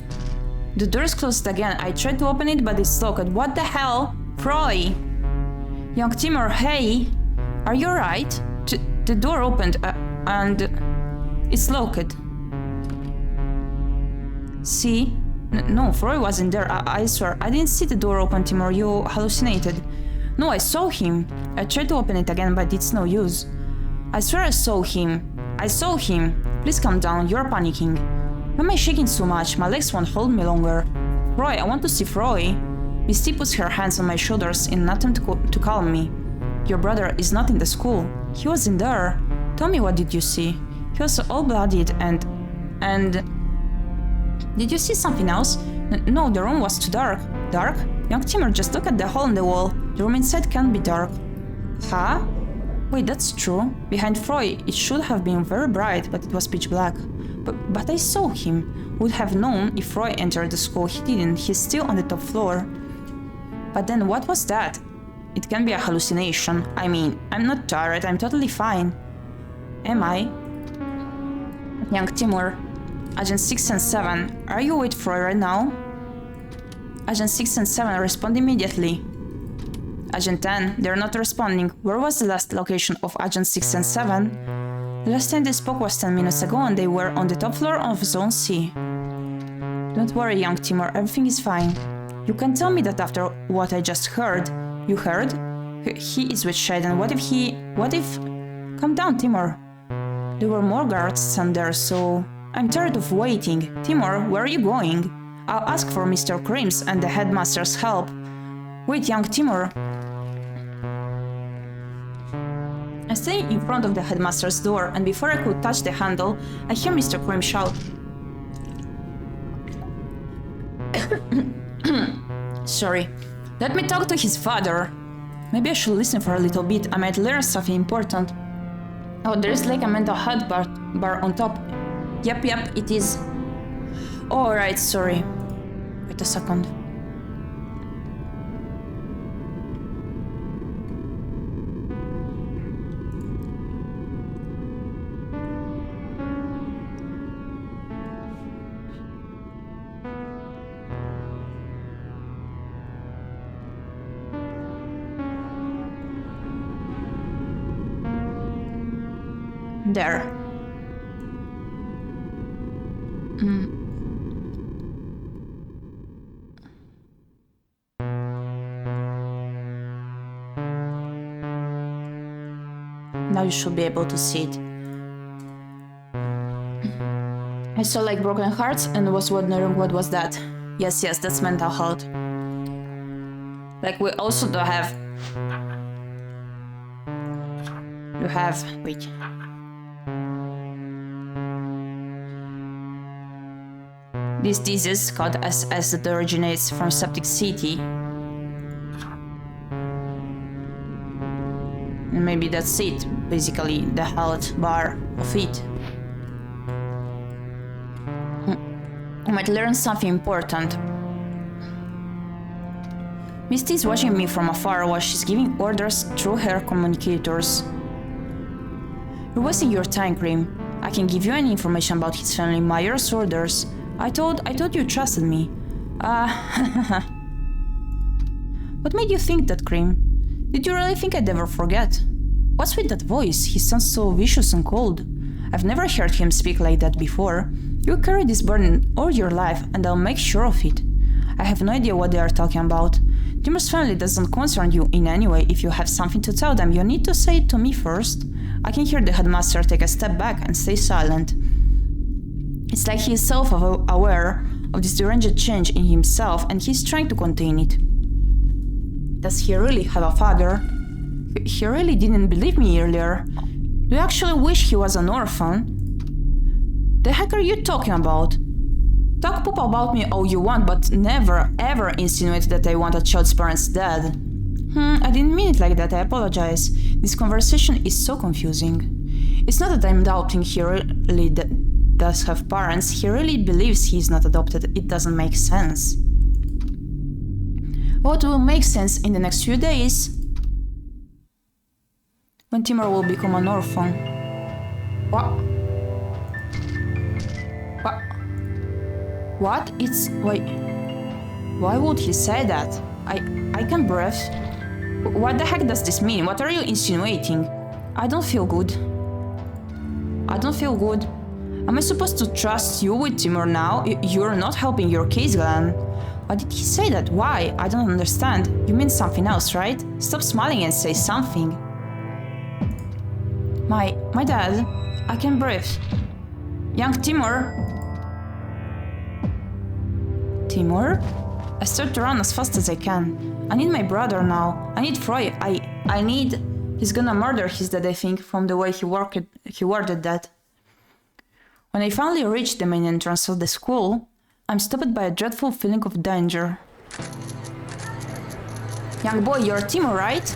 The door is closed again. I tried to open it, but it's locked. What the hell? Froy! Young Timur, hey! Are you alright? The door opened, and it's locked. See? No, Froy wasn't there. I swear. I didn't see the door open, Timur. You hallucinated. No, I saw him. I tried to open it again, but it's no use. I swear I saw him. I saw him. Please calm down. You're panicking. Why am I shaking so much? My legs won't hold me longer. Froy, I want to see Froy. Misty puts her hands on my shoulders in an attempt to calm me. Your brother is not in the school. He was in there. Tell me, what did you see? He was all bloodied and... Did you see something else? No, the room was too dark. Dark? Young Timur, just look at the hole in the wall. The room inside can't be dark. Huh? Wait, that's true. Behind Froy, it should have been very bright, but it was pitch black. But I saw him. Would have known if Froy entered the school. He didn't. He's still on the top floor. But then what was that? It can be a hallucination. I mean, I'm not tired. I'm totally fine. Am I? Young Timur. Agent 6 and 7, are you with Froy right now? Agent 6 and 7, respond immediately. Agent 10, they're not responding. Where was the last location of Agent 6 and 7? The last time they spoke was 10 minutes ago and they were on the top floor of Zone C. Don't worry, young Timur, everything is fine. You can tell me that after what I just heard. You heard? He is with Shaden. What if... Calm down, Timur. There were more guards down there, so... I'm tired of waiting. Timur, where are you going? I'll ask for Mr. Krims and the headmaster's help. Wait, young Timur. I stay in front of the headmaster's door, and before I could touch the handle, I hear Mr. Krims shout. Sorry. Let me talk to his father. Maybe I should listen for a little bit. I might learn something important. Oh, there is like a mental health bar on top. Yep, it is. Oh, right, sorry. Wait a second. There. Now you should be able to see it. I saw like broken hearts and was wondering what was that. Yes, that's mental health. Like we also do have... Wait. This disease called SS that originates from septic city. And maybe that's it, basically, the health bar of it. I might learn something important. Misty is watching me from afar while she's giving orders through her communicators. You're wasting your time, Cream. I can give you any information about his family, Myers' orders. I thought you trusted me. What made you think that, Cream? Did you really think I'd ever forget? What's with that voice? He sounds so vicious and cold. I've never heard him speak like that before. You carry this burden all your life, and I'll make sure of it. I have no idea what they are talking about. Timur's family doesn't concern you in any way. If you have something to tell them, you need to say it to me first. I can hear the headmaster take a step back and stay silent. It's like he is self-aware of this deranged change in himself and he's trying to contain it. Does he really have a father? He really didn't believe me earlier. Do you actually wish he was an orphan? The heck are you talking about? Talk poop about me all you want, but never ever insinuate that I want a child's parents dead. I didn't mean it like that, I apologize. This conversation is so confusing. It's not that I'm doubting he really does have parents, he really believes he is not adopted. It doesn't make sense. What will make sense in the next few days? When Timur will become an orphan. What? What? What? It's... Why would he say that? I can't breathe. What the heck does this mean? What are you insinuating? I don't feel good. I don't feel good. Am I supposed to trust you with Timur now? You're not helping your case, Glenn. Why did he say that? Why? I don't understand. You mean something else, right? Stop smiling and say something. My dad. I can't breathe. Young Timur. Timur? I start to run as fast as I can. I need my brother now. I need Froy. I need... He's gonna murder his dad, I think, from the way he worded that. When I finally reach the main entrance of the school, I'm stopped by a dreadful feeling of danger. Young boy, you're Timur, right?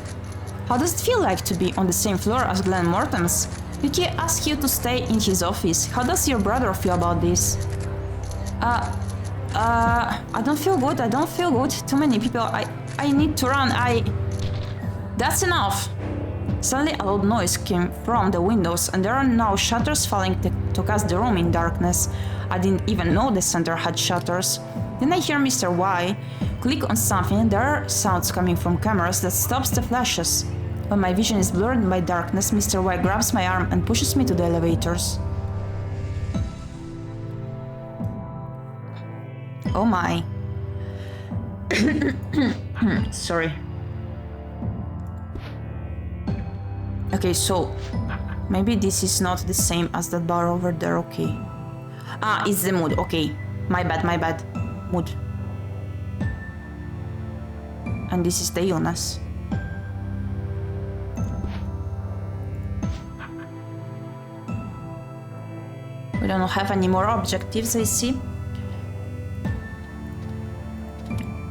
How does it feel like to be on the same floor as ᴄᴏᴍᴍᴜ? Did he ask you to stay in his office? How does your brother feel about this? I don't feel good, I don't feel good. Too many people, I need to run, That's enough! Suddenly a loud noise came from the windows and there are now shutters falling to cast the room in darkness. I didn't even know the center had shutters. Then I hear Mr. Y click on something and there are sounds coming from cameras that stops the flashes. When my vision is blurred by darkness, Mr. Y grabs my arm and pushes me to the elevators. Oh my. Sorry. Okay, so maybe this is not the same as that bar over there, okay. It's the mood, okay. My bad. Mood. And this is the illness. We don't have any more objectives, I see.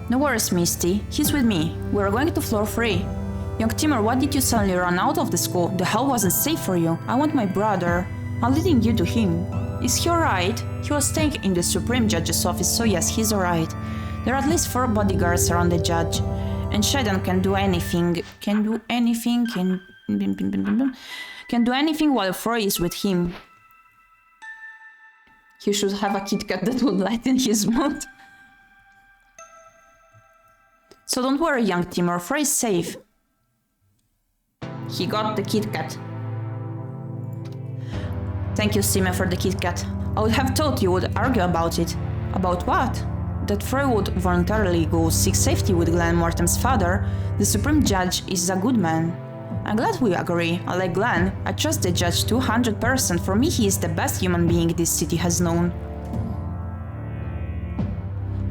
No worries, Misty. He's with me. We're going to floor 3. Young Timur, why did you suddenly run out of the school? The hell wasn't safe for you. I want my brother. I'm leading you to him. Is he alright? He was staying in the Supreme Judge's office, so yes, he's alright. There are at least 4 bodyguards around the judge. And Shaidan can do anything. Can do anything while Froy is with him. He should have a Kit Kat that would lighten his mood. So don't worry, young Timur, Froy is safe. He got the Kit Kat. Thank you, Sime, for the Kit Kat. I would have thought you would argue about it. About what? That Froy would voluntarily go seek safety with Glenn Mortem's father. The Supreme Judge is a good man. I'm glad we agree. I like Glenn. I trust the judge 200%. For me, he is the best human being this city has known.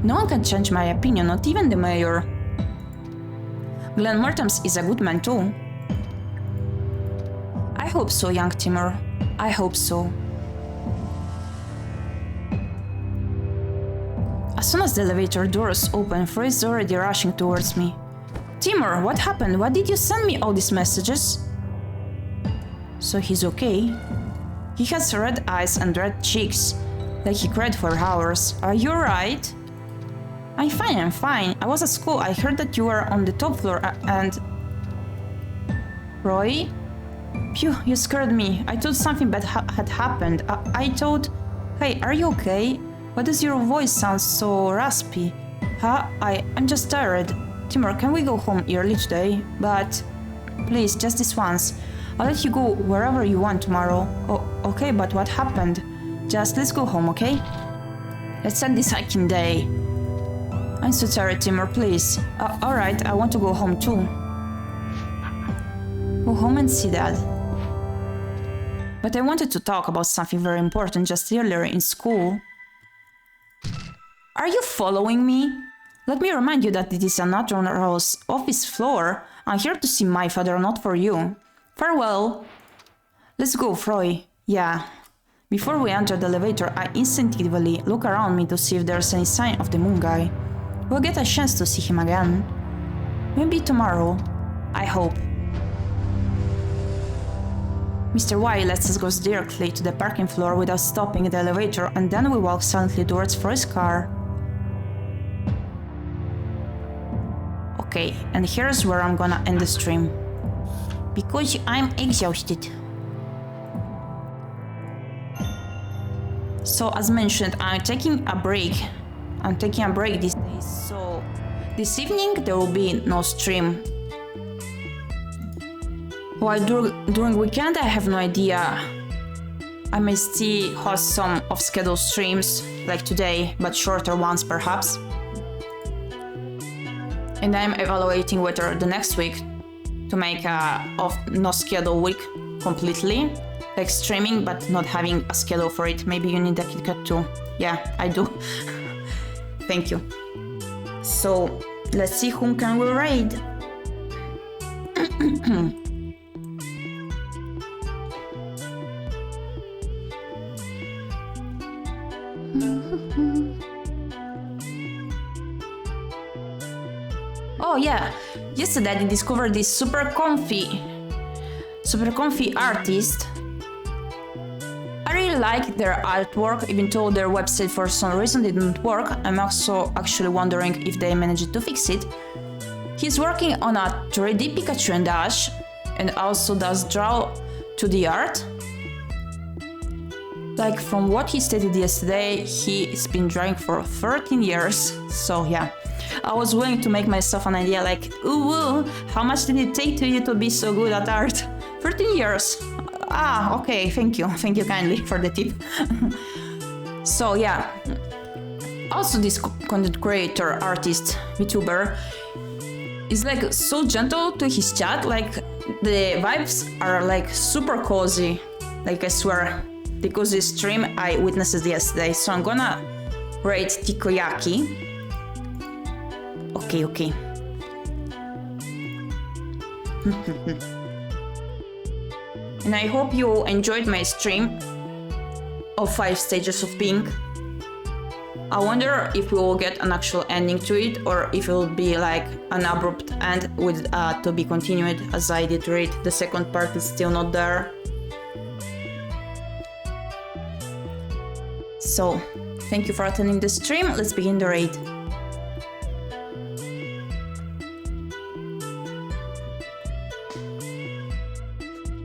No one can change my opinion, not even the mayor. Glenn Mortem's is a good man too. I hope so, young Timur. I hope so. As soon as the elevator doors open, Froy is already rushing towards me. Timur, what happened? Why did you send me all these messages? So he's okay. He has red eyes and red cheeks, like he cried for hours. Are you alright? I'm fine. I was at school. I heard that you were on the top floor and... Roy? Phew, you scared me. I thought something bad had happened. I thought... Hey, are you okay? Why does your voice sound so raspy? Huh? I'm just tired. Timur, can we go home early today? But... Please, just this once. I'll let you go wherever you want tomorrow. Oh, okay, but what happened? Just let's go home, okay? Let's end this hiking day. I'm so tired, Timur, please. Alright, I want to go home too. Go home and see Dad. But I wanted to talk about something very important just earlier in school. Are you following me? Let me remind you that it is a natural office floor. I'm here to see my father, not for you. Farewell. Let's go, Froy. Yeah. Before we enter the elevator, I instinctively look around me to see if there's any sign of the moon guy. We'll get a chance to see him again. Maybe tomorrow. I hope. Mr. Y lets us go directly to the parking floor without stopping the elevator, and then we walk silently towards his car. Okay, and here's where I'm gonna end the stream. Because I'm exhausted. So as mentioned, I'm taking a break. These days, so this evening there will be no stream. While during weekend I have no idea. I may still host some off-schedule streams, like today, but shorter ones perhaps. And I'm evaluating whether the next week to make a no-schedule week completely, like streaming but not having a schedule for it. Maybe you need a KitKat too. Yeah, I do. Thank you. So let's see whom can we raid. Oh yeah, yesterday I discovered this super comfy artist. I really like their artwork, even though their website for some reason didn't work. I'm also actually wondering if they managed to fix it. He's working on a 3D Pikachu and Ash, and also does draw 2D art. Like from what he stated yesterday, he's been drawing for 13 years, so yeah. I was willing to make myself an idea like, ooh, how much did it take to you to be so good at art? 13 years. Ah, okay, thank you kindly for the tip. So yeah, also this content creator, artist, VTuber is like so gentle to his chat, like the vibes are like super cozy, like I swear, because this stream I witnessed yesterday. So I'm gonna rate Takoyaki. Okay. And I hope you enjoyed my stream of 5 stages of pink. I wonder if we will get an actual ending to it, or if it will be like an abrupt end with to be continued, as I did read the second part is still not there. So, thank you for attending the stream. Let's begin the raid.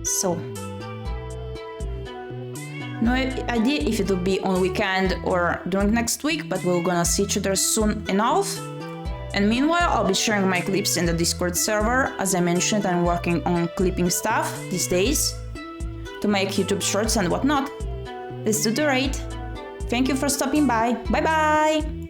So, no idea if it will be on weekend or during next week, but we're gonna see each other soon enough. And meanwhile, I'll be sharing my clips in the Discord server. As I mentioned, I'm working on clipping stuff these days to make YouTube shorts and whatnot. Let's do the raid. Thank you for stopping by. Bye bye!